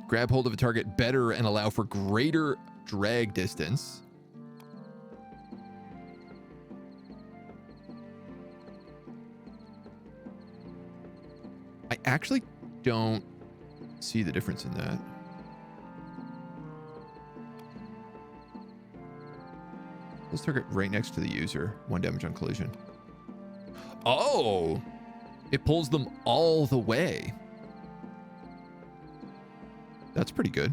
Grab hold of a target better and allow for greater drag distance. I actually don't see the difference in that. Let's target right next to the user. 1 damage on collision. Oh! It pulls them all the way. That's pretty good.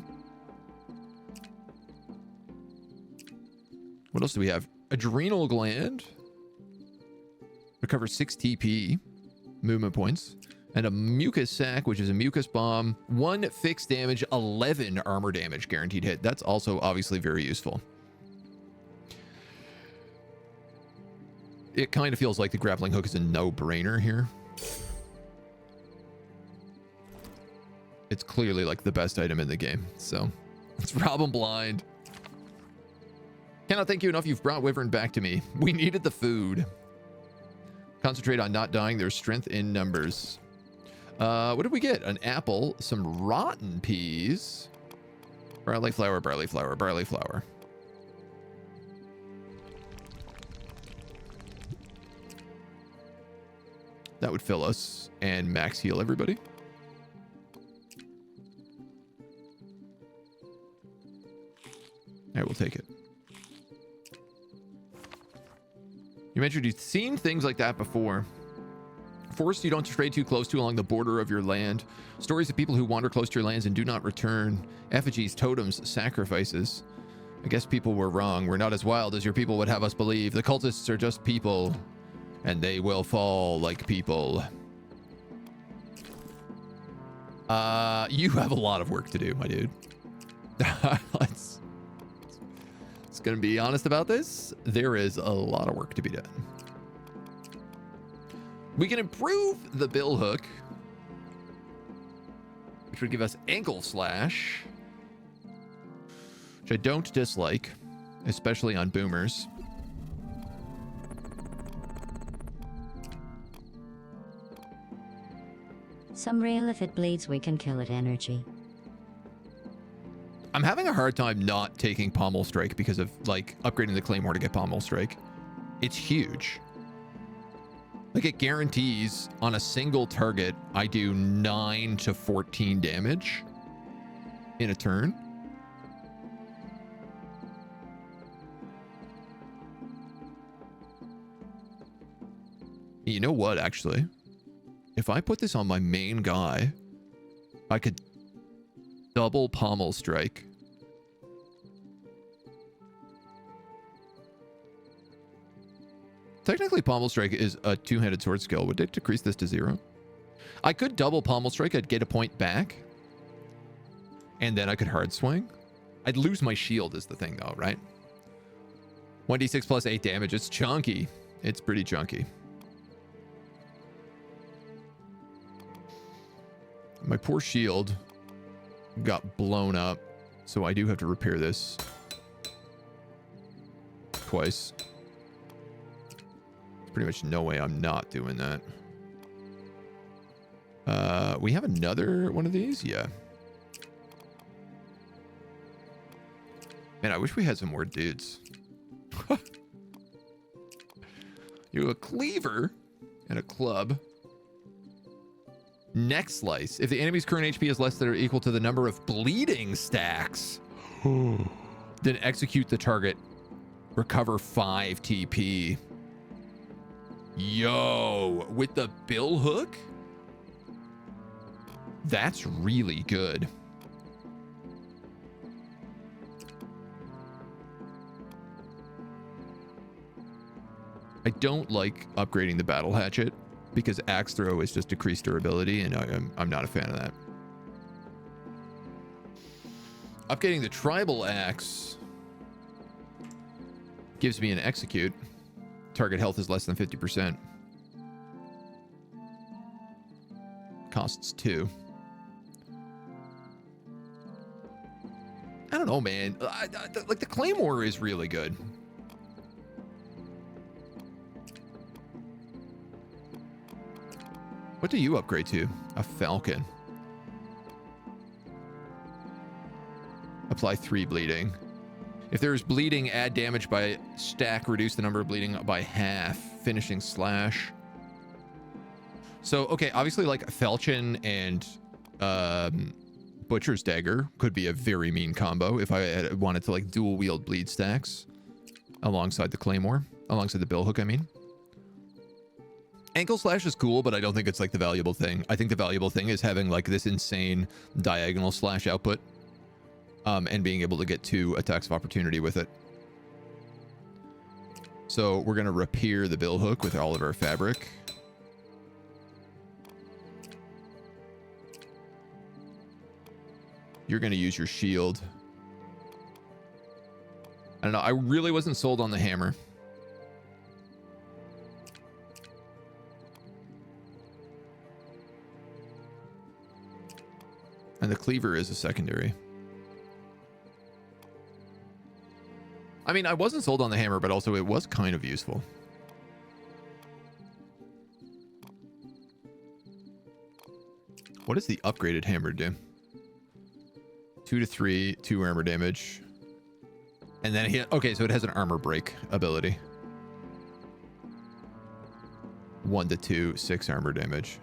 What else do we have? Adrenal gland. Recovers 6 TP. Movement points. And a mucus sac, which is a mucus bomb. 1 fixed damage, 11 armor damage guaranteed hit. That's also obviously very useful. It kind of feels like the grappling hook is a no-brainer here. It's clearly like the best item in the game. So let's rob him blind. Cannot thank you enough. You've brought Wyvern back to me. We needed the food. Concentrate on not dying. There's strength in numbers. What did we get? An apple, some rotten peas, barley flour, barley flour, barley flour. That would fill us and max heal everybody. All right, we'll take it. You mentioned you've seen things like that before. Forests you don't stray too close to along the border of your land. Stories of people who wander close to your lands and do not return. Effigies, totems, sacrifices. I guess people were wrong. We're not as wild as your people would have us believe. The cultists are just people, and they will fall like people. You have a lot of work to do, my dude. Let's gonna be honest about this. There is a lot of work to be done. We can improve the bill hook, which would give us ankle slash, which I don't dislike, especially on boomers. Some rail, if it bleeds, we can kill it energy. I'm having a hard time not taking Pommel Strike because of, like, upgrading the Claymore to get Pommel Strike. It's huge. Like, it guarantees on a single target, I do 9 to 14 damage in a turn. You know what, actually? If I put this on my main guy, I could double Pommel Strike. Technically, Pommel Strike is a two-handed sword skill. Would it decrease this to 0? I could double Pommel Strike. I'd get a point back. And then I could hard swing. I'd lose my shield is the thing, though, right? 1d6 plus 8 damage. It's chunky. It's pretty chunky. My poor shield got blown up, so I do have to repair this twice. There's pretty much no way I'm not doing that. We have another one of these? Yeah. Man, I wish we had some more dudes. You have a cleaver and a club. Neck slice. If the enemy's current HP is less than or equal to the number of bleeding stacks, then execute the target. Recover 5 TP. Yo, with the bill hook? That's really good. I don't like upgrading the battle hatchet because axe throw is just decreased durability, and I'm not a fan of that. Upgrading the tribal axe gives me an execute. Target health is less than 50%. Costs 2. I don't know, man. Like, the Claymore is really good. What do you upgrade to? A falcon. Apply 3 bleeding. If there's bleeding, add damage by stack. Reduce the number of bleeding by half. Finishing slash. So, okay, obviously, like, Falchion and Butcher's Dagger could be a very mean combo if I wanted to, like, dual wield bleed stacks alongside the Claymore. Alongside the Billhook, I mean. Ankle Slash is cool, but I don't think it's, like, the valuable thing. I think the valuable thing is having, like, this insane diagonal slash output. And being able to get 2 attacks of opportunity with it. So, we're going to repair the Billhook with all of our fabric. You're going to use your shield. I don't know. I really wasn't sold on the hammer. And the cleaver is a secondary. I mean, I wasn't sold on the hammer, but also it was kind of useful. What does the upgraded hammer do? 2 to 3, 2 armor damage. And then okay, so it has an armor break ability. 1 to 2, 6 armor damage.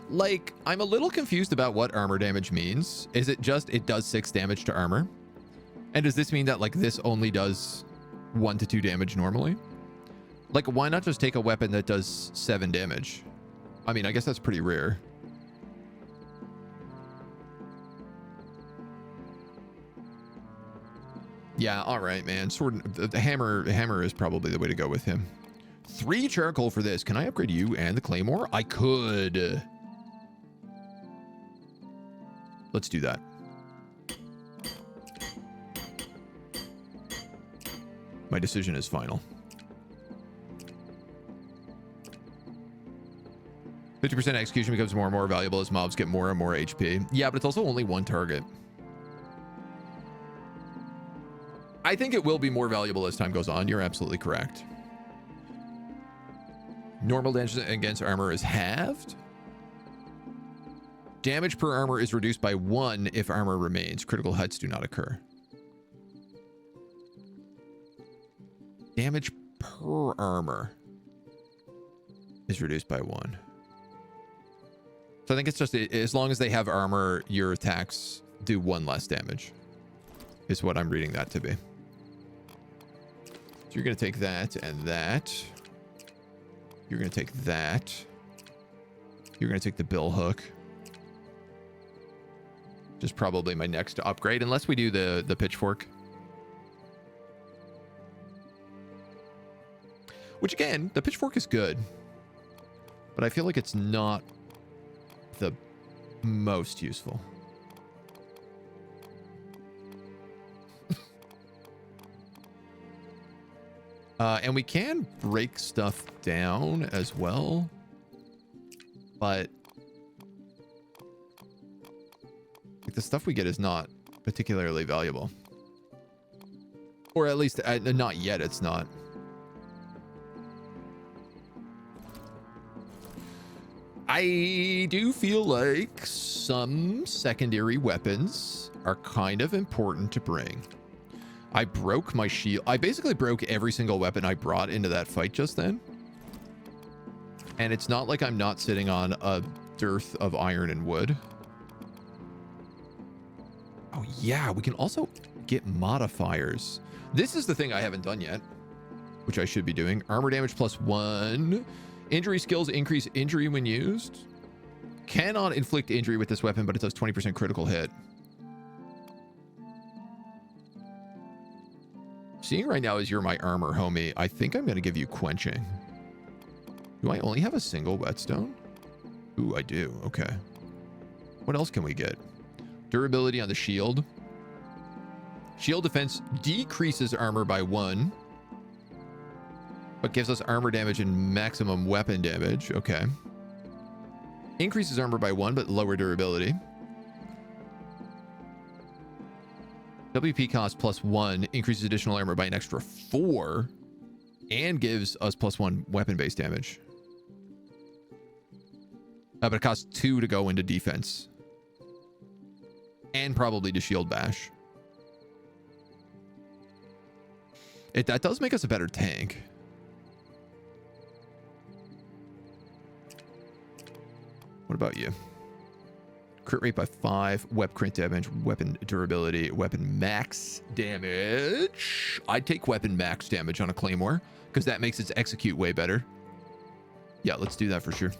Like, I'm a little confused about what armor damage means. Is it just it does 6 damage to armor? And does this mean that, like, this only does 1 to 2 damage normally? Like, why not just take a weapon that does 7 damage? I mean, I guess that's pretty rare. Yeah, all right, man. The hammer is probably the way to go with him. 3 charcoal for this. Can I upgrade you and the Claymore? I could. Let's do that. My decision is final. 50% execution becomes more and more valuable as mobs get more and more HP. Yeah, but it's also only 1 target. I think it will be more valuable as time goes on. You're absolutely correct. Normal damage against armor is halved. Damage per armor is reduced by 1 if armor remains. Critical hits do not occur. Damage per armor is reduced by 1. So I think it's just, as long as they have armor, your attacks do 1 less damage. Is what I'm reading that to be. So you're going to take that and that. You're going to take that. You're going to take the Billhook. Just probably my next upgrade, unless we do the pitchfork. Which, again, the pitchfork is good. But I feel like it's not the most useful. And we can break stuff down as well. But like, the stuff we get is not particularly valuable. Or at least not yet, it's not. I do feel like some secondary weapons are kind of important to bring. I broke my shield. I basically broke every single weapon I brought into that fight just then. And it's not like I'm not sitting on a dearth of iron and wood. Oh yeah, we can also get modifiers. This is the thing I haven't done yet, which I should be doing. Armor damage +1. Injury skills increase injury when used. Cannot inflict injury with this weapon, but it does 20% critical hit. Seeing right now as you're my armor, homie, I think I'm going to give you quenching. Do I only have a single whetstone? Ooh, I do. Okay. What else can we get? Durability on the shield. Shield defense decreases armor by 1. But gives us armor damage and maximum weapon damage. Okay. Increases armor by 1, but lower durability. WP cost +1 increases additional armor by an extra 4 and gives us +1 weapon-based damage. But it costs 2 to go into defense. And probably to shield bash. That does make us a better tank. What about you? Crit rate by 5, weapon crit damage, weapon durability, weapon max damage. I'd take weapon max damage on a claymore because that makes its execute way better. Yeah, let's do that for sure.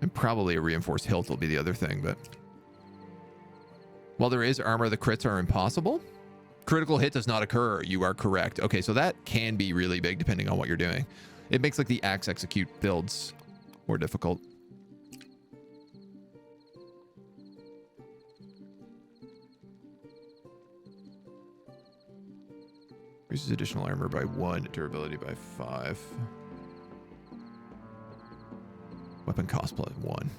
And probably a reinforced hilt will be the other thing, but while there is armor, the crits are impossible. Critical hit does not occur. You are correct. Okay, so that can be really big depending on what you're doing. It makes like the axe execute builds more difficult. Increases additional armor by 1, durability by 5. Weapon cost plus 1.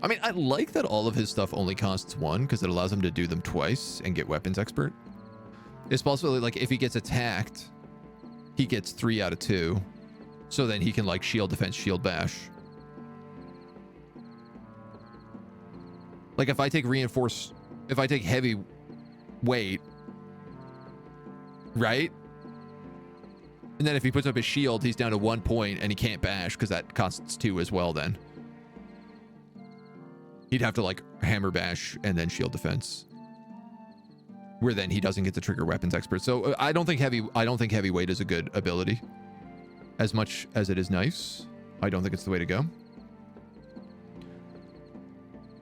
I mean, I like that all of his stuff only costs 1 because it allows him to do them twice and get weapons expert. It's possibly like if he gets attacked, he gets 3 out of 2. So then he can like shield defense, shield bash. Like if I take heavy weight, right? And then if he puts up his shield, he's down to 1 point and he can't bash because that costs 2 as well then. He'd have to like hammer bash and then shield defense, where then he doesn't get to trigger weapons expert. So I don't think heavyweight is a good ability. As much as it is nice, I don't think it's the way to go.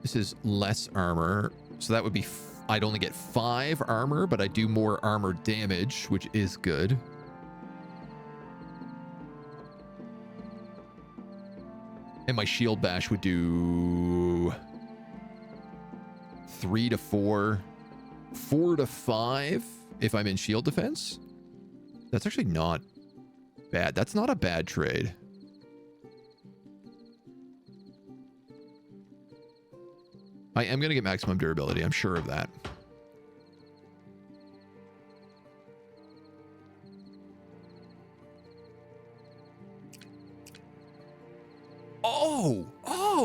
This is less armor, so that would be I'd only get 5 armor, but I do more armor damage, which is good. And my shield bash would do 3 to 4, 4 to 5 if I'm in shield defense. That's actually not bad. That's not a bad trade. I am going to get maximum durability. I'm sure of that.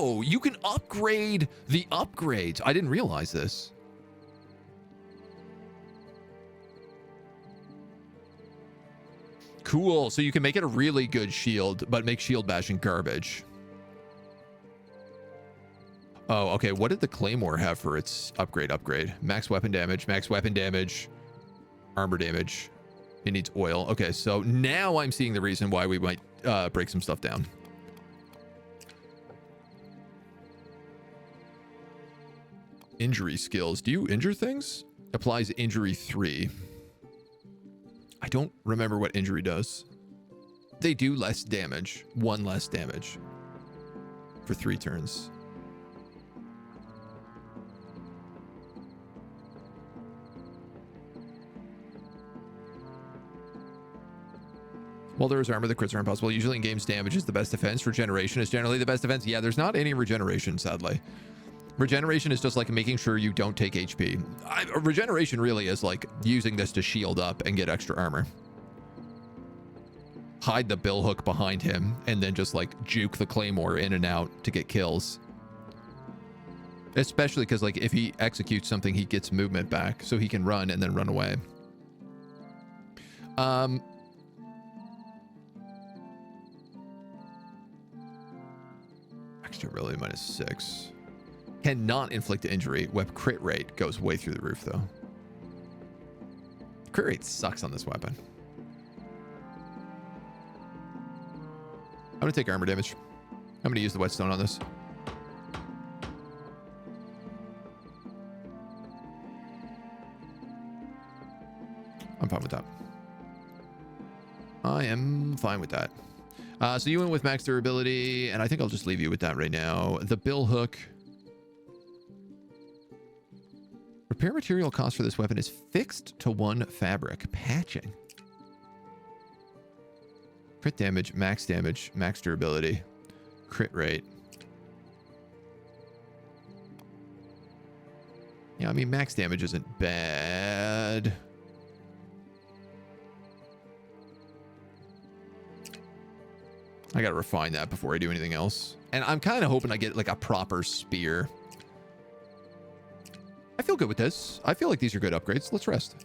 Oh, you can upgrade the upgrades. I didn't realize this. Cool. So you can make it a really good shield, but make shield bashing garbage. Oh, okay. What did the Claymore have for its upgrade? Max weapon damage, armor damage. It needs oil. Okay, so now I'm seeing the reason why we might break some stuff down. Injury skills. Do you injure things? Applies injury 3. I don't remember what injury does. They do less damage. 1 less damage. For 3 turns. While there is armor, the crits are impossible. Usually in games, damage is the best defense. Regeneration is generally the best defense. Yeah, there's not any regeneration, sadly. Regeneration is just like making sure you don't take HP. Regeneration really is like using this to shield up and get extra armor. Hide the billhook behind him and then just like juke the claymore in and out to get kills. Especially because like if he executes something, he gets movement back so he can run and then run away. Extra ability -6. Cannot inflict injury. Weapon crit rate goes way through the roof, though. Crit rate sucks on this weapon. I'm going to take armor damage. I'm going to use the whetstone on this. I'm fine with that. I am fine with that. So you went with max durability, and I think I'll just leave you with that right now. The billhook. Repair material cost for this weapon is fixed to 1 fabric. Patching. Crit damage, max durability, crit rate. Yeah, I mean, max damage isn't bad. I gotta refine that before I do anything else. And I'm kind of hoping I get like a proper spear. I feel good with this. I feel like these are good upgrades. Let's rest.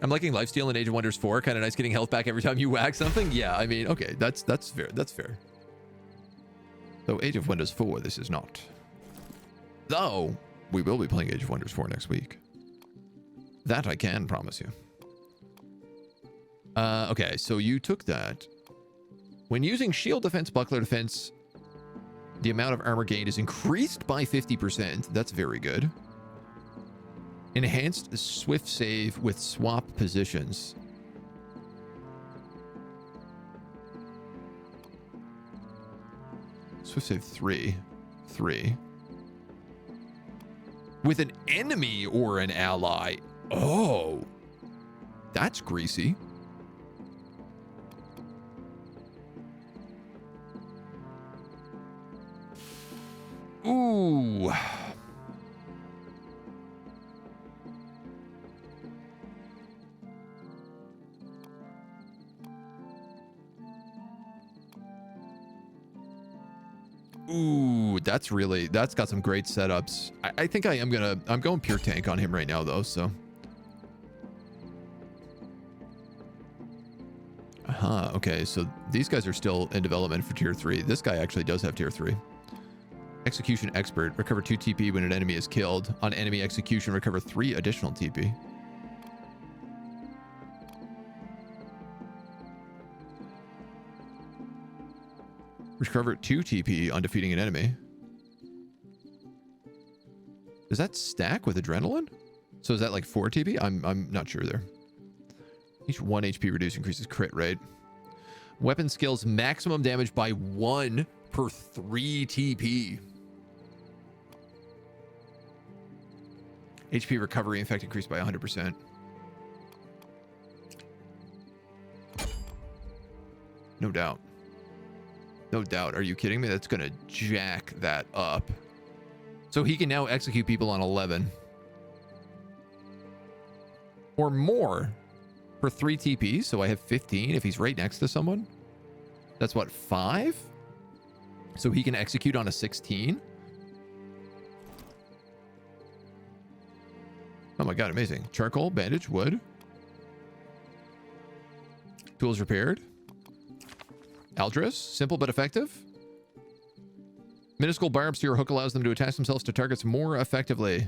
I'm liking lifesteal in Age of Wonders 4. Kind of nice getting health back every time you whack something. Yeah, I mean, okay, that's fair. That's fair. Though Age of Wonders 4, this is not. Though, we will be playing Age of Wonders 4 next week. That I can promise you. Okay, so you took that. When using shield defense, buckler defense, the amount of armor gained is increased by 50%. That's very good. Enhanced swift save with swap positions. Swift save 3. With an enemy or an ally. Oh, that's greasy. Ooh. Ooh, that's got some great setups. I think I'm going pure tank on him right now though, so. Okay, so these guys are still in development for tier 3. This guy actually does have tier 3. Execution expert, recover 2 TP when an enemy is killed. On enemy execution, recover 3 additional TP. Recover 2 TP on defeating an enemy. Does that stack with adrenaline? So is that like 4 TP? I'm not sure there. Each 1 HP reduce increases crit rate. Weapon skills maximum damage by 1 per 3 TP. HP recovery in fact increased by 100%. No doubt. No doubt. Are you kidding me? That's gonna jack that up. So he can now execute people on 11. Or more for 3 TP. So I have 15 if he's right next to someone. That's what, 5? So he can execute on a 16. Oh my god, amazing. Charcoal, bandage, wood. Tools repaired. Aldris, simple but effective. Minuscule barbs to your hook allows them to attach themselves to targets more effectively.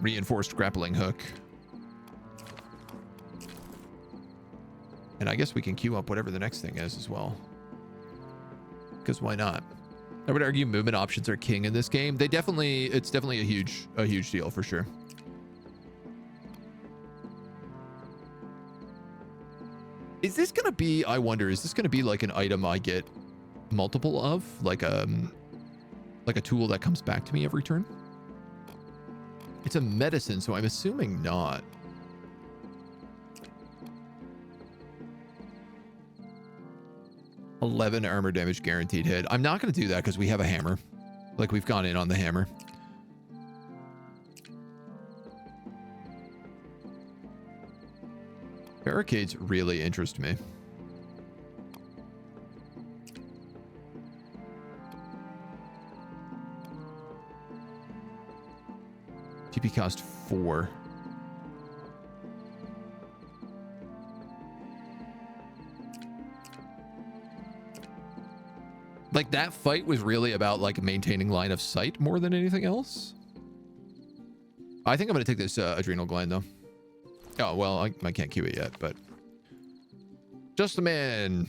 Reinforced grappling hook. And I guess we can queue up whatever the next thing is as well. Because why not? I would argue movement options are king in this game. It's definitely a huge deal for sure. Is this gonna be, I wonder, is this gonna be like an item I get multiple of? Like a tool that comes back to me every turn? It's a medicine, so I'm assuming not. $11 armor damage guaranteed hit. I'm not going to do that because we have a hammer. Like, we've gone in on the hammer. Barricades really interest me. TP cost 4. Like, that fight was really about, like, maintaining line of sight more than anything else. I think I'm going to take this adrenal gland, though. Oh, well, I can't queue it yet, but... Just a man.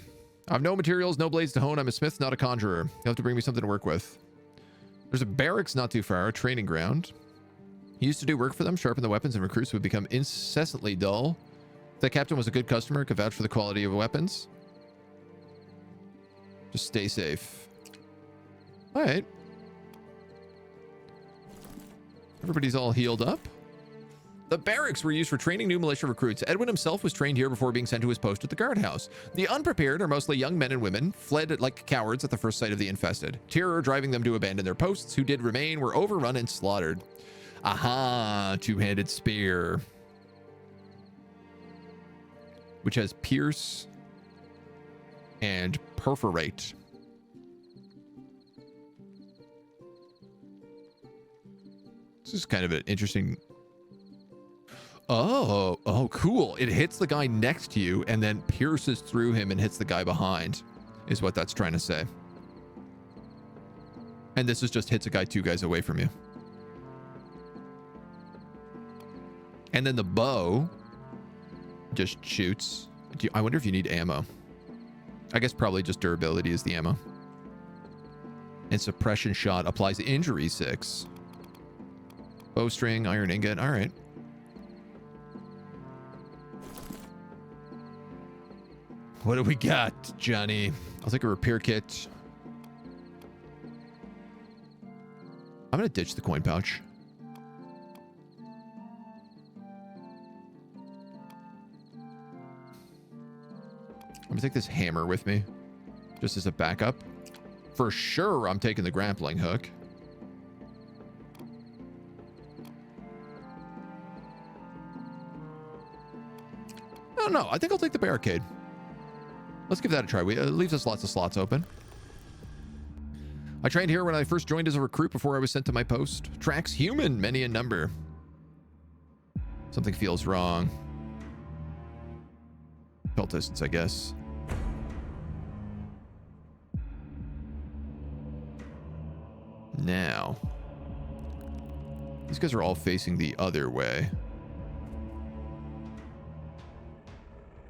I have no materials, no blades to hone. I'm a smith, not a conjurer. You'll have to bring me something to work with. There's a barracks not too far, a training ground. He used to do work for them, sharpen the weapons, and recruits would become incessantly dull. The captain was a good customer, could vouch for the quality of weapons. Just stay safe. All right. Everybody's all healed up. The barracks were used for training new militia recruits. Edwin himself was trained here before being sent to his post at the guardhouse. The unprepared are mostly young men and women, fled like cowards at the first sight of the infested. Terror driving them to abandon their posts. Who did remain were overrun and slaughtered. Aha, two-handed spear. Which has pierce and perforate. This is kind of an interesting Oh, cool. It hits the guy next to you and then pierces through him and hits the guy behind, is what that's trying to say. And this is just hits a guy 2 guys away from you. And then the bow just shoots. I wonder if you need ammo. I guess probably just durability is the ammo. And suppression shot applies injury 6. Bowstring, iron ingot. All right. What do we got, Johnny? I'll take a repair kit. I'm going to ditch the coin pouch. I'm going to take this hammer with me, just as a backup. For sure, I'm taking the grappling hook. Oh, no, I think I'll take the barricade. Let's give that a try. It leaves us lots of slots open. I trained here when I first joined as a recruit before I was sent to my post. Tracks human, many in number. Something feels wrong. Cultists, I guess. Now. These guys are all facing the other way.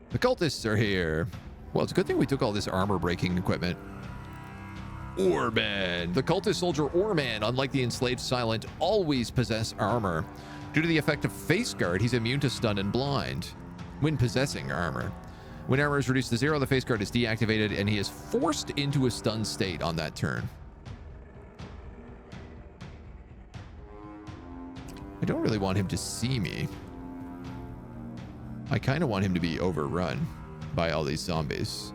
The cultists are here. Well, it's a good thing we took all this armor-breaking equipment. Orman. The cultist soldier Orman, unlike the enslaved Silent, always possess armor. Due to the effect of face guard, he's immune to stun and blind when possessing armor. When armor is reduced to 0, the face guard is deactivated and he is forced into a stun state on that turn. I don't really want him to see me. I kind of want him to be overrun by all these zombies.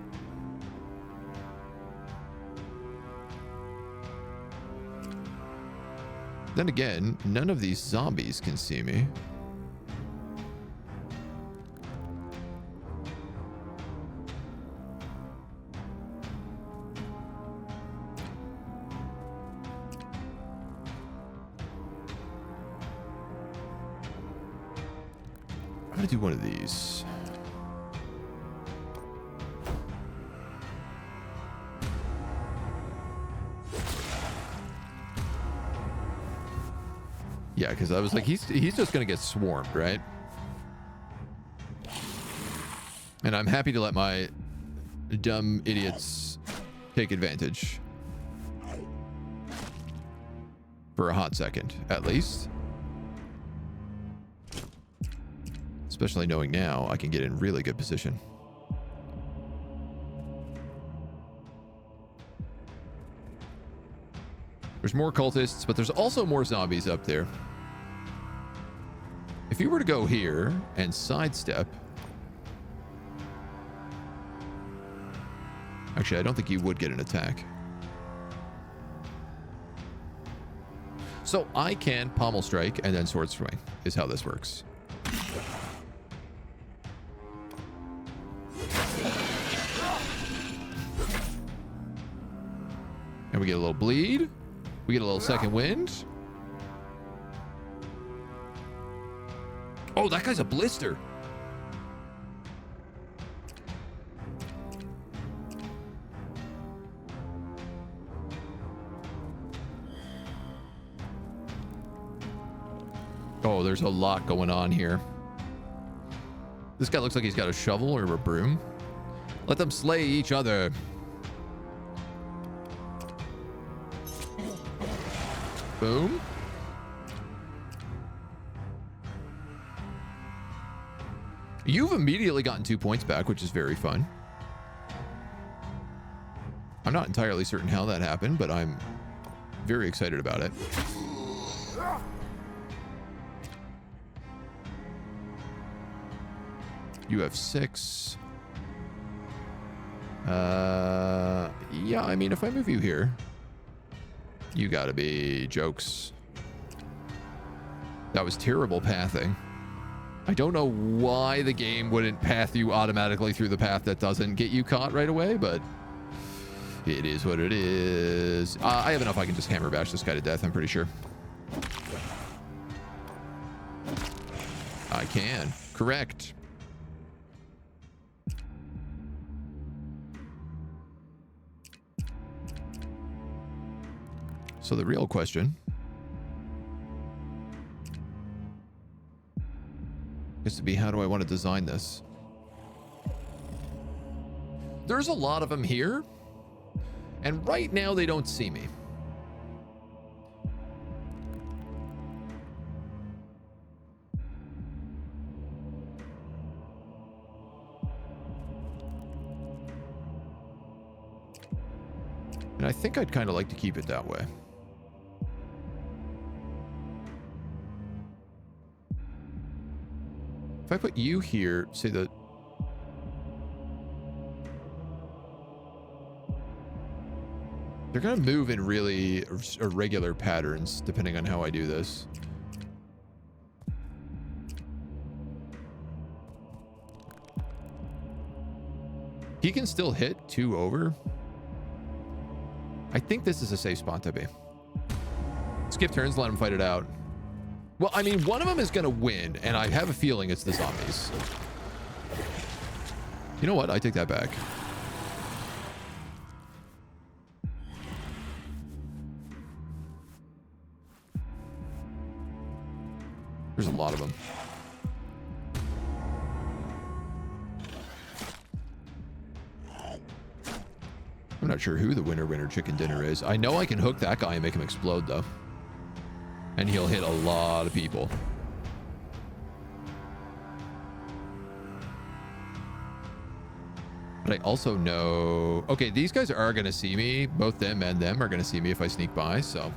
Then again, none of these zombies can see me. I'm gonna do one of these. Yeah, because I was like, he's just gonna get swarmed, right? And I'm happy to let my dumb idiots take advantage. For a hot second, at least. Especially knowing now I can get in really good position. There's more cultists, but there's also more zombies up there. If you were to go here and sidestep... Actually, I don't think you would get an attack. So I can pommel strike and then sword swing is how this works. And we get a little bleed. We get a little second wind. Oh, that guy's a blister. Oh, there's a lot going on here. This guy looks like he's got a shovel or a broom. Let them slay each other. Boom. You've immediately gotten 2 points back, which is very fun. I'm not entirely certain how that happened, but I'm very excited about it. You have 6. Yeah, I mean, if I move you here, you gotta be jokes. That was terrible pathing. I don't know why the game wouldn't path you automatically through the path that doesn't get you caught right away, but it is what it is. I have enough I can just hammer bash this guy to death, I'm pretty sure. I can. Correct. So the real question is to be, how do I want to design this? There's a lot of them here, and right now they don't see me. And I think I'd kind of like to keep it that way. If I put you here, say that they're going to move in really irregular patterns depending on how I do this. He can still hit 2 over. I think this is a safe spot to be. Skip turns, let him fight it out. Well, I mean, one of them is going to win, and I have a feeling it's the zombies. You know what? I take that back. There's a lot of them. I'm not sure who the winner chicken dinner is. I know I can hook that guy and make him explode, though. And he'll hit a lot of people. But I also know... Okay, these guys are going to see me. Both them and them are going to see me if I sneak by, so...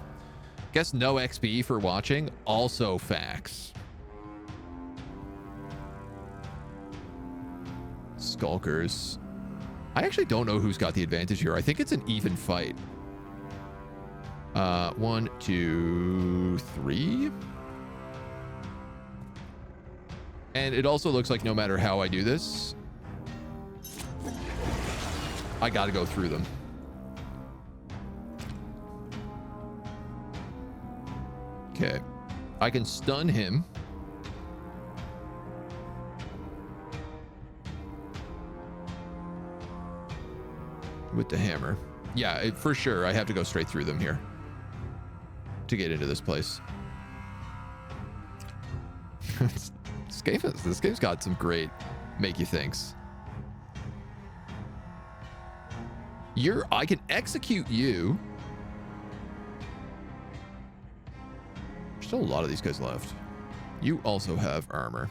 Guess no XP for watching. Also facts. Skulkers. I actually don't know who's got the advantage here. I think it's an even fight. 1, 2, 3. And it also looks like no matter how I do this, I gotta go through them. Okay. I can stun him. With the hammer. Yeah, for sure. I have to go straight through them here to get into this place. This game's got some great make you thinks. I can execute you. There's still a lot of these guys left. You also have armor.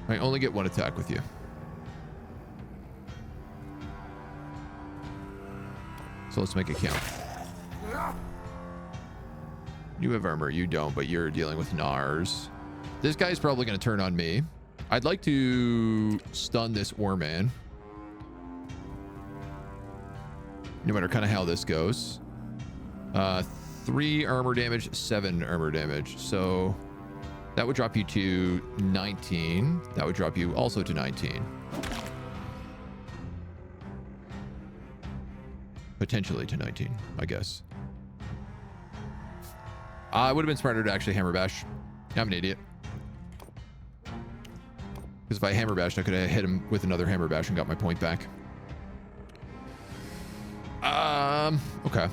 I only get 1 attack with you. So let's make it count. You have armor, you don't, but you're dealing with NARs. This guy's probably going to turn on me. I'd like to stun this ore man. No matter kind of how this goes. 3 armor damage, 7 armor damage. So that would drop you to 19. That would drop you also to 19. Potentially to 19, I guess. I would have been smarter to actually hammer bash. I'm an idiot. Because if I hammer bashed, I could have hit him with another hammer bash and got my point back. Okay.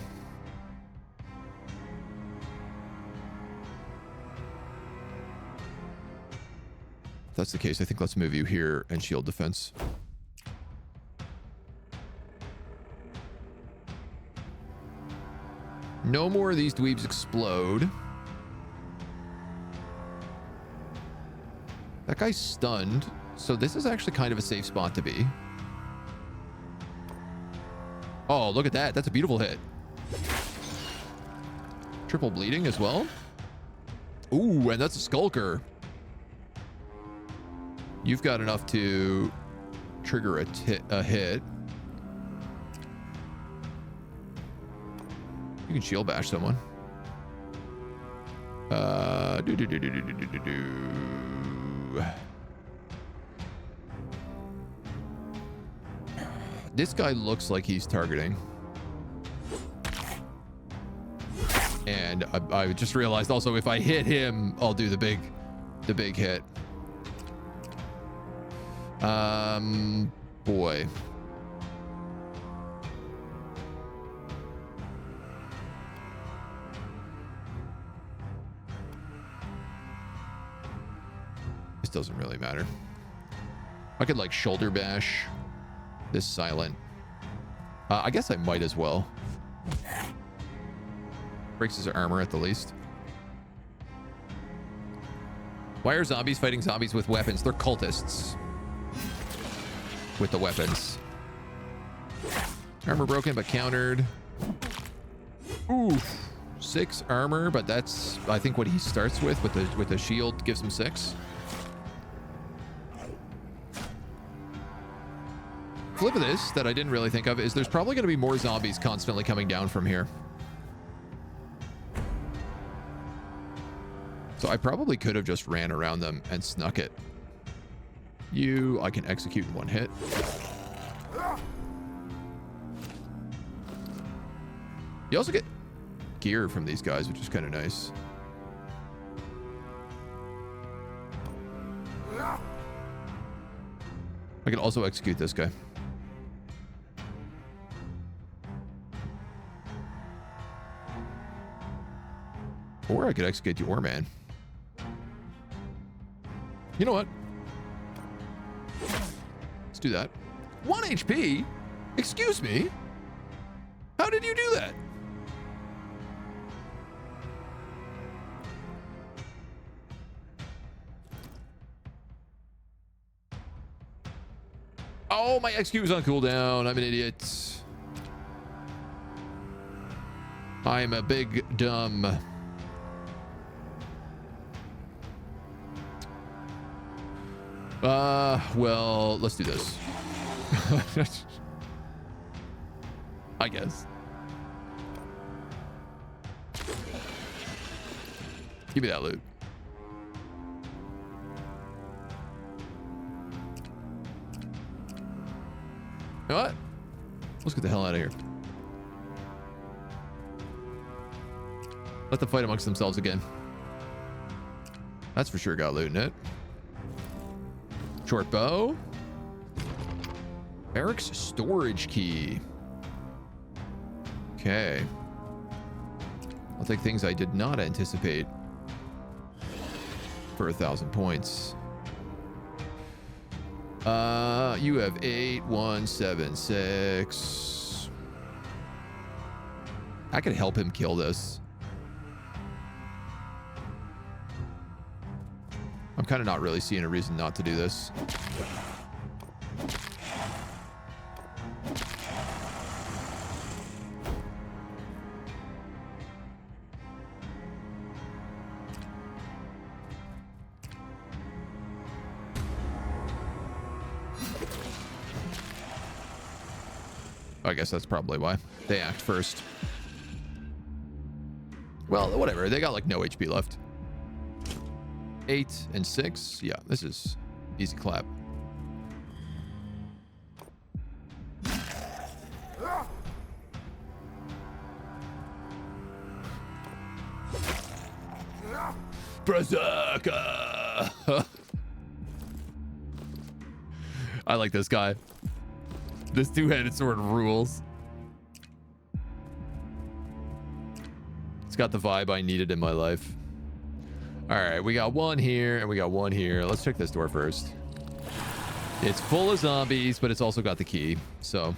If that's the case, I think let's move you here and shield defense. No more of these dweebs explode. That guy's stunned, so this is actually kind of a safe spot to be. Oh, look at that. That's a beautiful hit. Triple bleeding as well. Ooh, and that's a skulker. You've got enough to trigger a hit. You can shield bash someone. This guy looks like he's targeting. And I just realized also if I hit him, I'll do the big hit. Boy. This doesn't really matter. I could like shoulder bash this silent. I guess I might as well. Breaks his armor at the least. Why are zombies fighting zombies with weapons? They're cultists. With the weapons. Armor broken but countered. Oof. 6 armor, but that's I think what he starts with the shield gives him 6. Flip of this that I didn't really think of is there's probably going to be more zombies constantly coming down from here. So I probably could have just ran around them and snuck it. I can execute in 1 hit. You also get gear from these guys, which is kind of nice. I can also execute this guy. Or I could execute the Ore Man. You know what? Let's do that. 1 HP? Excuse me? How did you do that? Oh, my execute was on cooldown. I'm an idiot. I'm a big dumb. Well, let's do this. I guess. Give me that loot. You know what? Let's get the hell out of here. Let them fight amongst themselves again. That's for sure got loot in it. Short bow. Eric's storage key. Okay. I'll take things I did not anticipate for 1,000 points. You have 8176. I could help him kill this. I'm kind of not really seeing a reason not to do this. I guess that's probably why they act first. Well, whatever. They got like no HP left. 8 and 6. Yeah, this is easy clap. Berserker! I like this guy. This two-handed sword rules. It's got the vibe I needed in my life. All right, we got one here and we got one here. Let's check this door first. It's full of zombies, but it's also got the key. So,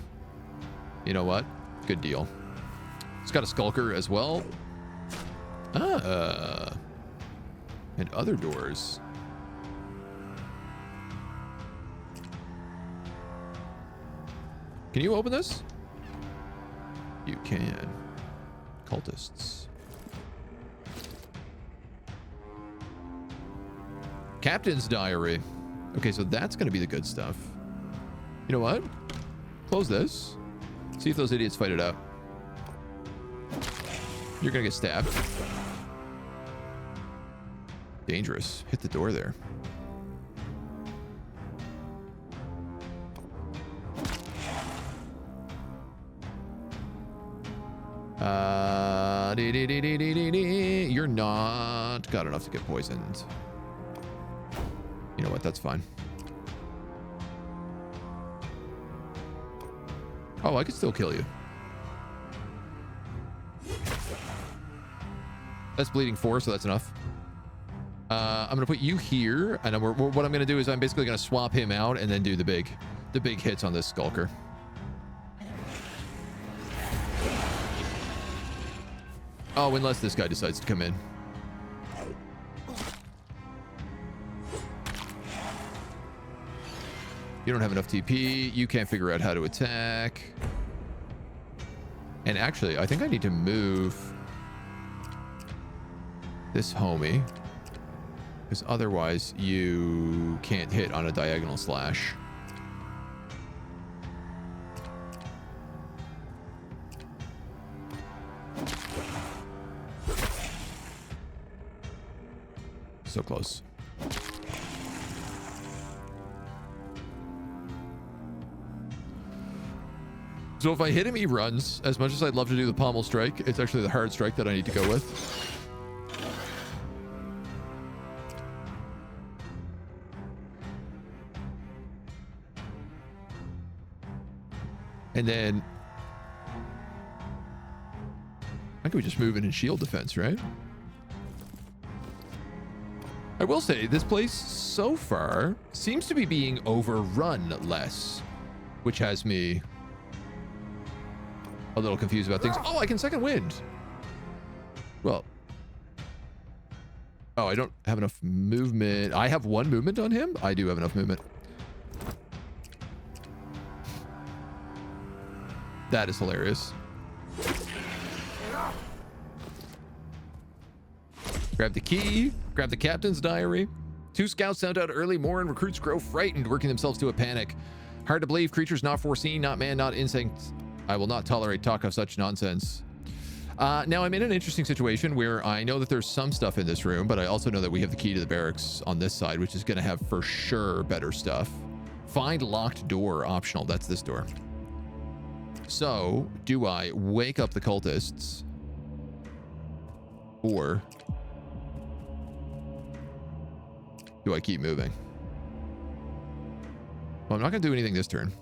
you know what? Good deal. It's got a skulker as well. And other doors. Can you open this? You can. Cultists. Captain's diary. Okay, so that's going to be the good stuff. You know what? Close this. See if those idiots fight it out. You're going to get stabbed. Dangerous. Hit the door there. You're not got enough to get poisoned. You know what? That's fine. Oh, I could still kill you. That's bleeding 4, so that's enough. I'm gonna put you here, and what I'm gonna do is I'm basically gonna swap him out and then do the big hits on this skulker. Oh, unless this guy decides to come in. You don't have enough TP. You can't figure out how to attack. And actually, I think I need to move this homie, because otherwise you can't hit on a diagonal slash. So close. So if I hit him, he runs. As much as I'd love to do the pommel strike, it's actually the hard strike that I need to go with. And then I could just move in and shield defense, right? I will say this place so far seems to be being overrun less, which has me a little confused about things. Oh, I can second wind. Well, oh, I don't have enough movement. I have 1 movement on him. I do have enough movement. That is hilarious. Grab the key. Grab the captain's diary. 2 scouts sent out early more and recruits grow frightened, working themselves to a panic. Hard to believe, creatures not foreseen, not man, not instinct. I will not tolerate talk of such nonsense. Now I'm in an interesting situation where I know that there's some stuff in this room, but I also know that we have the key to the barracks on this side, which is going to have for sure better stuff. Find locked door optional. That's this door. So do I wake up the cultists, or do I keep moving? Well, I'm not going to do anything this turn.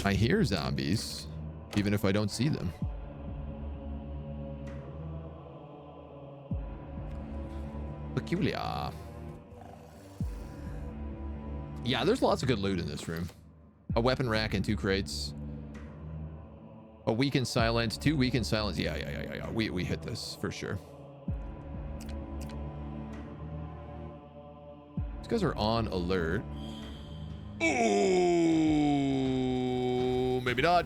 I hear zombies, even if I don't see them. Peculiar. Yeah, there's lots of good loot in this room. A weapon rack and 2 crates. A weakened silence, 2 weakened silence. Yeah. We hit this for sure. These guys are on alert. Ooh, maybe not.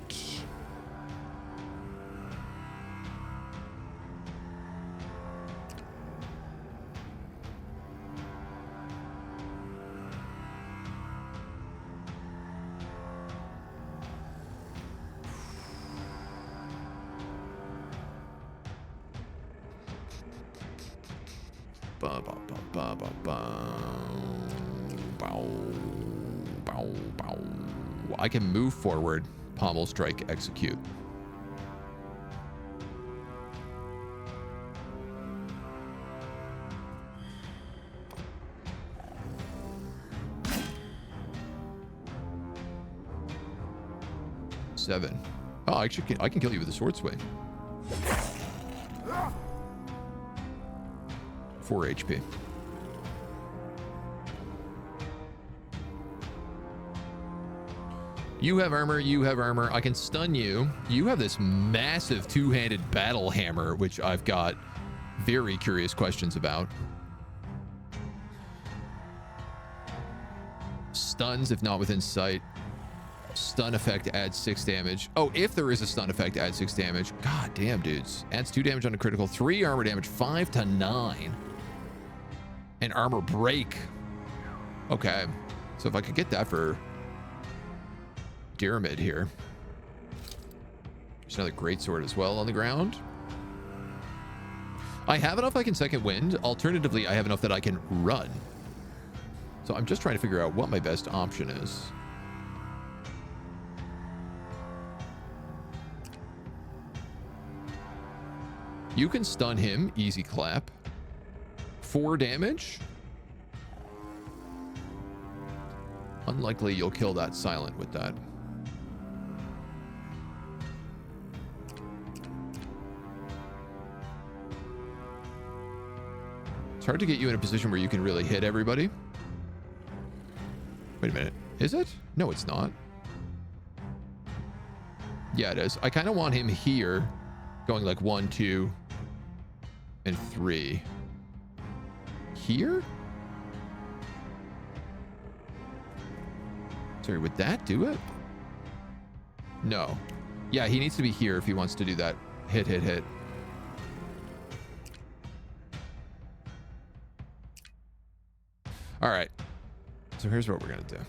I can move forward, pommel strike, execute. Seven. Oh, I can kill you with a sword swing. 4 HP. You have armor, you have armor. I can stun you. You have this massive 2-handed battle hammer, which I've got very curious questions about. Stuns if not within sight. Stun effect adds 6 damage. Oh, if there is a stun effect, adds 6 damage. God damn, dudes. Adds 2 damage on a critical, 3 armor damage, 5 to 9. And armor break. Okay. So if I could get that for Pyramid here. There's another great sword as well on the ground. I have enough I can second wind. Alternatively, I have enough that I can run. So I'm just trying to figure out what my best option is. You can stun him. Easy clap. 4 damage. Unlikely you'll kill that silent with that. It's hard to get you in a position where you can really hit everybody. Wait a minute. Is it? No, it's not. Yeah, it is. I kind of want him here, going like 1, 2, and 3. Here? Sorry, would that do it? No. Yeah, he needs to be here if he wants to do that. Hit, hit, hit. All right. So here's what we're going to do.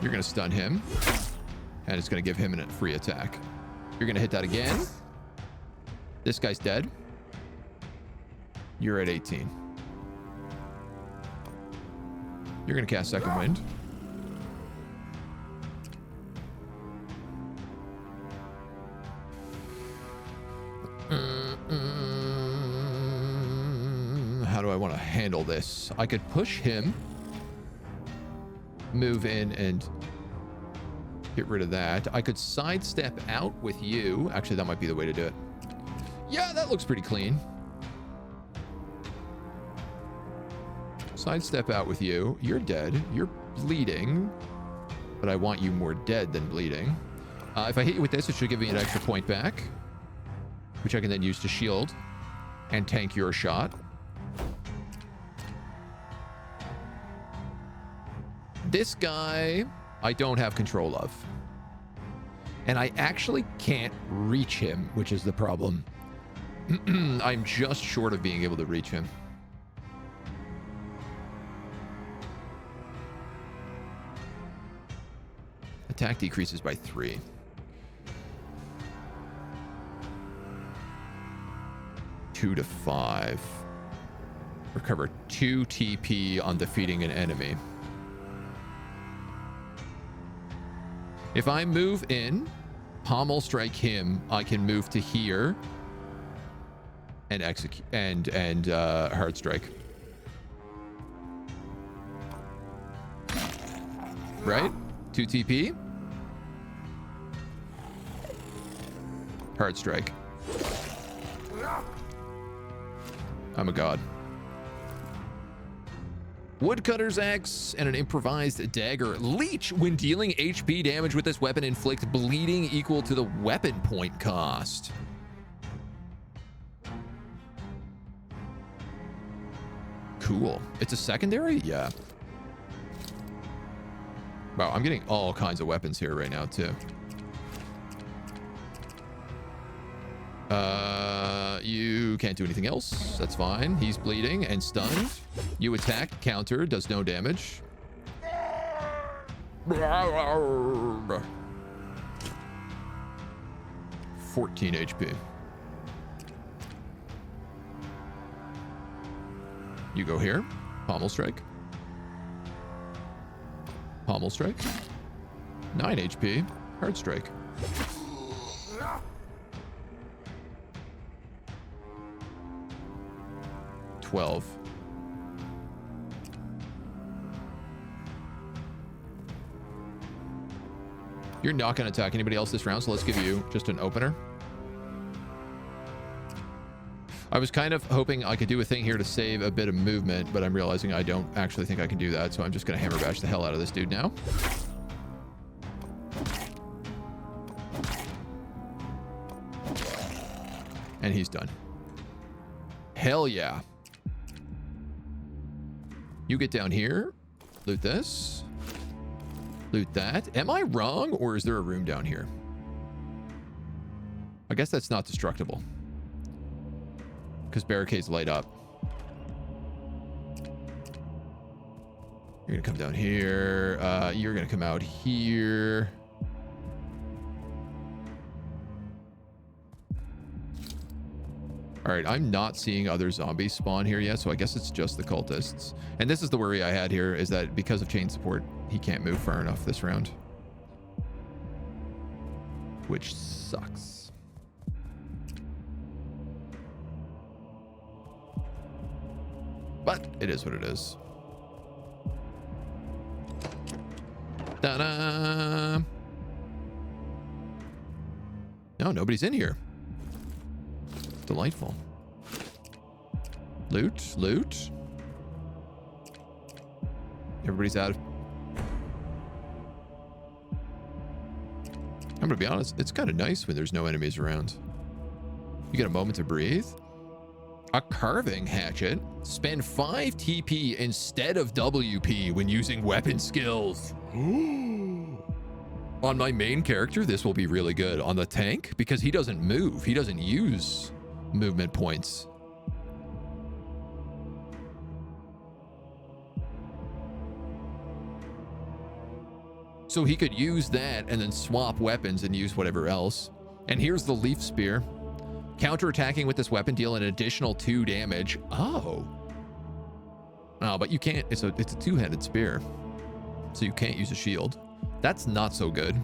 You're going to stun him, and it's going to give him a free attack. You're going to hit that again. This guy's dead. You're at 18. You're going to cast Second Wind. How do I want to handle this? I could push him, move in and get rid of that. I could sidestep out with you. Actually, that might be the way to do it. Yeah, that looks pretty clean. Sidestep out with you. You're dead. You're bleeding. But I want you more dead than bleeding. If I hit you with this, it should give me an extra point back, which I can then use to shield and tank your shot. This guy, I don't have control of. And I actually can't reach him, which is the problem. I'm just short of being able to reach him. Attack decreases by 3. Two to 5. Recover 2 TP on defeating an enemy. If I move in, pommel strike him, I can move to here and execute and hard strike. Right? 2 TP. Hard strike. I'm a god. Woodcutter's axe and an improvised dagger. Leech. When dealing HP damage with this weapon, inflict bleeding equal to the weapon point cost. Cool. It's a secondary? Yeah. Wow, I'm getting all kinds of weapons here right now, too. You can't do anything else. That's fine. He's bleeding and stunned. You attack, counter, does no damage. 14 HP. You go here. Pommel strike. Pommel strike. 9 HP. Hard strike. $12. You're not going to attack anybody else this round, so let's give you just an opener. I was kind of hoping I could do a thing here to save a bit of movement, but I'm realizing I don't actually think I can do that, so I'm just going to hammer bash the hell out of this dude now. And he's done. Hell yeah. You get down here, loot this, loot that. Am I wrong, or is there a room down here? I guess that's not destructible, because barricades light up. You're gonna come down here. You're gonna come out here. All right, I'm not seeing other zombies spawn here yet, so I guess it's just the cultists. And this is the worry I had here, is that because of chain support, he can't move far enough this round. Which sucks. But it is what it is. Ta-da! No, nobody's in here. Delightful. Loot, loot. Everybody's out of... I'm gonna be honest, it's kind of nice when there's no enemies around. You get a moment to breathe. A carving hatchet. Spend 5 TP instead of WP when using weapon skills. On my main character, this will be really good. On the tank, because he doesn't move. He doesn't use movement points. So he could use that and then swap weapons and use whatever else. And here's the leaf spear. Counterattacking with this weapon deal an additional 2 damage. Oh. Oh, but you can't. It's a two-handed spear. So you can't use a shield. That's not so good.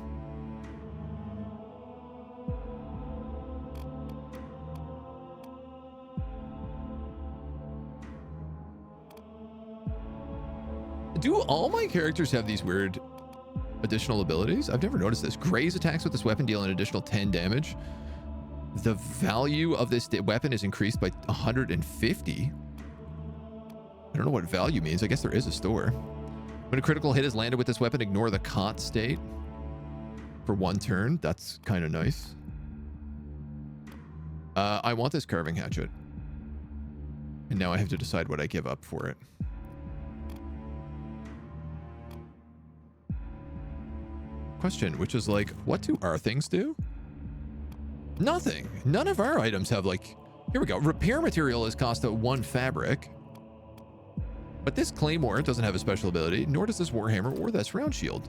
Do all my characters have these weird additional abilities? I've never noticed this. Graze attacks with this weapon deal an additional 10 damage. The value of this weapon is increased by 150. I don't know what value means. I guess there is a store. When a critical hit is landed with this weapon, ignore the caught state for 1 turn. That's kind of nice. I want this carving hatchet. And now I have to decide what I give up for it. Question, which is like, what do our things do? Nothing. None of our items have like... Here we go. Repair material is cost 1 fabric. But this claymore doesn't have a special ability, nor does this warhammer or this round shield.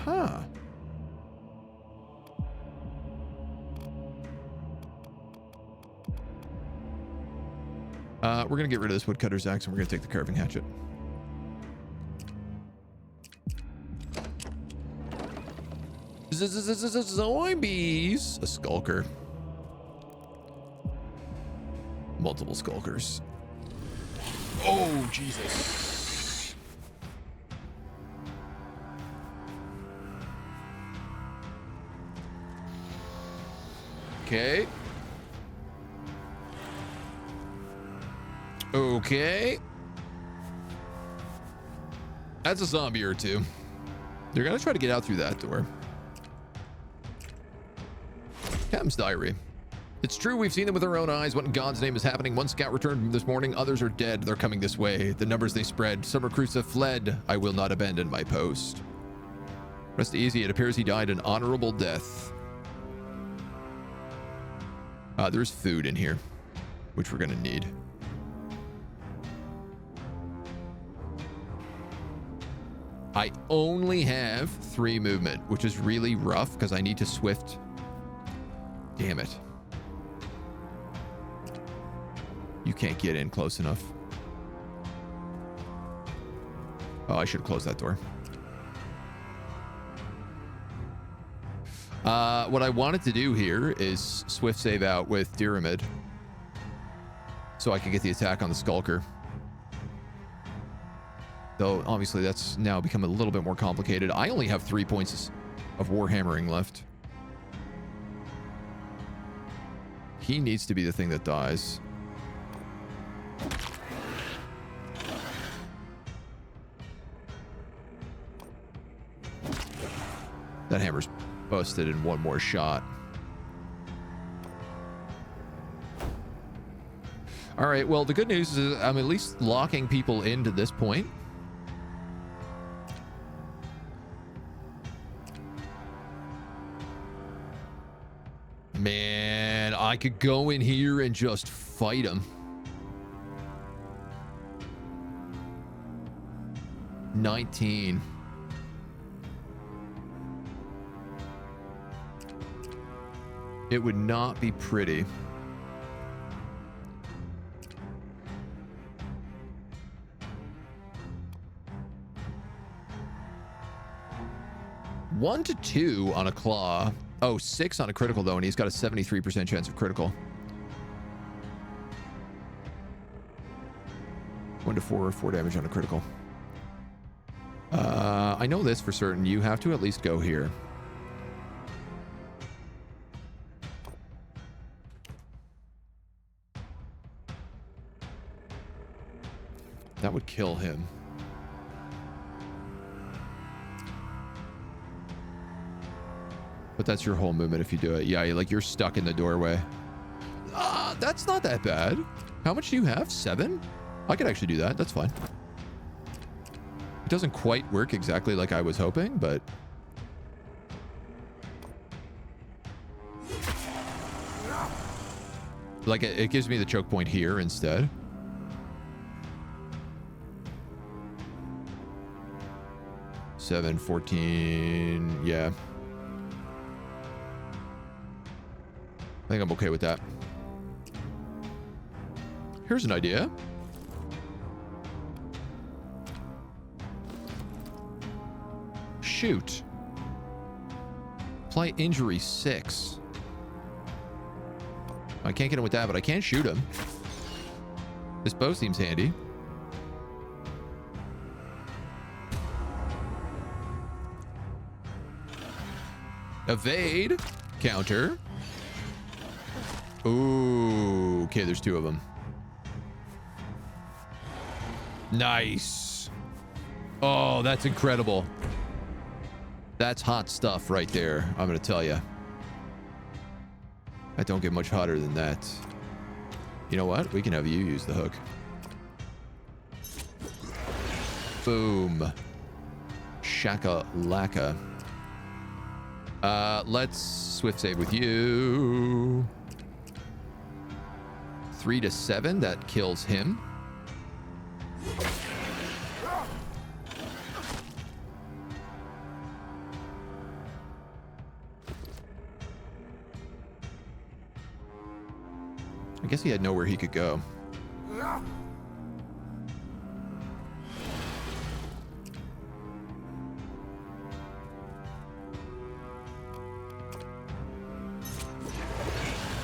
Huh. We're going to get rid of this woodcutter's axe and we're going to take the carving hatchet. Zombies. A skulker. Multiple skulkers. Oh, Jesus. Okay. Okay. That's a zombie or two. They're gonna try to get out through that door. Captain's diary. It's true, we've seen them with our own eyes. What in God's name is happening? 1 scout returned this morning. Others are dead. They're coming this way. The numbers they spread. Some recruits have fled. I will not abandon my post. Rest easy. It appears he died an honorable death. There's food in here, which we're going to need. I only have 3 movement, which is really rough because I need to swift. Damn it. You can't get in close enough. Oh, I should have closed that door. What I wanted to do here is swift save out with Pyramid so I could get the attack on the Skulker. Though, obviously, that's now become a little bit more complicated. I only have 3 points of Warhammering left. He needs to be the thing that dies. That hammer's busted in 1 more shot. All right, well, the good news is I'm at least locking people into this point. Man, I could go in here and just fight him. 19. It would not be pretty. One to 2 on a claw. Oh, 6 on a critical, though, and he's got a 73% chance of critical. 1 to 4, 4 damage on a critical. I know this for certain. You have to at least go here. That would kill him. But that's your whole movement if you do it. Yeah, you're stuck in the doorway. That's not that bad. How much do you have? 7? I could actually do that. That's fine. It doesn't quite work exactly like I was hoping, but... like, it gives me the choke point here instead. Seven, 14, yeah. I think I'm okay with that. Here's an idea. Shoot. Apply injury 6. I can't get him with that, but I can shoot him. This bow seems handy. Evade. Counter. Ooh. Okay, there's 2 of them. Nice. Oh, that's incredible. That's hot stuff right there, I'm going to tell you. I don't get much hotter than that. You know what? We can have you use the hook. Boom. Shaka-laka. Let's swift save with you. 3 to 7. That kills him. I guess he had nowhere he could go.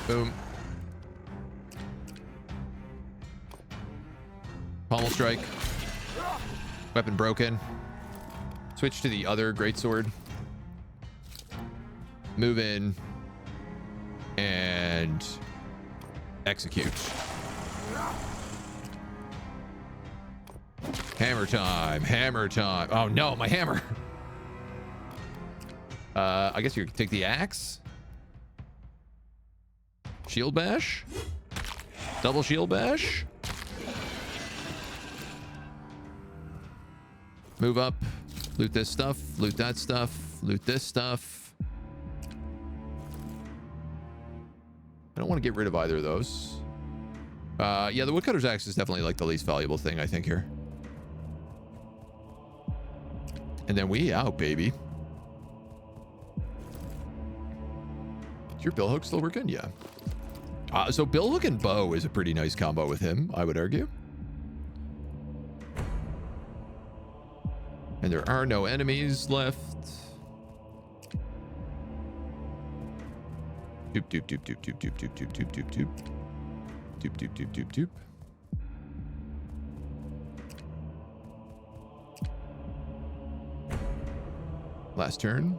Boom. Pommel strike. Weapon broken. Switch to the other greatsword. Move in. And execute. Hammer time. Hammer time. Oh no, my hammer. I guess you could take the axe. Shield bash. Double shield bash. Move up. Loot this stuff. Loot that stuff. Loot this stuff. I don't want to get rid of either of those. Yeah, the woodcutter's axe is definitely like the least valuable thing, I think, here. And then we out, baby. Is your billhook still working? Yeah. So billhook and bow is a pretty nice combo with him, I would argue. And there are no enemies left. Doop doop doop doop doop doop doop doop doop doop doop. Doop doop doop doop doop. Last turn.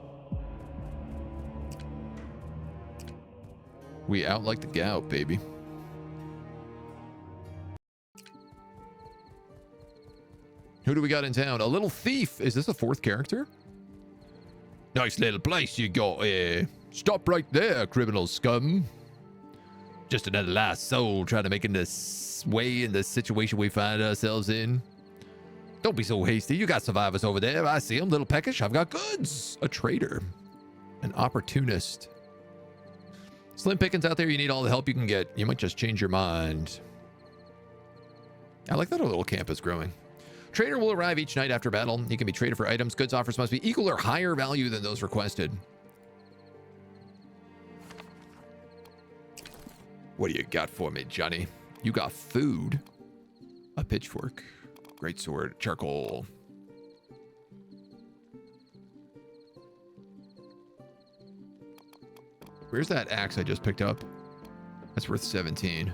We out like the gout, baby. Who do we got in town? A little thief. Is this a 4th character? Nice little place you got here. Stop right there, criminal scum. Just another lost soul trying to make it this way in the situation we find ourselves in. Don't be so hasty. You got survivors over there. I see them. Little peckish. I've got goods. A traitor. An opportunist. Slim pickings out there. You need all the help you can get. You might just change your mind. I like that a little camp is growing. Trader will arrive each night after battle. He can be traded for items. Goods offers must be equal or higher value than those requested. What do you got for me, Johnny? You got food. A pitchfork. Great sword. Charcoal. Where's that axe I just picked up? That's worth 17.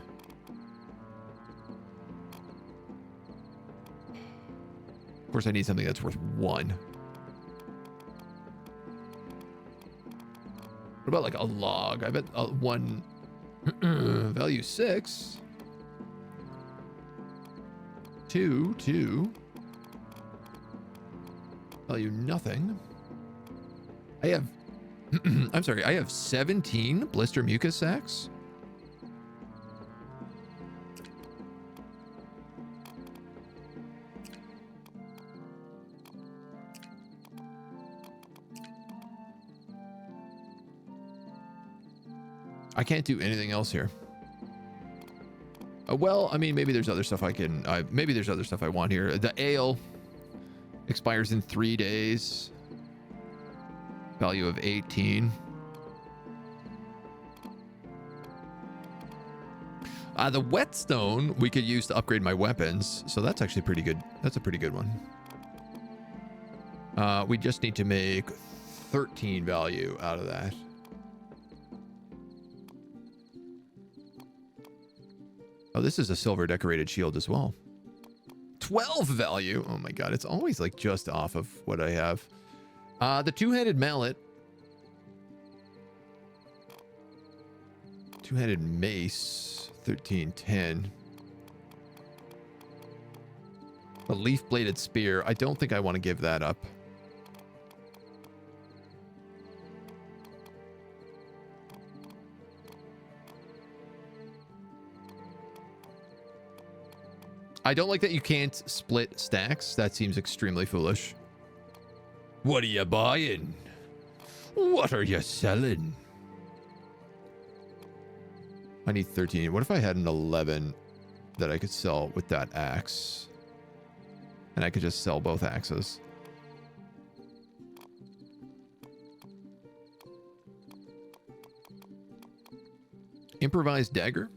Of course, I need something that's worth 1. What about like a log? I bet one value 6. 2. Value nothing. I have I'm sorry, I have 17 blister mucus sacks. I can't do anything else here. Well, I mean, maybe there's other stuff I can... maybe there's other stuff I want here. The ale expires in 3 days. Value of 18. The whetstone we could use to upgrade my weapons. So that's actually pretty good. That's a pretty good one. We just need to make 13 value out of that. Oh, this is a silver decorated shield as well. 12 value. Oh my god, it's always like just off of what I have. The two-handed mallet. Two-handed mace. 1310. The leaf-bladed spear. I don't think I want to give that up. I don't like that you can't split stacks. That seems extremely foolish. What are you buying? What are you selling? I need 13. What if I had an 11 that I could sell with that axe? And I could just sell both axes. Improvised dagger?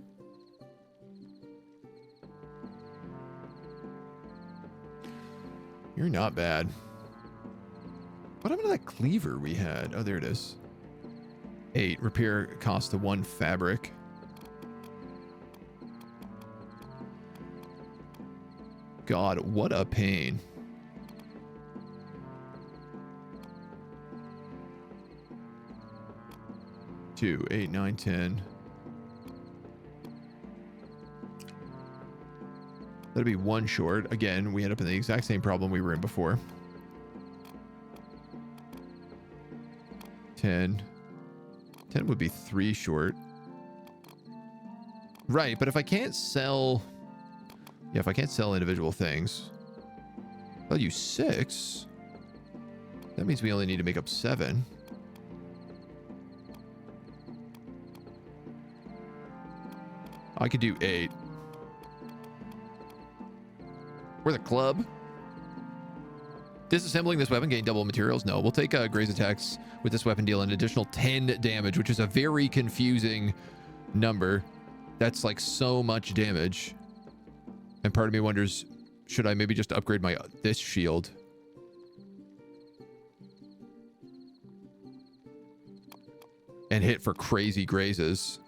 You're not bad. What happened to that cleaver we had? Oh, there it is. 8. Repair cost to 1 fabric. God, what a pain. Two, 8, 9, 10. That'd be 1 short. Again, we end up in the exact same problem we were in before. 10. 10 would be 3 short. Right, but if I can't sell... Yeah, if I can't sell individual things... Value 6. That means we only need to make up 7. I could do 8. We're the club. Disassembling this weapon, gain double materials. No, we'll take Graze attacks with this weapon, deal an additional 10 damage, which is a very confusing number. That's like so much damage. And part of me wonders, should I maybe just upgrade my this shield? And hit for crazy grazes.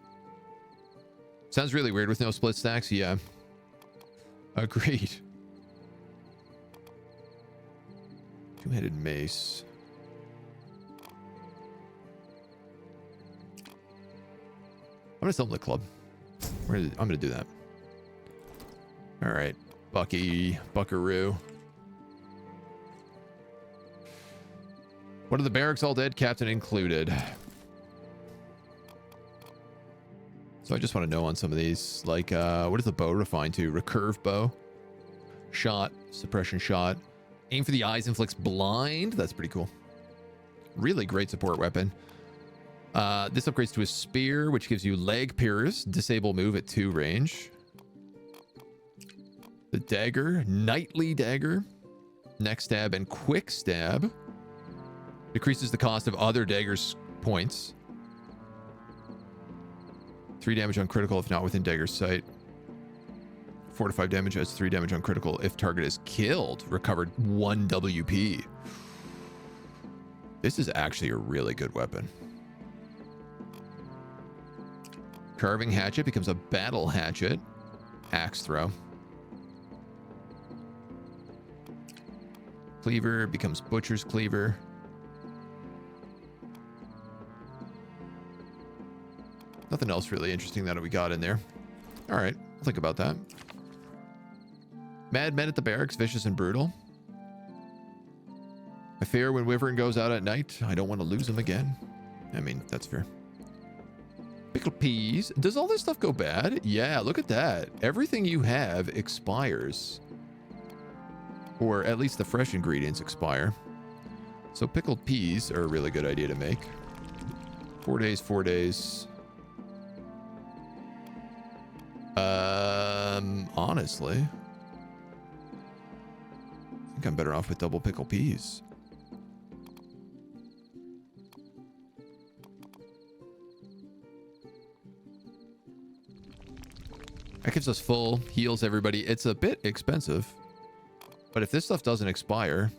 Sounds really weird with no split stacks. Yeah. Agreed. Two-headed mace. I'm gonna summon the club. I'm gonna do that. All right, Buckaroo. What are the barracks all dead? Captain included. So I just want to know on some of these, like, what is the bow refined to? Recurve bow. Shot, suppression shot. Aim for the eyes, inflicts blind. That's pretty cool. Really great support weapon. This upgrades to a spear, which gives you leg pierce, disable move at 2 range. The dagger, knightly dagger, neck stab and quick stab. Decreases the cost of other daggers' points. 3 damage on critical if not within dagger's sight. 4 to 5 damage as 3 damage on critical if target is killed. Recovered 1 WP. This is actually a really good weapon. Carving hatchet becomes a battle hatchet. Axe throw. Cleaver becomes butcher's cleaver. Nothing else really interesting that we got in there. All right, I'll think about that. Mad men at the barracks, vicious and brutal. I fear when Wyvern goes out at night, I don't want to lose him again. I mean, that's fair. Pickled peas. Does all this stuff go bad? Yeah, look at that. Everything you have expires. Or at least the fresh ingredients expire. So pickled peas are a really good idea to make. 4 days, 4 days. Honestly, I think I'm better off with double pickled peas. That gives us full, heals everybody. It's a bit expensive, but if this stuff doesn't expire,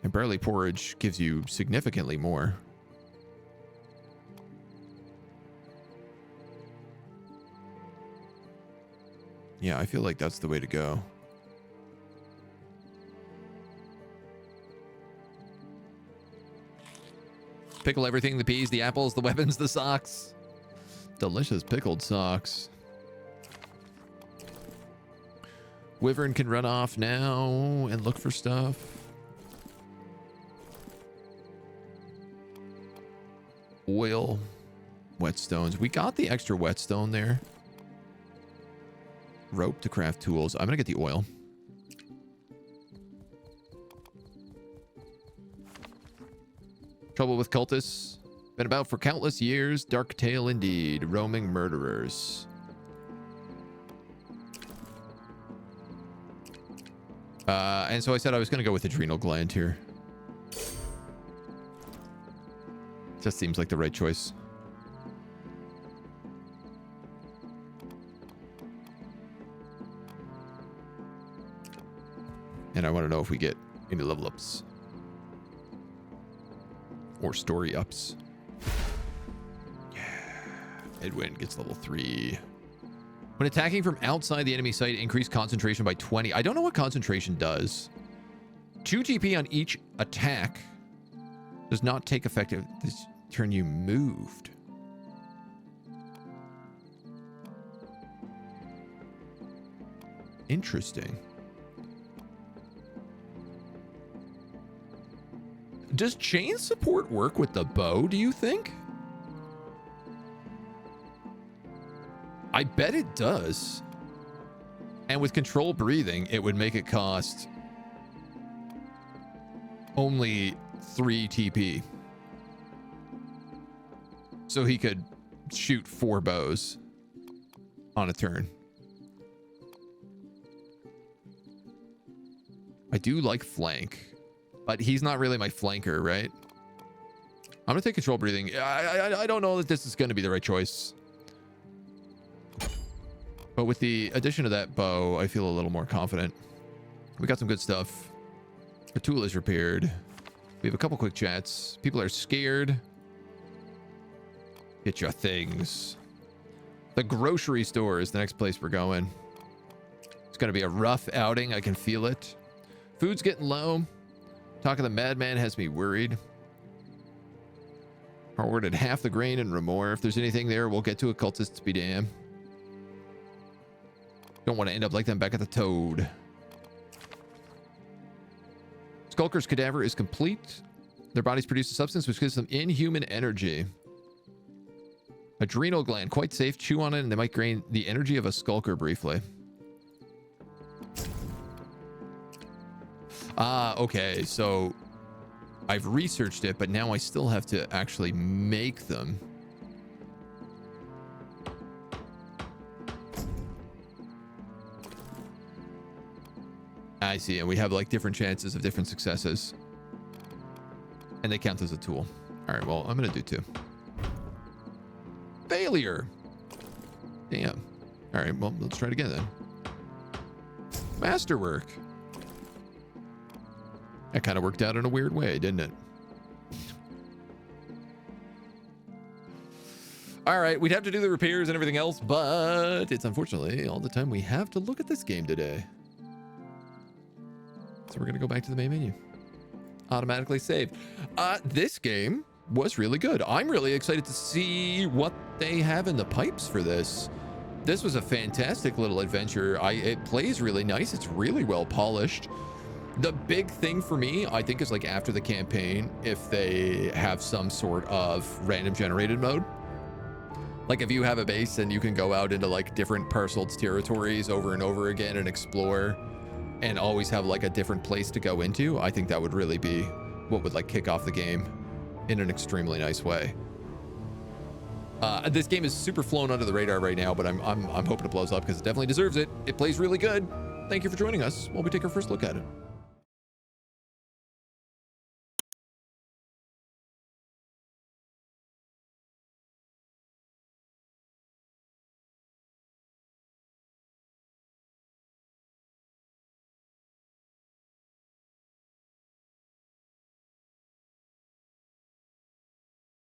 and barley porridge gives you significantly more. Yeah, I feel like that's the way to go. Pickle everything, the peas, the apples, the weapons, the socks. Delicious pickled socks. Wyvern can run off now and look for stuff. Oil. Whetstones. We got the extra whetstone there. Rope to craft tools. I'm gonna get the oil. Trouble with cultists. Been about for countless years. Dark tale indeed. Roaming murderers. And so I said I was gonna go with adrenal gland here. Just seems like the right choice. And I want to know if we get any level ups. Or story ups. Yeah. Edwin gets level 3. When attacking from outside the enemy site, increase concentration by 20. I don't know what concentration does. 2 TP on each attack. Does not take effect this turn you moved. Interesting. Does chain support work with the bow, do you think? I bet it does. And with control breathing, it would make it cost only 3 TP. So he could shoot 4 bows on a turn. I do like flank, but he's not really my flanker, right? I'm gonna take control breathing. I don't know that this is gonna be the right choice. But with the addition of that bow, I feel a little more confident. We got some good stuff. The tool is repaired. We have a couple quick chats. People are scared. Get your things. The grocery store is the next place we're going. It's going to be a rough outing. I can feel it. Food's getting low. Talk of the madman has me worried. Ordered half the grain in Remore. If there's anything there, we'll get to occultists be damned. Don't want to end up like them back at the Toad. Skulker's cadaver is complete. Their bodies produce a substance which gives them inhuman energy. Adrenal gland, quite safe. Chew on it and they might gain the energy of a skulker briefly. Okay, so I've researched it, but now I still have to actually make them. I see, and we have like different chances of different successes. And they count as a tool. All right, well, I'm going to do 2. Failure. Damn. All right, well, let's try it again then. Masterwork. That kind of worked out in a weird way, didn't it? All right, we'd have to do the repairs and everything else, but it's unfortunately all the time we have to look at this game today. So we're gonna go back to the main menu. Automatically saved. This game was really good. I'm really excited to see what they have in the pipes for this. This was a fantastic little adventure. It plays really nice. It's really well polished. The big thing for me, I think, is like after the campaign, if they have some sort of random generated mode. Like if you have a base and you can go out into like different parceled territories over and over again and explore and always have like a different place to go into, I think that would really be what would like kick off the game in an extremely nice way. This game is super flown under the radar right now, but I'm hoping it blows up because it definitely deserves it. It plays really good. Thank you for joining us while we take our first look at it.